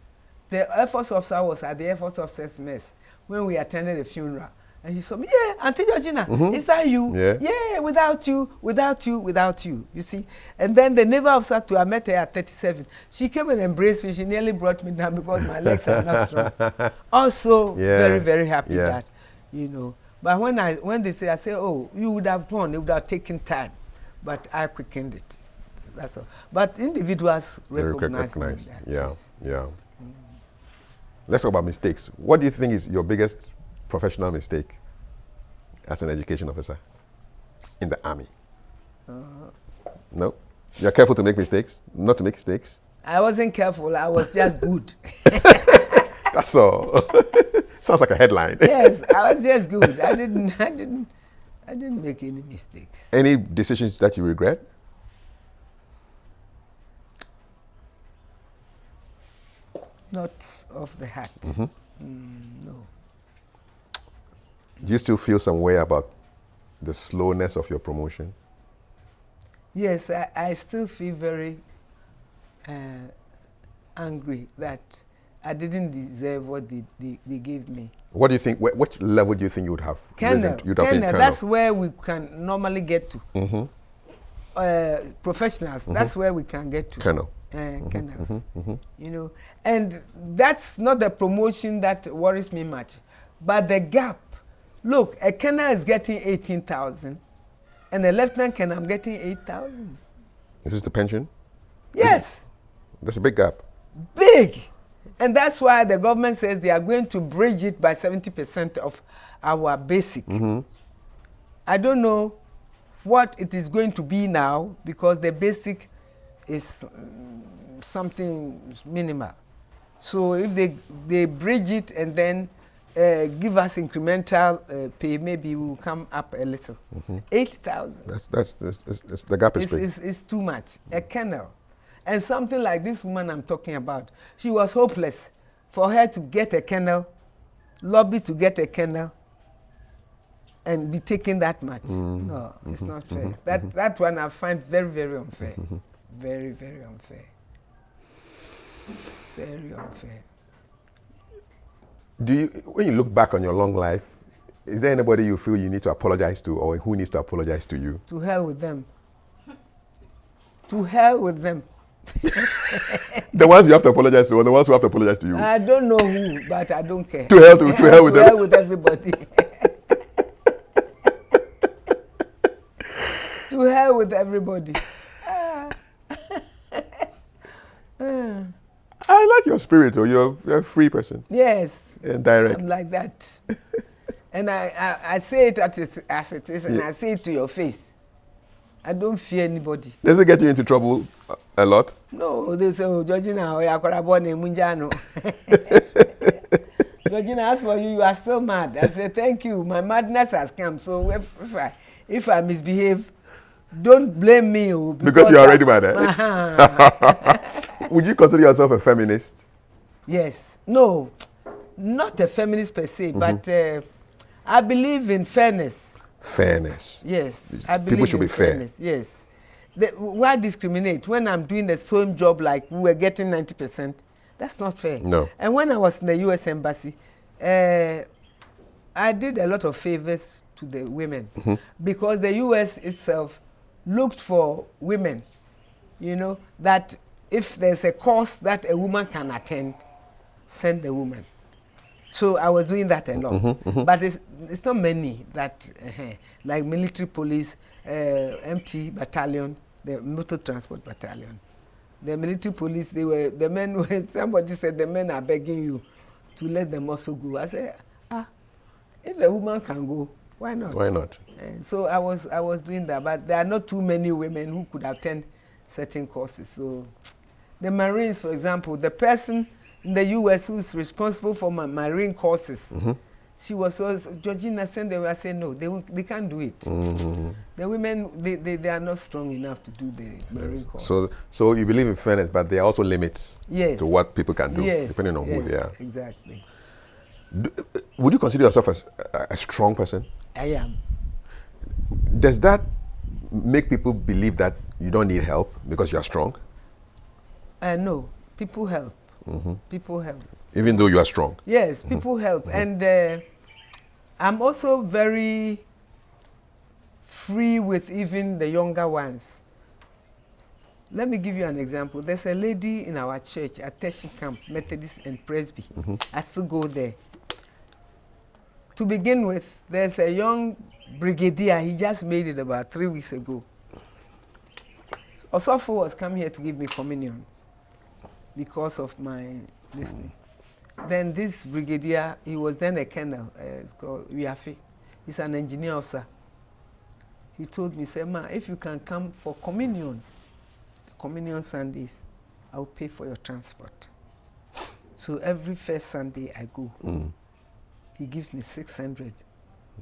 The Air Force officer was at the Air Force officers' mess when we attended the funeral. And he saw me, yeah, Auntie Georgina, is that you? Yeah, without you, you see. And then the naval officer too, I met her at 37. She came and embraced me. She nearly brought me down because my legs are not strong. Also, very, very happy that, you know. But when they say, I say, oh, you would have gone, it would have taken time. But I quickened it. That's all. But individuals recognize that. Yeah. Let's talk about mistakes. What do you think is your biggest professional mistake as an education officer in the Army? No? You're careful to make mistakes? Not to make mistakes? I wasn't careful. I was just good. That's all. Sounds like a headline. Yes, I was just good. I didn't make any mistakes. Any decisions that you regret? Not off the hat. No. Do you still feel some way about the slowness of your promotion? Yes, I still feel very angry that I didn't deserve what they gave me. What do you think, what level do you think you would have? Colonel, that's where we can normally get to. Professionals, that's where we can get to. Colonel. Colonels, you know. And that's not the promotion that worries me much. But the gap. Look, a colonel is getting 18,000 and a lieutenant colonel I'm getting 8,000. Is this the pension? Yes. That's a big gap. Big. And that's why the government says they are going to bridge it by 70% of our basic. I don't know what it is going to be now because the basic is something minimal. So if they bridge it and then give us incremental pay, maybe we will come up a little. 8,000. That's the gap is big. It's too much. A colonel. And something like this woman I'm talking about, she was hopeless for her to get a colonel, lobby to get a colonel, and be taking that much. No, it's not fair. That one I find very, very unfair. Very, very unfair. Very unfair. Do you, when you look back on your long life, is there anybody you feel you need to apologize to or who needs to apologize to you? To hell with them. To hell with them. The ones you have to apologize to or the ones who have to apologize to you? I don't know who, but I don't care. To hell with them. To hell with everybody. To hell with everybody. I like your spirit, or you're a free person. Yes. And direct. I'm like that. And I say it as it is, and I say it to your face. I don't fear anybody. Does it get you into trouble a lot? No, they say, oh, Georgina, Georgina, as for you, you are still mad. I say, thank you. My madness has come. So if I misbehave, don't blame me. Because you're already mad. Would you consider yourself a feminist? Yes. No, not a feminist per se, but I believe in fairness. Fairness. Yes, I believe people should be fairness. fair. Yes. Why discriminate when I'm doing the same job like we were getting 90%? That's not fair. No. And when I was in the U.S. Embassy, I did a lot of favors to the women because the U.S. itself looked for women, you know, that if there's a course that a woman can attend, send the woman. So I was doing that a lot. But it's not many that, like military police, MT battalion, the motor transport battalion. The military police, the men were, somebody said the men are begging you to let them also go. I said, if the woman can go, why not? Why not? And so I was doing that, but there are not too many women who could attend certain courses. So the Marines, for example, the person in the U.S. who's responsible for my Marine courses, she was always, Georgina sent them. I said, no, they can't do it. The women, they are not strong enough to do the Marine course. So you believe in fairness, but there are also limits to what people can do, depending on who they are. Exactly. Would you consider yourself as a strong person? I am. Does that make people believe that you don't need help because you are strong? No, people help. People help. Even though you are strong? Yes, people help. And I'm also very free with even the younger ones. Let me give you an example. There's a lady in our church at Teshi Camp, Methodist and Presby. I still go there. To begin with, there's a young brigadier. He just made it about 3 weeks ago. Osofo was coming here to give me communion because of my listening. Then this brigadier, he was then a colonel, it's called Wiafi. He's an engineer officer. He told me, say, Ma, if you can come for communion, the communion Sundays, I'll pay for your transport. So every first Sunday I go. He gives me 600.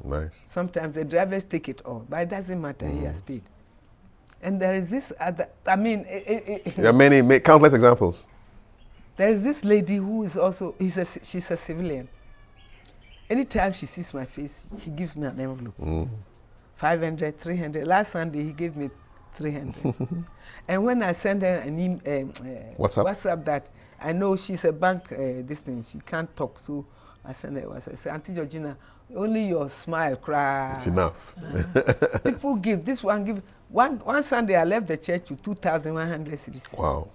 Nice. Sometimes the drivers take it all, but it doesn't matter, he has paid. And there is this other, I mean... there are many, countless examples. There is this lady who is also, she's a civilian. Anytime she sees my face, she gives me an envelope. 500, 300. Last Sunday, he gave me 300. And when I send her an WhatsApp that I know she's a bank, this thing, she can't talk, so I send her WhatsApp. I say, Auntie Georgina, only your smile, cry. It's enough. People give, this one give. One Sunday, I left the church with 2,100 cedis. Wow.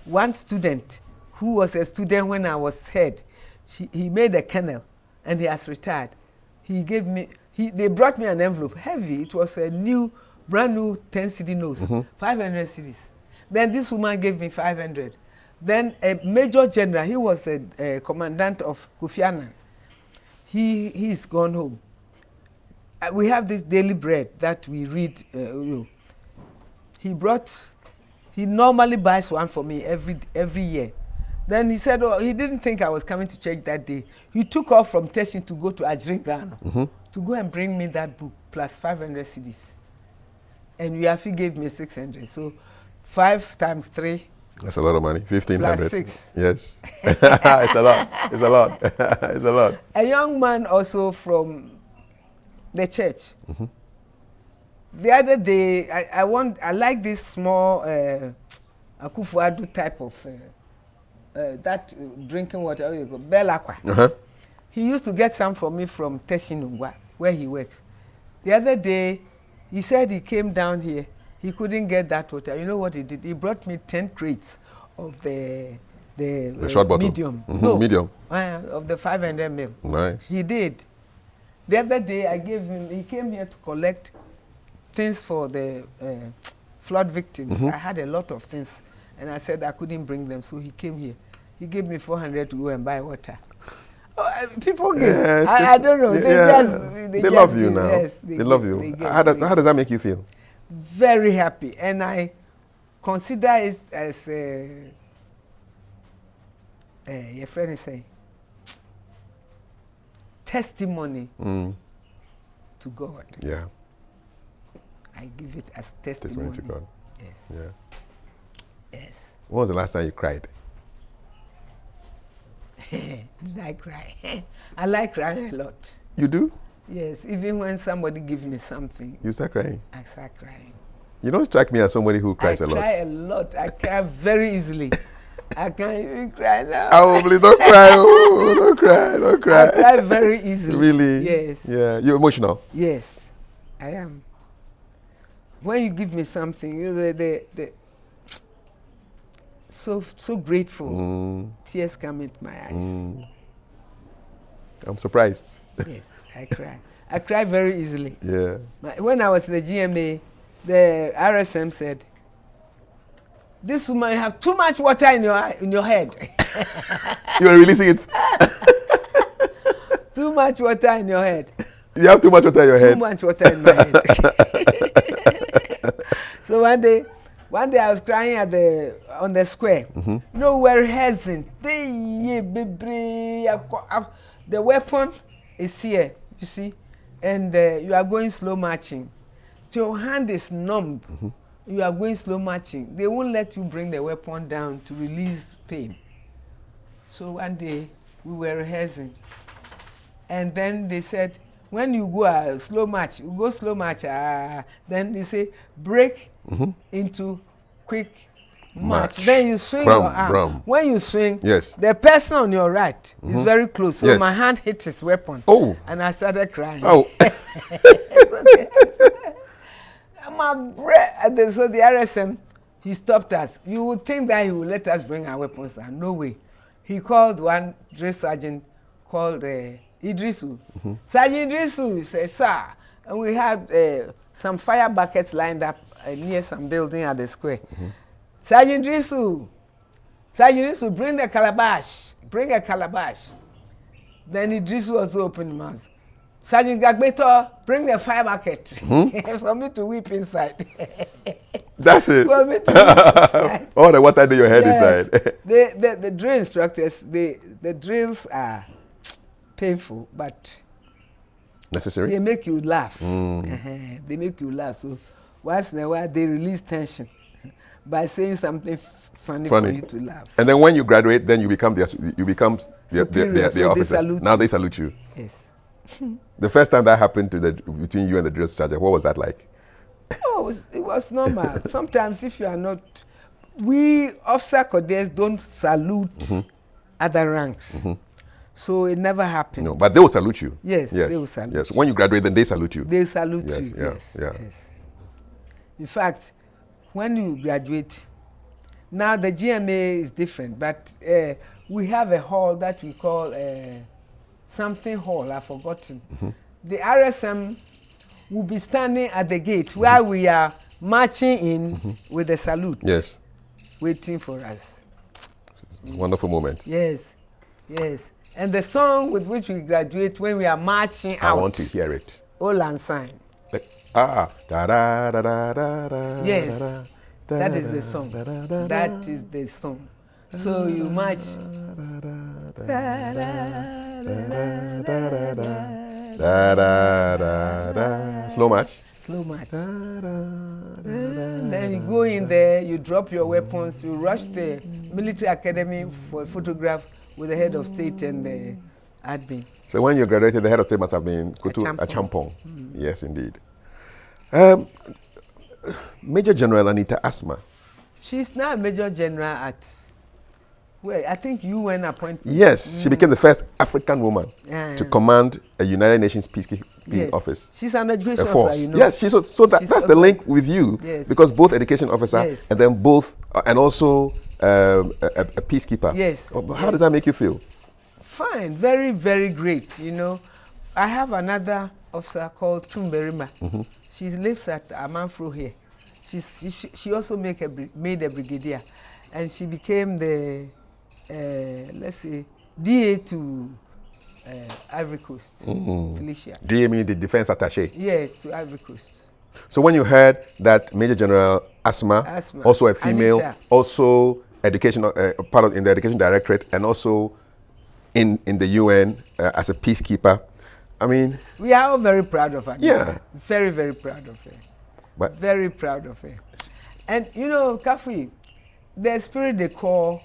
One student, who was a student when I was head, he made a colonel, and he has retired. He gave me, they brought me an envelope, heavy. It was a brand new 10 cedi notes, 500 cedis. Then this woman gave me 500. Then a major general, he was a commandant of Kofi Annan. He's gone home. We have this daily bread that we read. He normally buys one for me every year. Then he said, he didn't think I was coming to church that day. He took off from Teshin to go to Ajringano to go and bring me that book plus 500 cedis. And Wiafi gave me 600. So 5 times 3. That's a lot of money. 1,500. Plus 6. Yes. It's a lot. It's a lot. It's a lot. A young man also from the church. The other day, I like this small Akufuadu type of that drinking water, Bell Aqua. He used to get some from me from Teshinungwa, where he works. The other day, he said he came down here. He couldn't get that water. You know what he did? He brought me 10 crates of the short bottle. Medium. No, medium. Of the 500 ml. Nice. He did. The other day, I gave him, he came here to collect things for the flood victims. I had a lot of things, and I said I couldn't bring them, so he came here. He gave me 400 to go and buy water. People give. Yes, I don't know. They love you give. now. Yes, they love you. How does that make you feel? Very happy, and I consider it as your friend is saying, testimony to God. Yeah. I give it as testimony to God. Yes. Yeah. Yes. When was the last time you cried? Did I cry? I like crying a lot. You do? Yes, even when somebody gives me something. You start crying? I start crying. You don't strike me as somebody who cries a lot. I cry a lot. I cry very easily. I can't even cry now. Oh, please don't cry. Oh, don't cry. Don't cry. I cry very easily. Really? Yes. Yeah. You're emotional? Yes, I am. When you give me something, so grateful. Tears come into my eyes. I'm surprised. Yes, I cry. I cry very easily. Yeah. When I was in the GMA, the RSM said, "This woman have too much water in your head." You are releasing it. Too much water in your head. You have too much water in your head. Too much water in my head. So one day I was crying on the square. Mm-hmm. No, we're rehearsing. The weapon is here, you see, and you are going slow marching. So your hand is numb. Mm-hmm. You are going slow marching. They won't let you bring the weapon down to release pain. So one day we were rehearsing, and then they said, when you go slow march, you go slow march. Then they say break into quick march. Then you swing your arm. When you swing, yes, the person on your right is very close. So my hand hit his weapon. Oh, and I started crying. Oh. My breath. So the RSM, he stopped us. You would think that he would let us bring our weapons down. No way. He called one drill sergeant called Idrisu. Sergeant Idrisu, he said, "Sir," and we had some fire buckets lined up near some building at the square. Sergeant Idrisu, bring the calabash. Bring a calabash. Then Idrisu also opened his mouth. Sergeant Gagbeto, bring the fire bucket for me to whip inside. That's it. For me to whip inside. Oh, the water in your head inside. The drill instructors, the drills are painful, but necessary. They make you laugh. They make you laugh. So once in a while, they release tension by saying something funny for you to laugh. And then when you graduate, then you become the officers. Now they salute you. Yes. The first time that happened between you and the drill sergeant, what was that like? Oh, it was normal. Sometimes if you are not, we officer cadets don't salute other ranks. So it never happened. No, but they will salute you. Yes, they will salute you. When you graduate, then they salute you. They salute you, yes. In fact, when you graduate, now the GMA is different, but we have a hall that we call something hall, I've forgotten. The RSM will be standing at the gate where we are marching in with the salute. Yes. Waiting for us. Wonderful moment. Yes, yes. And the song with which we graduate when we are marching out. I want to hear it. Old and sign. Yes, that is the song. That is the song. So you march. Slow march. Slow march. Then you go in there, you drop your weapons, you rush the military academy for a photograph with the head of state and the admin. So when you graduated, the head of state must have been Kutu Achampong. Yes, indeed. Major General Anita Asma. She's now a Major General at, well, I think UN appointed. Yes, she became the first African woman to command a United Nations peacekeeping office. She's an education officer, you know. Yes, that's the link with you, because both education officer and then both, and also a peacekeeper. Yes. How does that make you feel? Fine, very, very great, you know. I have another officer called Tumberima. She lives at Amanfro here. She also made a brigadier, and she became the, let's say, DA to Ivory Coast, Felicia. DA means the defense attaché? Yeah, to Ivory Coast. So when you heard that Major General Asma, also a female, Anita, also education, part of in the education directorate, and also in the UN as a peacekeeper, I mean, we are all very proud of her. Yeah, very, very proud of her. But very proud of her. And you know, Kafui, the spirit they call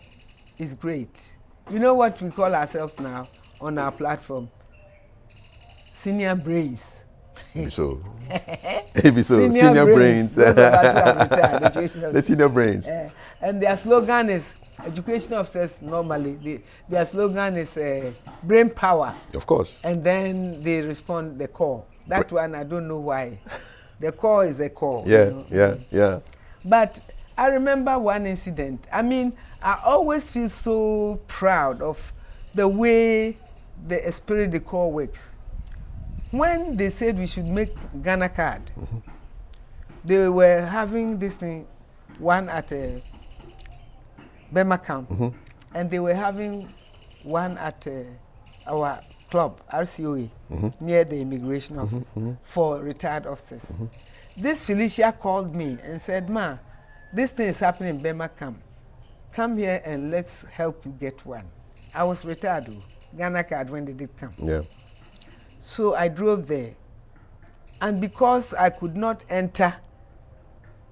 is great. You know what we call ourselves now on our platform? Senior brains. So, senior brains. Those of us who have retired, the senior brains. And their slogan is, education officers normally, their slogan is brain power. Of course. And then they respond the core. That one, I don't know why. The core is the core. Yeah, you know? yeah. But I remember one incident. I mean, I always feel so proud of the way the esprit de corps works. When they said we should make Ghana card, they were having this thing, one at Burma camp, and they were having one at our club, RCOA, near the immigration office for retired officers. This Felicia called me and said, "Ma, this thing is happening in Burma camp. Come here and let's help you get one." I was retired, Ghana card when they did come. Yeah. So I drove there. And because I could not enter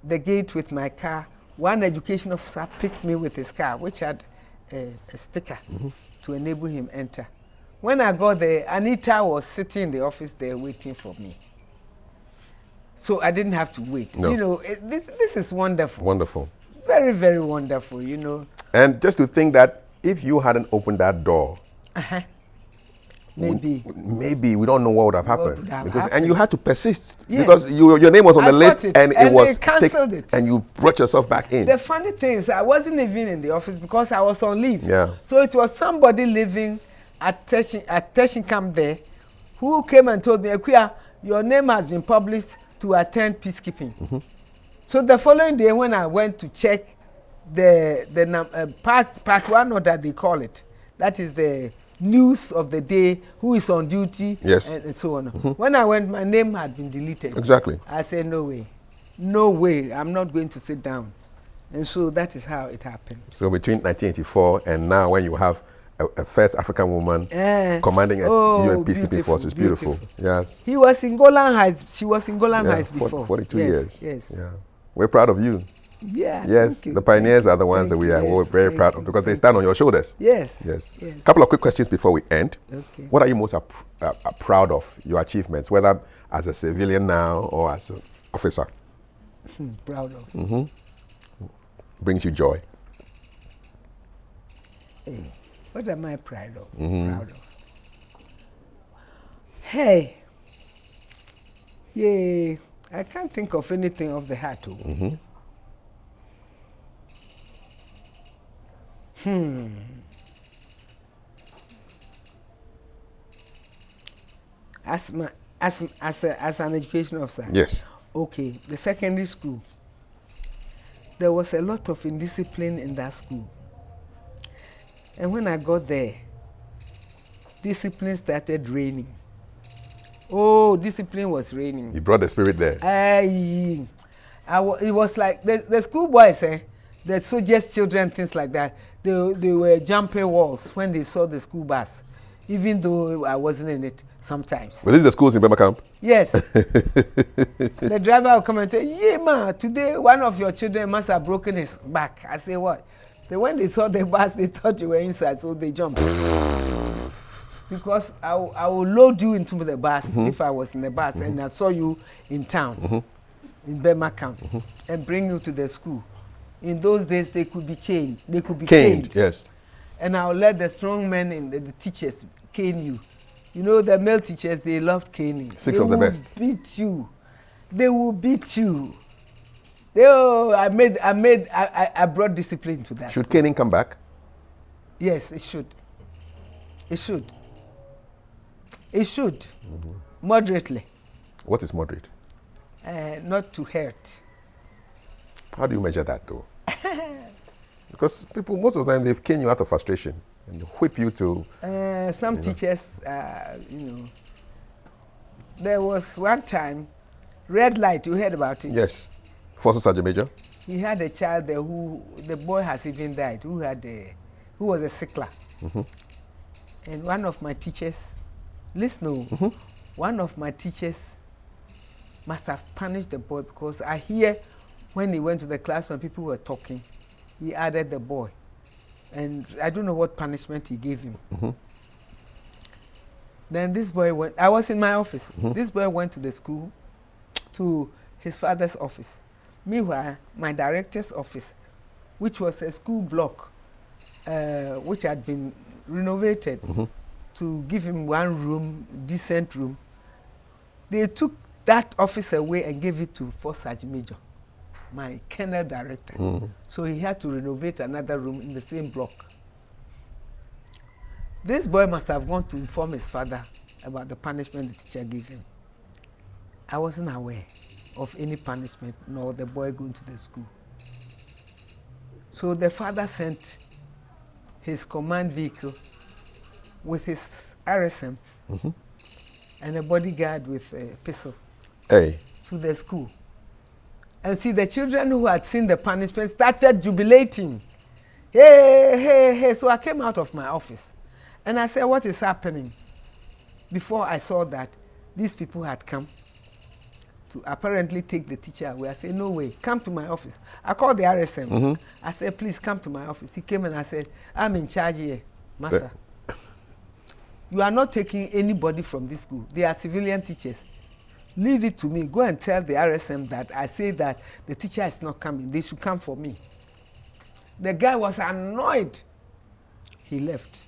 the gate with my car, one education officer picked me with his car, which had a sticker to enable him enter. When I got there, Anita was sitting in the office there waiting for me. So I didn't have to wait. No. You know, this is wonderful. Wonderful. Very, very wonderful, you know. And just to think that if you hadn't opened that door, maybe we don't know what would have happened. And you had to persist, yes, because your name was on the list and it was they cancelled it. And you brought yourself back in. The funny thing is I wasn't even in the office because I was on leave. Yeah. So it was somebody living at Teshin camp there who came and told me, "Ekuya, your name has been published to attend peacekeeping." So the following day when I went to check the part one order, they call it, that is the news of the day, who is on duty, yes, and so on. When I went, my name had been deleted. Exactly. I said, no way, I'm not going to sit down. And so that is how it happened. So between 1984 and now, when you have a first African woman commanding UN peacekeeping forces, beautiful. Yes. He was in Golan Heights. She was in Golan Heights before. 42 years. Yes. Yeah. We're proud of you. Yeah. Yes. The pioneers are the ones that we are very proud of, because they stand on your shoulders. Yes. Yes. Couple of quick questions before we end. Okay. What are you most proud of, your achievements, whether as a civilian now or as an officer? Proud of. Brings you joy. Hey, what am I proud of? Proud of. Hey. Yay. I can't think of anything off the hat. As an education officer. Yes. Okay, the secondary school. There was a lot of indiscipline in that school. And when I got there, discipline started raining. Oh, discipline was raining. You brought the spirit there. It was like the school boys, the soldiers' children, things like that. They were jumping walls when they saw the school bus, even though I wasn't in it sometimes. Was this the schools in Burma camp? Yes. The driver will come and say, "Yeah, ma, today one of your children must have broken his back." I say, "What?" So when they saw the bus, they thought you were inside, so they jumped. Because I will load you into the bus if I was in the bus and I saw you in town, in Burma camp, and bring you to the school. In those days, they could be chained. They could be caned. Yes. And I'll let the strong men and the teachers cane you. You know, the male teachers, they loved caning. Six of the best. They will beat you. They will beat you. I brought discipline to that. Should caning come back? Yes, it should. It should. It should. Moderately. What is moderate? Not to hurt. How do you measure that, though? Because people, most of the time, they've caned you out of frustration and whip you to... Some teachers, there was one time, red light, you heard about it? Yes. Forces Sergeant Major? He had a child there the boy has even died, who was a sickler. And one of my teachers, one of my teachers must have punished the boy, because I hear when he went to the class when people were talking, he added the boy. And I don't know what punishment he gave him. Then this boy went, I was in my office. This boy went to the school, to his father's office. Meanwhile, my director's office, which was a school block, which had been renovated to give him one room, decent room. They took that office away and gave it to First Sergeant Major, my kennel director. So he had to renovate another room in the same block. This boy must have gone to inform his father about the punishment the teacher gave him. I wasn't aware of any punishment nor the boy going to the school. So the father sent his command vehicle with his RSM and a bodyguard with a pistol to the school. And see, the children who had seen the punishment started jubilating. Hey, hey, hey. So I came out of my office and I said, what is happening? Before I saw that these people had come to apparently take the teacher away. I said, no way, come to my office. I called the RSM. I said, please come to my office. He came and I said, I'm in charge here, Master. You are not taking anybody from this school. They are civilian teachers. Leave it to me. Go and tell the RSM that I say that the teacher is not coming. They should come for me. The guy was annoyed. He left.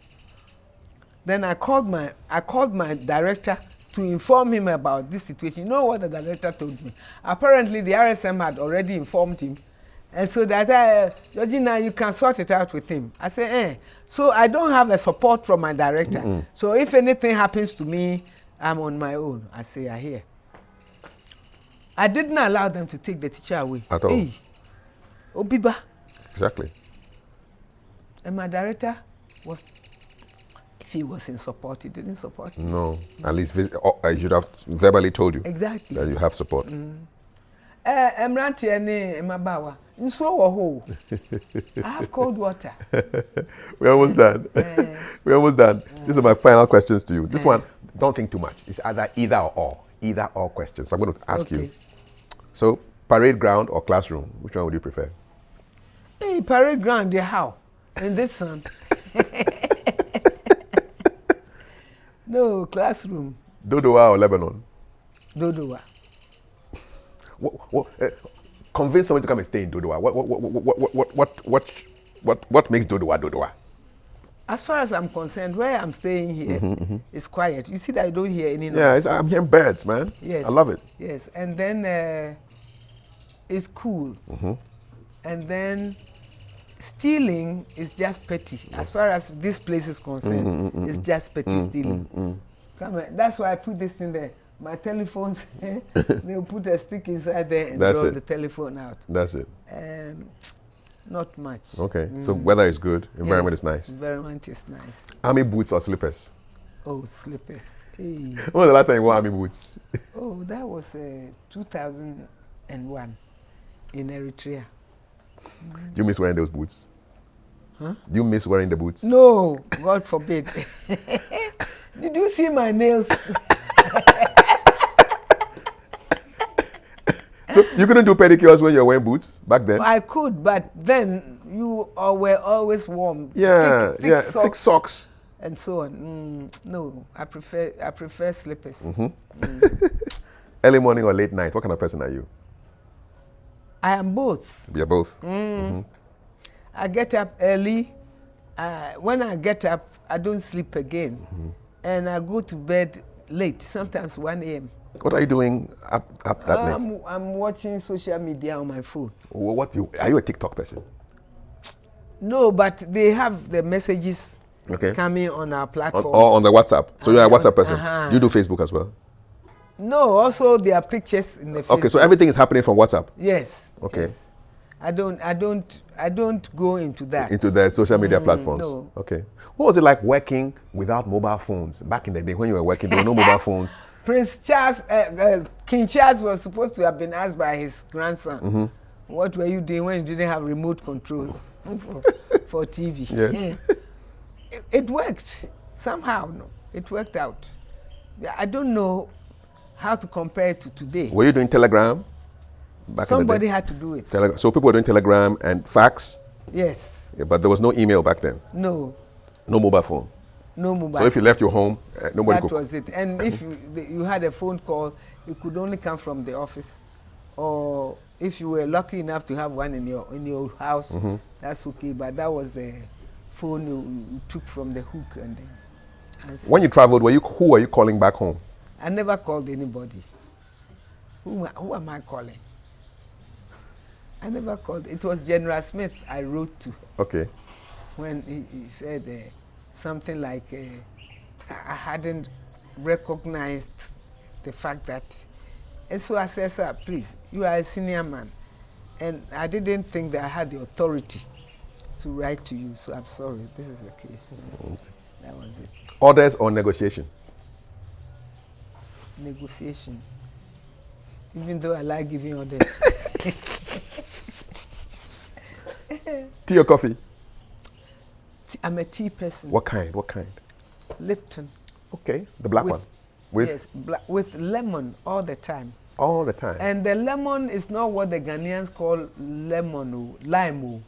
Then I called my director to inform him about this situation. You know what the director told me? Apparently the RSM had already informed him. And so that, Georgina, you can sort it out with him. I said, So I don't have a support from my director. So if anything happens to me, I'm on my own. I say, I hear. I didn't allow them to take the teacher away. At all? Hey, Obiba. Exactly. And my director was, if he was in support, he didn't support me. No, at least I should have verbally told you. Exactly. That you have support. Emranti ene mabawa. Nso wo ho. I have cold water. We're almost done. We're almost done. These are my final questions to you. This one, don't think too much. It's either or. Either or questions. So I'm going to ask you. So, parade ground or classroom? Which one would you prefer? Hey, parade ground, how? In this one. No, classroom. Dodowa or Lebanon? Dodowa. Convince someone to come and stay in Dodowa. What makes Dodowa Dodowa? As far as I'm concerned, where I'm staying here is quiet. You see that I don't hear any noise. Yeah, I'm hearing birds, man. Yes. I love it. Yes, and then it's cool. And then stealing is just petty. As far as this place is concerned, it's just petty stealing. Come on. That's why I put this in there. My telephones, they'll put a stick inside there and draw the telephone out. That's it. Not much. Okay. So weather is good. Environment is nice. Environment is nice. Army boots or slippers? Oh, slippers. Hey. When was the last time you wore army boots? Oh, that was 2001 in Eritrea. Do you miss wearing those boots? Huh? Do you miss wearing the boots? No, God forbid. Did you see my nails? So you couldn't do pedicures when you were wearing boots back then? I could, but then you were always warm. Yeah, thick thick socks. And so on. No, I prefer slippers. Early morning or late night? What kind of person are you? I am both. You're both. I get up early. When I get up, I don't sleep again. And I go to bed late, sometimes 1 a.m. What are you doing up that late? I'm watching social media on my phone. Are you a TikTok person? No, but they have the messages coming on our platform. Or on the WhatsApp. So you're a WhatsApp person. You do Facebook as well? No, also there are pictures in the Facebook. Okay, so everything is happening from WhatsApp? Yes. Okay. Yes. I don't go into that. Into the social media platforms? No. Okay. What was it like working without mobile phones? Back in the day when you were working, there were no mobile phones. Prince Charles, King Charles was supposed to have been asked by his grandson, what were you doing when you didn't have remote control for TV? Yes. It worked somehow. No, it worked out. I don't know how to compare it to today. Were you doing Telegram? Somebody had to do it. So people were doing Telegram and fax? Yes. Yeah, but there was no email back then? No. No mobile phone? No mobile. So if you left your home, nobody could... That was it. And if you had a phone call, it could only come from the office. Or if you were lucky enough to have one in your house, that's okay. But that was the phone you took from the hook. When you traveled, who were you calling back home? I never called anybody. Who am I calling? I never called. It was General Smith I wrote to. Okay. When he said, something like I hadn't recognized the fact that. And so I said, sir, please, you are a senior man. And I didn't think that I had the authority to write to you. So I'm sorry, this is the case. Okay. That was it. Orders or negotiation? Negotiation. Even though I like giving orders. Tea or coffee? I'm a tea person. What kind? What kind? Lipton. Okay, the black one. With? Yes, with lemon all the time. All the time. And the lemon is not what the Ghanaians call lemon, lime.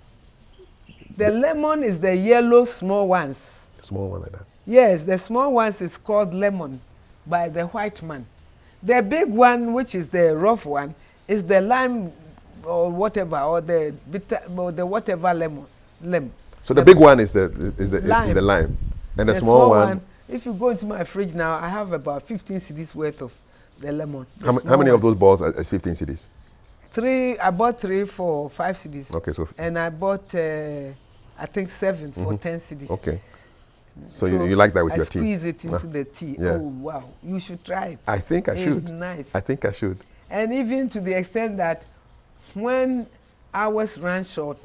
The lemon is the yellow small ones. Small one like that. Yes, the small ones is called lemon by the white man. The big one, which is the rough one, is the lime or whatever, or the bitter, or the whatever lemon. So the big one is the lime, and the small one. If you go into my fridge now, I have about 15 cedis worth of the lemon. How many of those balls are 15 cedis? 3. I bought 3 for 5 cedis. Okay, so. And I bought, I think 7 for 10 cedis. Okay. So you like that with your tea? I squeeze it into the tea. Yeah. Oh wow! You should try it. I think I should. It's nice. I think I should. And even to the extent that when hours run short,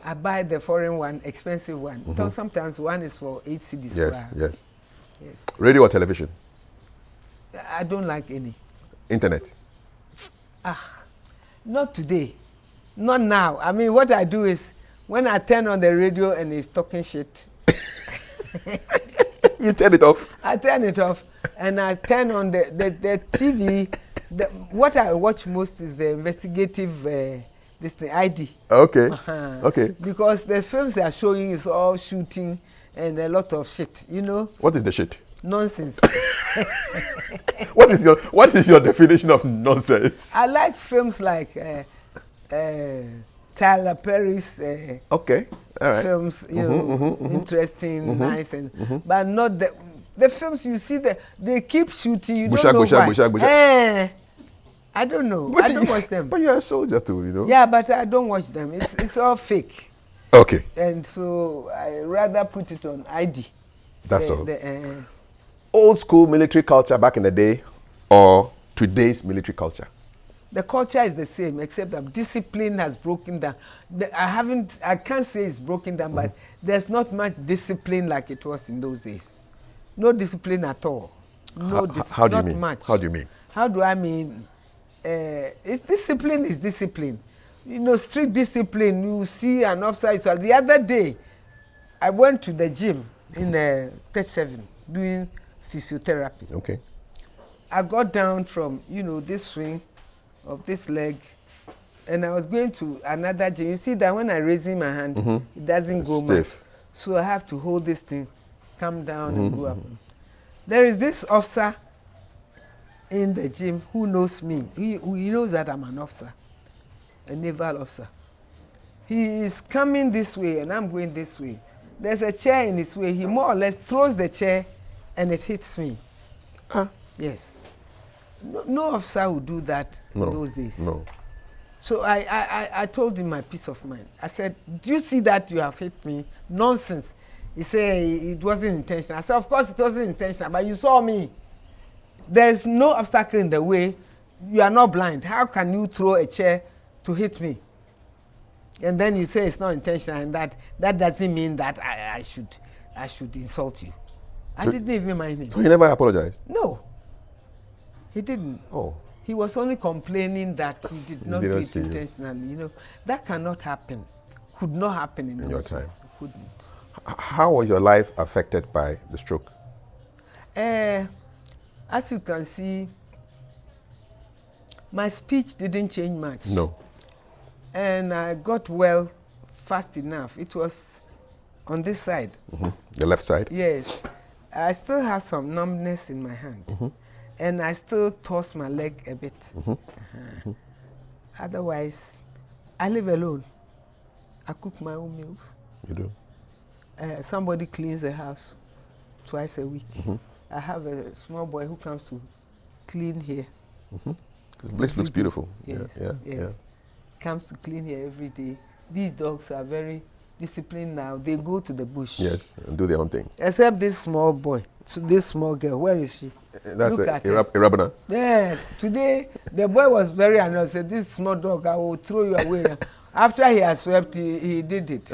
I buy the foreign one, expensive one. Sometimes one is for 8 cedis. Yes. Yes. Radio or television? I don't like any. Internet? Not today. Not now. I mean, what I do is when I turn on the radio and it's talking shit. You turn it off? I turn it off and I turn on the TV. What I watch most is the investigative this thing, ID. Okay. Okay. Because the films they are showing is all shooting and a lot of shit, you know. What is the shit? Nonsense. What is your definition of nonsense? I like films like Tyler Perry's okay. All right. films, you know, interesting, nice, and but not the films you see that they keep shooting. You don't know why. I don't know. But I don't watch them. But you're a soldier too, you know. Yeah, but I don't watch them. It's all fake. Okay. And so I rather put it on ID. That's all. Old school military culture back in the day, or today's military culture? The culture is the same, except that discipline has broken down. I can't say it's broken down, but there's not much discipline like it was in those days. No discipline at all. No discipline. How do you mean? Much. How do you mean? How do I mean? It's discipline is discipline. You know, strict discipline. You see an officer. So the other day, I went to the gym in 37 doing physiotherapy. Okay. I got down from, this swing of this leg, and I was going to another gym. You see that when I raise my hand, it doesn't go much. So I have to hold this thing, come down and go up. There is this officer in the gym who knows me. He knows that I'm an officer, a naval officer. He is coming this way and I'm going this way. There's a chair in his way. He more or less throws the chair and it hits me. Yes. No officer would do that in those days. No. So I told him my peace of mind. I said, do you see that you have hit me? Nonsense. He said it wasn't intentional. I said, of course it wasn't intentional, but you saw me. There's no obstacle in the way. You are not blind. How can you throw a chair to hit me? And then you say it's not intentional, and that doesn't mean that I should insult you. I didn't even mind him. So he never apologized? No. He didn't. Oh. He was only complaining that he did not do it intentionally. That cannot happen. Could not happen in your time. Couldn't. How was your life affected by the stroke? As you can see, my speech didn't change much. No. And I got well fast enough. It was on this side. The left side? Yes. I still have some numbness in my hand. And I still toss my leg a bit. Otherwise, I live alone. I cook my own meals. You do? Somebody cleans the house twice a week. I have a small boy who comes to clean here. This place looks beautiful. Yes. Comes to clean here every day. These dogs are very disciplined now. They go to the bush. Yes, and do their own thing. Except this small boy, so this small girl. Where is she? That's Look at her. a Rabana. Yeah, today the boy was very annoyed. Said, "This small dog, I will throw you away." After he had swept, he did it.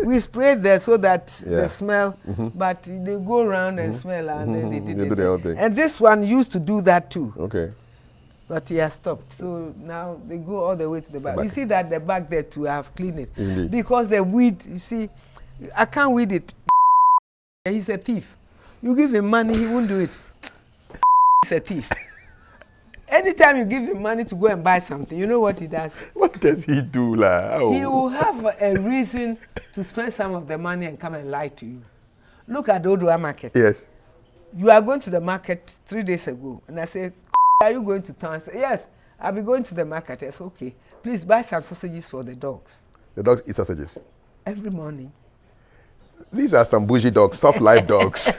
We sprayed there so that the smell, but they go around and smell, and then they did They it. do their own thing. And this one used to do that too. Okay. But he has stopped. So now they go all the way to the back. You see that the back there too, I have cleaned it. Indeed. Because the weed, you see, I can't weed it. He's a thief. You give him money, he won't do it. He's a thief. Anytime you give him money to go and buy something, you know what he does? What does he do, la? Oh. He will have a reason to spend some of the money and come and lie to you. Look at Odua Market. Yes. You are going to the market 3 days ago. And I said, are you going to town? I said, yes, I'll be going to the market. I said, okay, please buy some sausages for the dogs. The dogs eat sausages. Every morning. These are some bougie dogs, soft life dogs.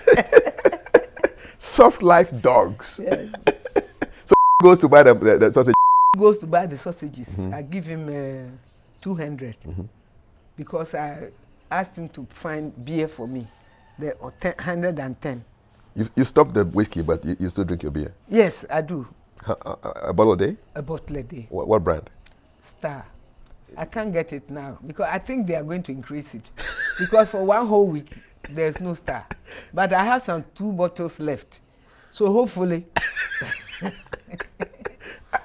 Soft life dogs. Yes. So goes to buy the sausage. Goes to buy the sausages. I give him 200 because I asked him to find beer for me. The 110. You stop the whiskey, but you still drink your beer. Yes, I do. A bottle a day? A bottle a day. What brand? Star. I can't get it now because I think they are going to increase it. Because for one whole week, there's no Star. But I have some 2 bottles left. So hopefully.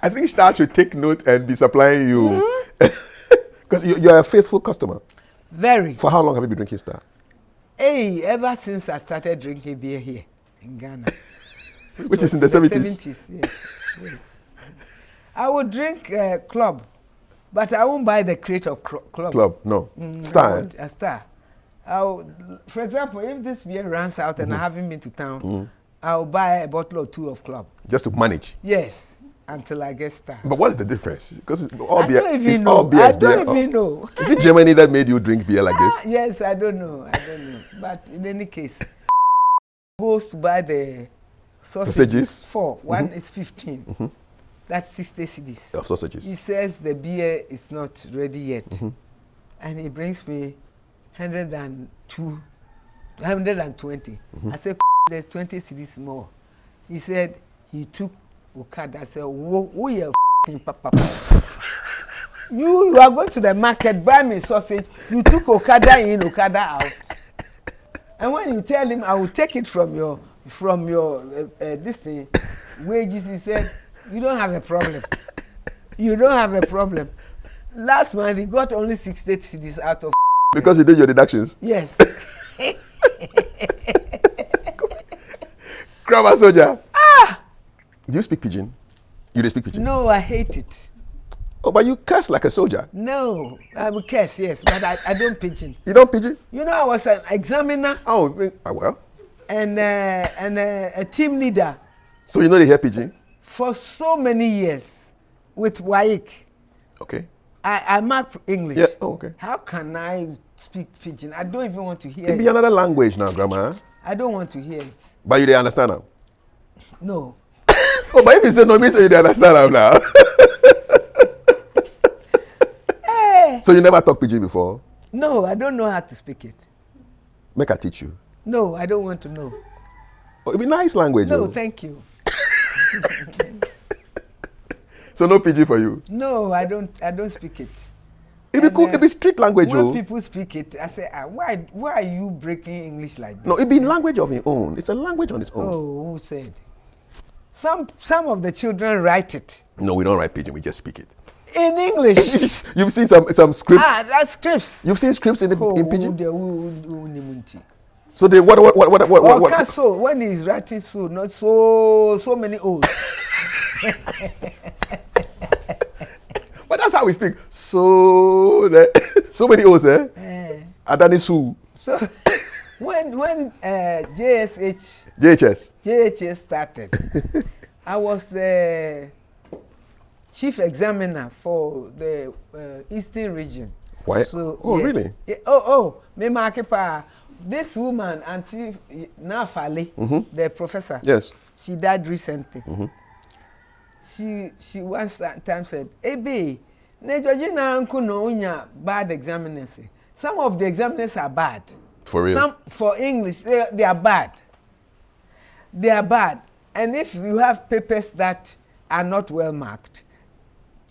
I think Star should take note and be supplying you. Because you're a faithful customer. Very. For how long have you been drinking Star? Hey, ever since I started drinking beer here in Ghana. Which is in the 70s. Yes. I would drink Club, but I won't buy the crate of Club. No. Star. I want a Star. For example, if this beer runs out and I haven't been to town, I'll buy a bottle or 2 of Club. Just to manage? Yes, until I get Star. But what is the difference? Because I don't even know. I don't even know. Is it Germany that made you drink beer like this? Yes, I don't know. But in any case, goes to buy the sausages. 4. One is 15. That's 60 cedis. Of sausages. He says the beer is not ready yet. And he brings me 120. I said, there's 20 cedis more. He said he took Okada. I said, who you f***ing papa? You are going to the market, buy me sausage. You took Okada in, Okada out. And when you tell him, I will take it from your this thing, wages, he said, you don't have a problem. You don't have a problem. Last month, he got only 68 cedis out of. Because you did your deductions? Yes. Grammar soldier. Do you speak pidgin? You don't speak pidgin? No, I hate it. Oh, but you curse like a soldier. No, I will curse, yes, but I don't pidgin. You don't pidgin? You know, I was an examiner. Oh, well. And a team leader. So you know they hear pidgin? For so many years with WAEC. Okay. I map English. Yeah. Oh, okay. How can I speak pidgin? I don't even want to hear It'd be another language now, Grandma. I don't want to hear it. But you didn't understand now? No. Oh, but if you say no, it means you didn't understand now. Hey. So you never talked pidgin before? No, I don't know how to speak it. Make I teach you. No, I don't want to know. Oh, it'd be nice language. No, oh. thank you. So no pidgin for you? No, I don't speak it. It'd be cool. It'd be street language. When oh. people speak it, I say, why are you breaking English like this? No, it'd be language of its own. It's a language on its own. Oh, who said? Some of the children write it. No, we don't write pidgin. We just speak it. In English. You've seen some scripts. That's scripts. You've seen scripts in pidgin. So they what? Okay, so when he's writing so not so many O's. But that's how we speak. So many O's, eh? Adani Su. So when JHS started, I was the chief examiner for the Eastern region. Why? So, oh, yes. really? Me markepa. This woman, Auntie Nafali, the professor. Yes. She died recently. She once time said, "Ebe, ne Georgina unku no unya bad examiners. Some of the examiners are bad. For real? Some, for English, they are bad. They are bad. And if you have papers that are not well marked,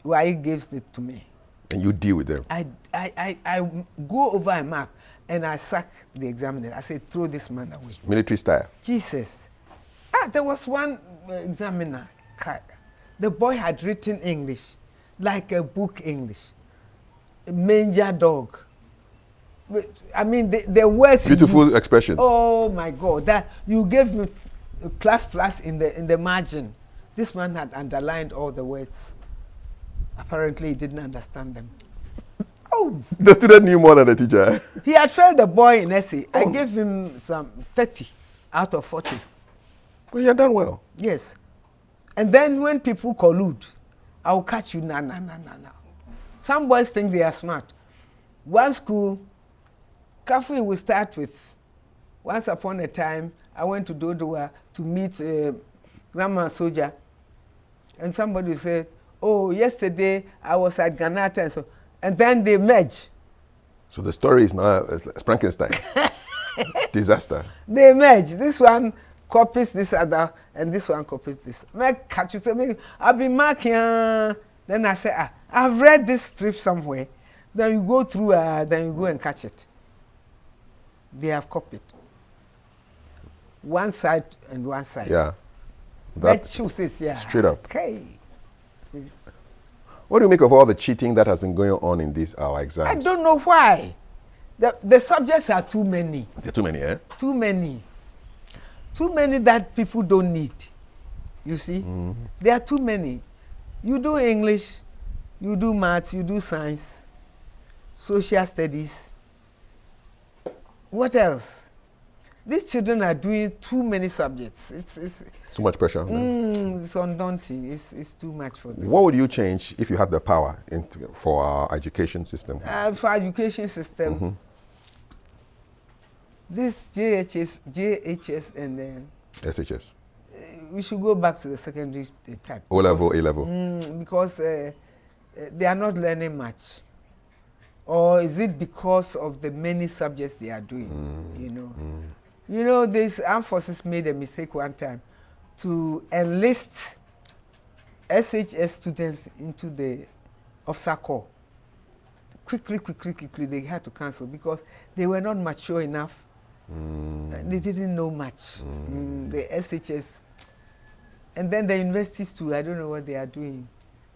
why he gives it to me. And you deal with them? I go over a mark and I sack the examiner. I say, throw this man away. Military style? Jesus. There was one examiner. The boy had written English, like a book English. Manger dog. I mean, the words. Beautiful expressions. Oh my God! That you gave me plus in the margin. This man had underlined all the words. Apparently, he didn't understand them. Oh! The student knew more than the teacher. He had failed the boy in essay. I gave him some 30 out of 40. Well, you had done well. Yes. And then when people collude, I'll catch you now. Some boys think they are smart. One school, Kafui will start with, once upon a time, I went to Dodowa to meet Grandma Soja. And somebody said, oh, yesterday I was at Ganata. And then they merge. So the story is now Frankenstein. Disaster. They merge. This one copies this other, and this one copies this. Catch you say, I've been marking. Then I say, I've read this strip somewhere. Then you go through, then you go and catch it. They have copied. One side and one side. Yeah. That chooses, yeah. Straight up. Okay. What do you make of all the cheating that has been going on in these our exams? I don't know why. The subjects are too many. There are too many, eh? Too many. Too many that people don't need. You see? Mm-hmm. There are too many. You do English, you do maths, you do science, social studies. What else? These children are doing too many subjects. It's too much pressure on them. It's undaunting. It's too much for them. What would you change if you had the power for our education system? For our education system, this JHS and SHS. We should go back to the secondary type. O-level, A-level. Because they are not learning much. Or is it because of the many subjects they are doing? You know. You know, this armed forces made a mistake one time to enlist SHS students into the officer corps. Quickly, they had to cancel because they were not mature enough. They didn't know much. The SHS. And then the universities too, I don't know what they are doing.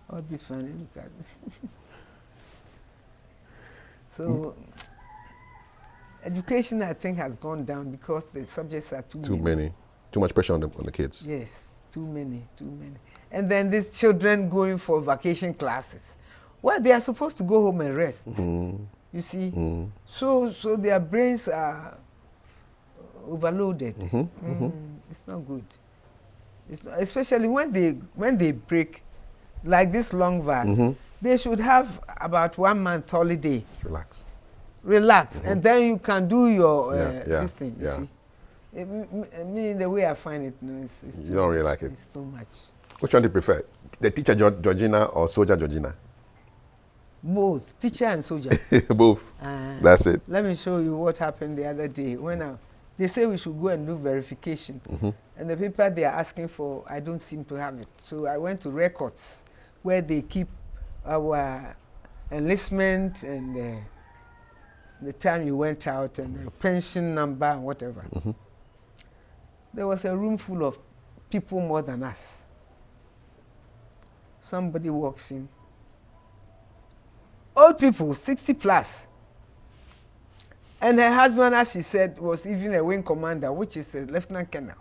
All this fun. So, education, I think, has gone down because the subjects are too many. Too much pressure on the kids. Yes, too many. And then these children going for vacation classes. Well, they are supposed to go home and rest. You see? So their brains are overloaded. It's not good. It's not, especially when they break, like this long van. They should have about 1 month holiday. Relax, and then you can do your this thing. You see, the way I find it, it's you don't really like it. It's too much. Which one do you prefer, the teacher Georgina or soldier Georgina? Both, teacher and soldier. Both. That's it. Let me show you what happened the other day when they say we should go and do verification, and the paper they are asking for, I don't seem to have it. So I went to records where they keep our enlistment and the time you went out and your pension number and whatever. There was a room full of people more than us. Somebody walks in. Old people, 60 plus. And her husband, as she said, was even a wing commander, which is a lieutenant colonel.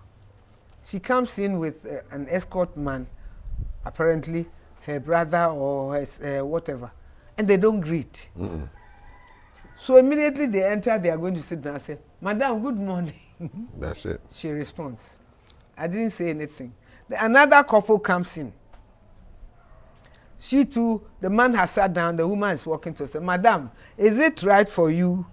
She comes in with an escort man, apparently her brother or her, whatever, and they don't greet. So immediately they enter, they are going to sit down and say, Madam, good morning. That's it. She responds. I didn't say anything. Another couple comes in. She too, the man has sat down, the woman is walking to her, say, Madam, is it right for you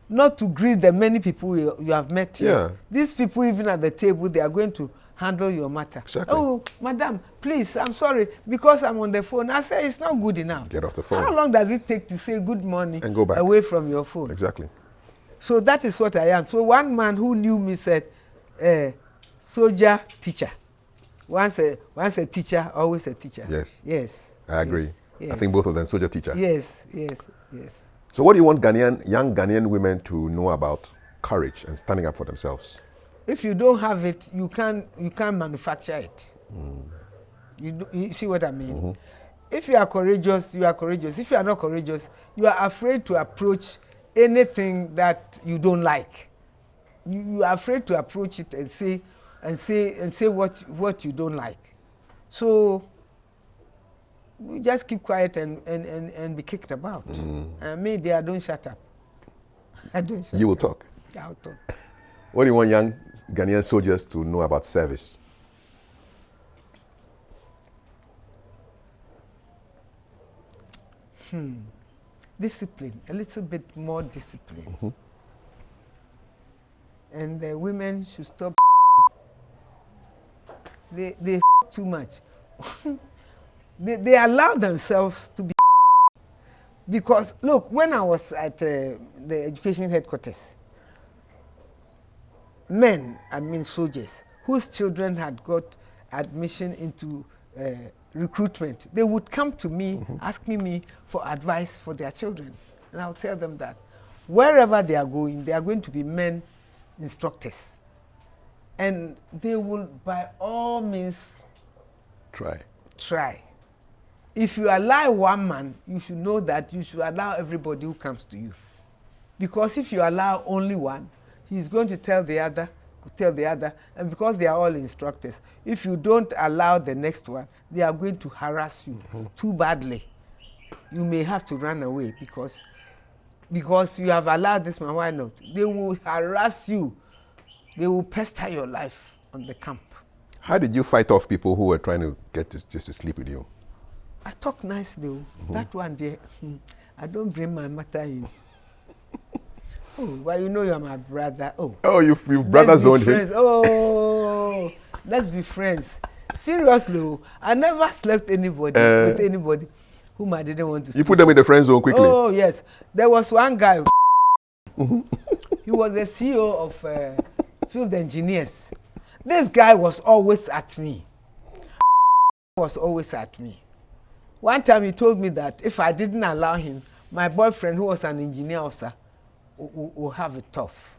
not to greet the many people you have met here? Yeah. These people, even at the table, they are going to handle your matter. Exactly. Oh, madam, please, I'm sorry, because I'm on the phone. I say it's not good enough. Get off the phone. How long does it take to say good morning And go back. away from your phone? Exactly. So that is what I am. So one man who knew me said, soldier teacher. Once a teacher, always a teacher. Yes. Yes. I agree. Yes. I think both of them soldier teacher. Yes. So what do you want young Ghanaian women to know about courage and standing up for themselves? If you don't have it, you can't manufacture it. You see what I mean? Mm-hmm. If you are courageous, you are courageous. If you are not courageous, you are afraid to approach anything that you don't like. You are afraid to approach it and say what you don't like. So we just keep quiet and be kicked about. And me, I don't shut up. I don't shut up. You will talk. I'll talk. What do you want young Ghanaian soldiers to know about service? Discipline, a little bit more discipline. And the women should stop. They too much. they allow themselves to be. Because look, when I was at the education headquarters, men, I mean soldiers, whose children had got admission into recruitment, they would come to me asking me for advice for their children. And I'll tell them that wherever they are going to be men instructors. And they will by all means try. If you allow one man, you should know that you should allow everybody who comes to you. Because if you allow only one, he's going to tell the other, and because they are all instructors, if you don't allow the next one, they are going to harass you too badly. You may have to run away because you have allowed this man. Why not? They will harass you. They will pester your life on the camp. How did you fight off people who were trying to get just to sleep with you? I talk nicely. That one day, I don't bring my matter in. Oh, well, you know you're my brother. Oh, you brother zoned him. Oh, let's be friends. Seriously, I never slept with anybody whom I didn't want to sleep. You put them in the friend zone quickly. Oh, yes. There was one guy. He was the CEO of field engineers. This guy was always at me. One time he told me that if I didn't allow him, my boyfriend, who was an engineer officer, will have it tough.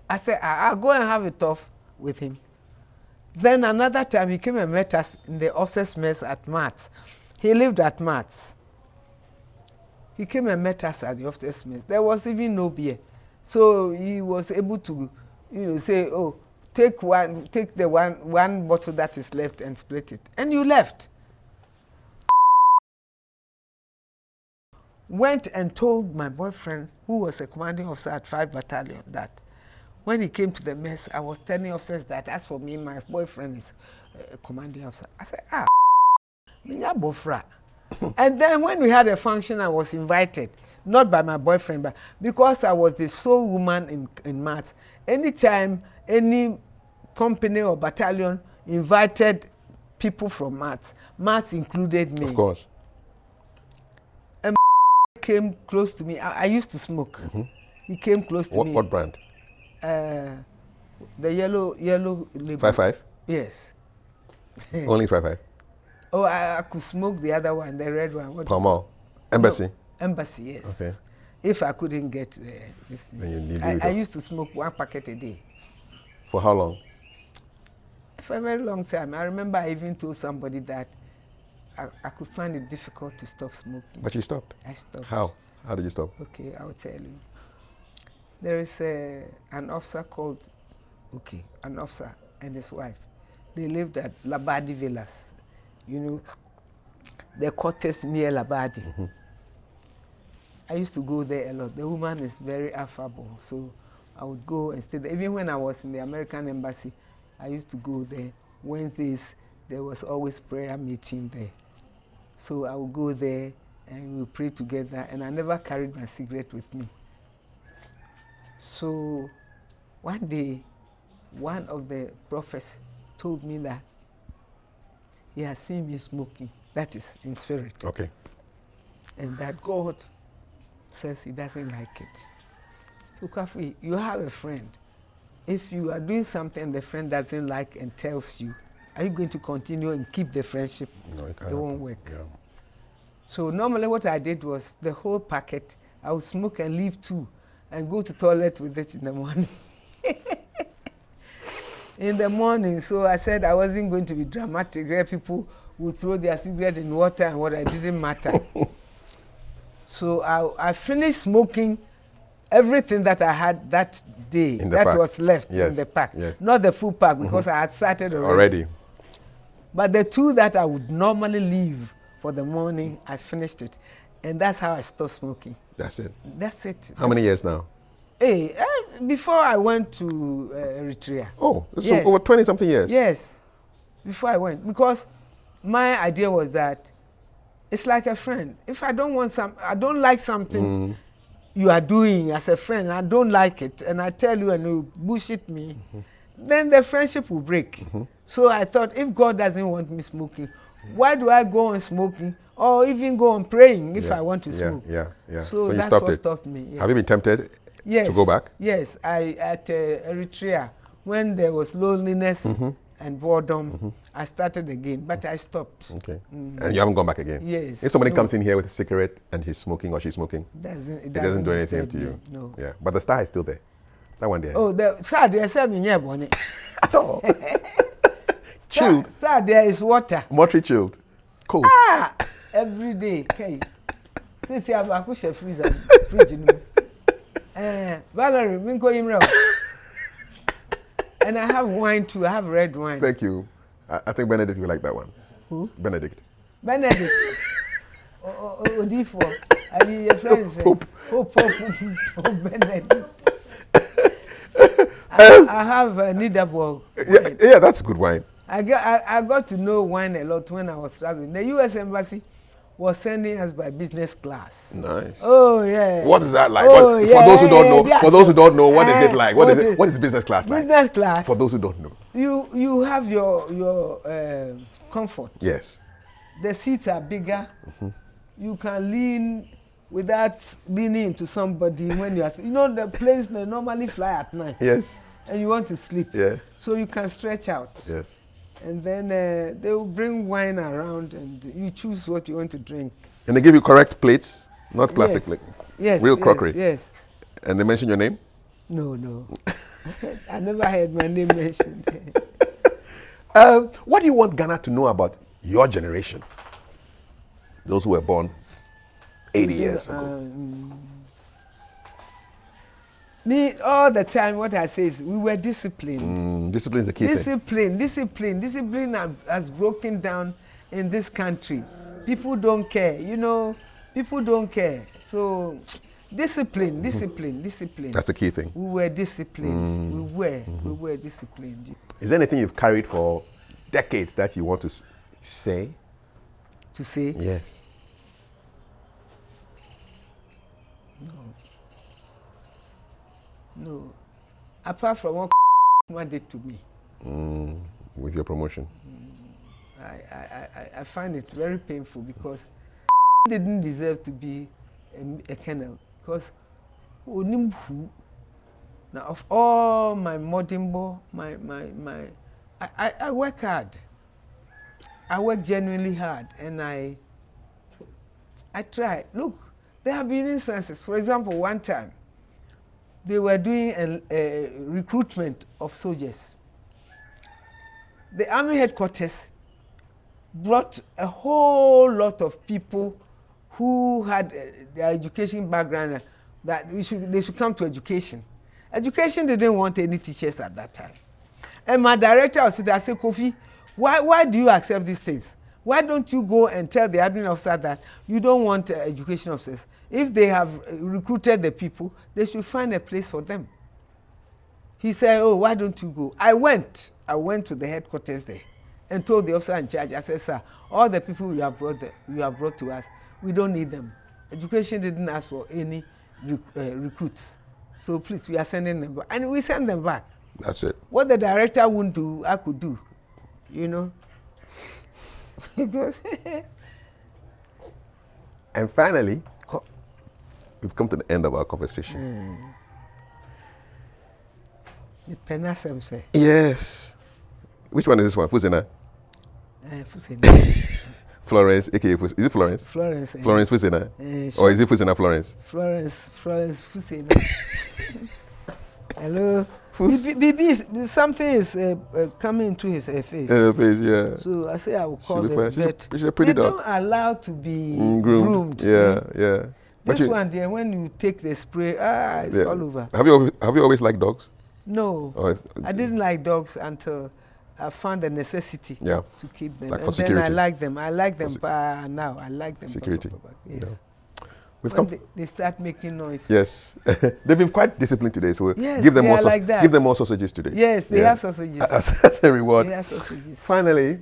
I said, I'll go and have it tough with him. Then another time he came and met us in the officers' mess at Mats. He lived at Mats. He came and met us at the officers' mess. There was even no beer. So he was able to, say, oh, take the one bottle that is left and split it. And you left. Went and told my boyfriend, who was a commanding officer at 5 Battalion, that when he came to the mess, I was telling officers that as for me, my boyfriend is a commanding officer. I said, minya bofra. And then when we had a function, I was invited, not by my boyfriend, but because I was the sole woman in Mats. Anytime any company or battalion invited people from Mats included me. Of course. And came close to me. I used to smoke. He came close to me. What brand? The yellow label. 5.5? Yes. Only 5.5? Oh, I could smoke the other one, the red one. Palmal? Embassy? No, Embassy, yes. Okay. If I couldn't get this thing. Then you I used to smoke 1 packet a day. For how long? For a very long time. I remember I even told somebody that I could find it difficult to stop smoking. But you stopped? I stopped. How? How did you stop? Okay, I'll tell you. There is an officer called, an officer and his wife. They lived at Labadi Villas. The quarters near Labadi. I used to go there a lot. The woman is very affable, so I would go and stay there. Even when I was in the American embassy, I used to go there. Wednesdays, there was always prayer meeting there. So I would go there and we would pray together, and I never carried my cigarette with me. So one day, one of the prophets told me that he has seen me smoking. That is in spirit. Okay. And that God says he doesn't like it. So Kafui, you have a friend. If you are doing something the friend doesn't like and tells you, are you going to continue and keep the friendship? No, it can't. It won't work. Yeah. So normally what I did was the whole packet, I would smoke and leave 2 and go to toilet with it in the morning. In the morning, so I said I wasn't going to be dramatic where people would throw their cigarette in water and what it didn't matter. So I finished smoking everything that I had that day that pack. was left Yes. in the pack. Yes. Not the full pack because I had started already. But the 2 that I would normally leave for the morning, I finished it. And that's how I stopped smoking. That's it. That's it. How many years now? Hey, before I went to Eritrea. Oh, this Yes. is over 20-something years. Yes, before I went. Because my idea was that it's like a friend. If I don't like something you are doing as a friend, I don't like it, and I tell you and you bullshit me, then the friendship will break. So I thought, if God doesn't want me smoking, why do I go on smoking or even go on praying if I want to smoke? Yeah. So you that's stopped what it. stopped me. Yeah. Have you been tempted to go back? Yes, at Eritrea, when there was loneliness and boredom, I started again, but I stopped. Okay. And you haven't gone back again? Yes. If somebody comes in here with a cigarette and he's smoking or she's smoking, it doesn't do anything disturb to me, you? No. Yeah. But the star is still there. That one there. Oh, they said me yeah, Bonnie. At all. Chilled. Sir, there is water. Watery chilled. Cold. Every day. Okay. Since you have a cushion freezer, fridge. Valerie, minko imra. And I have wine too. I have red wine. Thank you. I think Benedict will like that one. Who? Benedict. Benedict. Odifo. I mean, your friends. Hope. Hope, Benedict. I have Niederborg. Yeah, that's good wine. I got to know wine a lot when I was traveling. The U.S. Embassy was sending us by business class. Nice. Oh yeah. What is that like? Oh, For those who don't know, yeah, for those who don't know, what is it like? What is business class like? Business class. For those who don't know. You have your comfort. Yes. The seats are bigger. You can lean without leaning into somebody when you are. You know the planes they normally fly at night. Yes. And you want to sleep. Yeah. So you can stretch out. Yes. And then they will bring wine around and you choose what you want to drink. And they give you correct plates, not plastic Yes. plate. Yes. Real yes, crockery. Yes. And they mention your name? No. I never heard my name mentioned. What do you want Ghana to know about your generation? Those who were born 80 years ago. Me, all the time, what I say is we were disciplined. Discipline is the key thing. Discipline has broken down in this country. People don't care, people don't care. So, discipline. That's the key thing. We were disciplined. We were disciplined. Is there anything you've carried for decades that you want to say? To say? Yes. No. Apart from what man did to me. With your promotion. I find it very painful because didn't deserve to be a colonel. Because now of all my modimbo, I work hard. I work genuinely hard and I try. Look, there have been instances. For example, one time, they were doing a recruitment of soldiers. The army headquarters brought a whole lot of people who had their education background that they should come to education. Education didn't want any teachers at that time. And my director was sitting there, I said, Kofi, why do you accept these things? Why don't you go and tell the admin officer that you don't want education officers? If they have recruited the people, they should find a place for them. He said, oh, why don't you go? I went to the headquarters there and told the officer in charge, I said, sir, all the people you have brought to us, we don't need them. Education didn't ask for any recruits. So please, we are sending them back. And we send them back. That's it. What the director wouldn't do, I could do. you know. Because And finally, we've come to the end of our conversation. the penasem say. Yes. Which one is this one? Fusina? Fusina. Florence, aka Fusina. Is it Florence? Florence. Florence Fusina? Sure. Or is it Fusina Florence? Florence Fusina. Hello. BB, something is coming into his face. Face, yeah. So I say I will call She'll be them. fine. But She's a pretty they dog. don't allow to be Groomed. Yeah, yeah. But This one there, when you take the spray, it's all over. Have you always liked dogs? No, I didn't like dogs until I found the necessity to keep them. Like and for then security. I like them. I like them now. I like them. Security. Yes. Yeah. When they start making noise. Yes. They've been quite disciplined today, so yes, give them more like that. give them more sausages today. Yes, they have sausages. As a reward. They have sausages. Finally,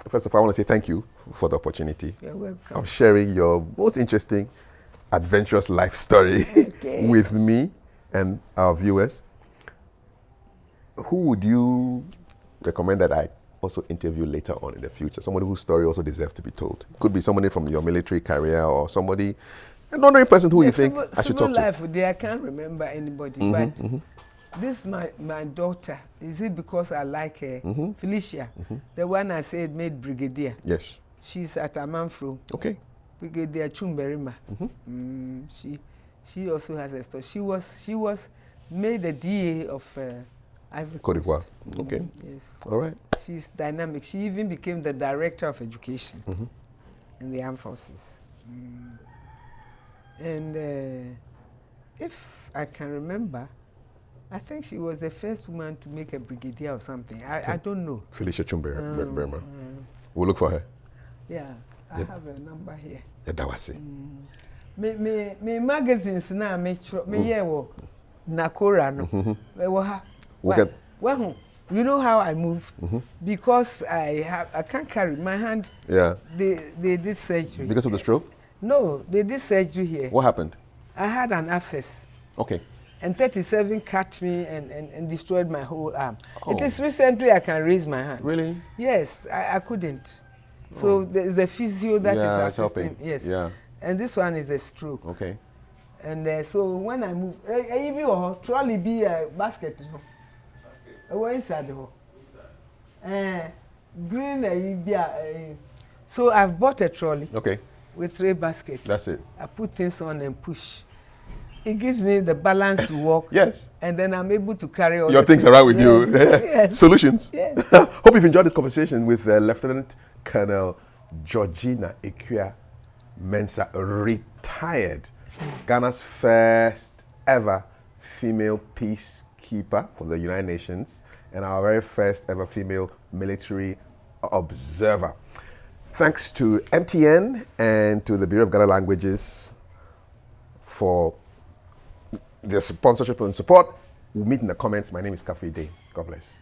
first of all, I want to say thank you for the opportunity You're welcome. of sharing your most interesting, adventurous life story with me and our viewers. Who would you recommend that I also interview later on in the future? Somebody whose story also deserves to be told. Could be somebody from your military career or somebody, an ordinary person who you think I should talk life to. There, I can't remember anybody, but this my daughter. Is it because I like her? Felicia, the one I said made brigadier. Yes. She's at Amanfro. Okay. Brigadier Chumberima. She also has a story. She was made a DA of Ivory Cote Coast. d'Ivoire. Okay. Yes. All right. She's dynamic. She even became the director of education in the armed forces. And if I can remember, I think she was the first woman to make a brigadier or something. I don't know. Felicia Chumberima. We'll look for her. Yeah, I have a number here. That was it. Me magazines now me yeah Nakora no. Well, you know how I move because I can't carry my hand. Yeah. They did surgery. Because of the stroke? No, they did surgery here. What happened? I had an abscess. Okay. And 37 cut me and destroyed my whole arm. Oh. It is recently I can raise my hand. Really? Yes, I couldn't. So there's the physio that is assisting. Helping. Yes. Yeah. And this one is a stroke. Okay. And so when I move, trolley be a basket. Where inside the green so I've bought a trolley. Okay. With 3 baskets. That's it. I put things on and push. It gives me the balance to walk. Yes. And then I'm able to carry all your the things around with you. Yes. Solutions. Yes. Hope you've enjoyed this conversation with Lt Col Georgina Mensah, retired Ghana's first ever female peacekeeper for the United Nations and our very first ever female military observer. Thanks to MTN and to the Bureau of Ghana Languages for their sponsorship and support. We'll meet in the comments. My name is Kafui. God bless.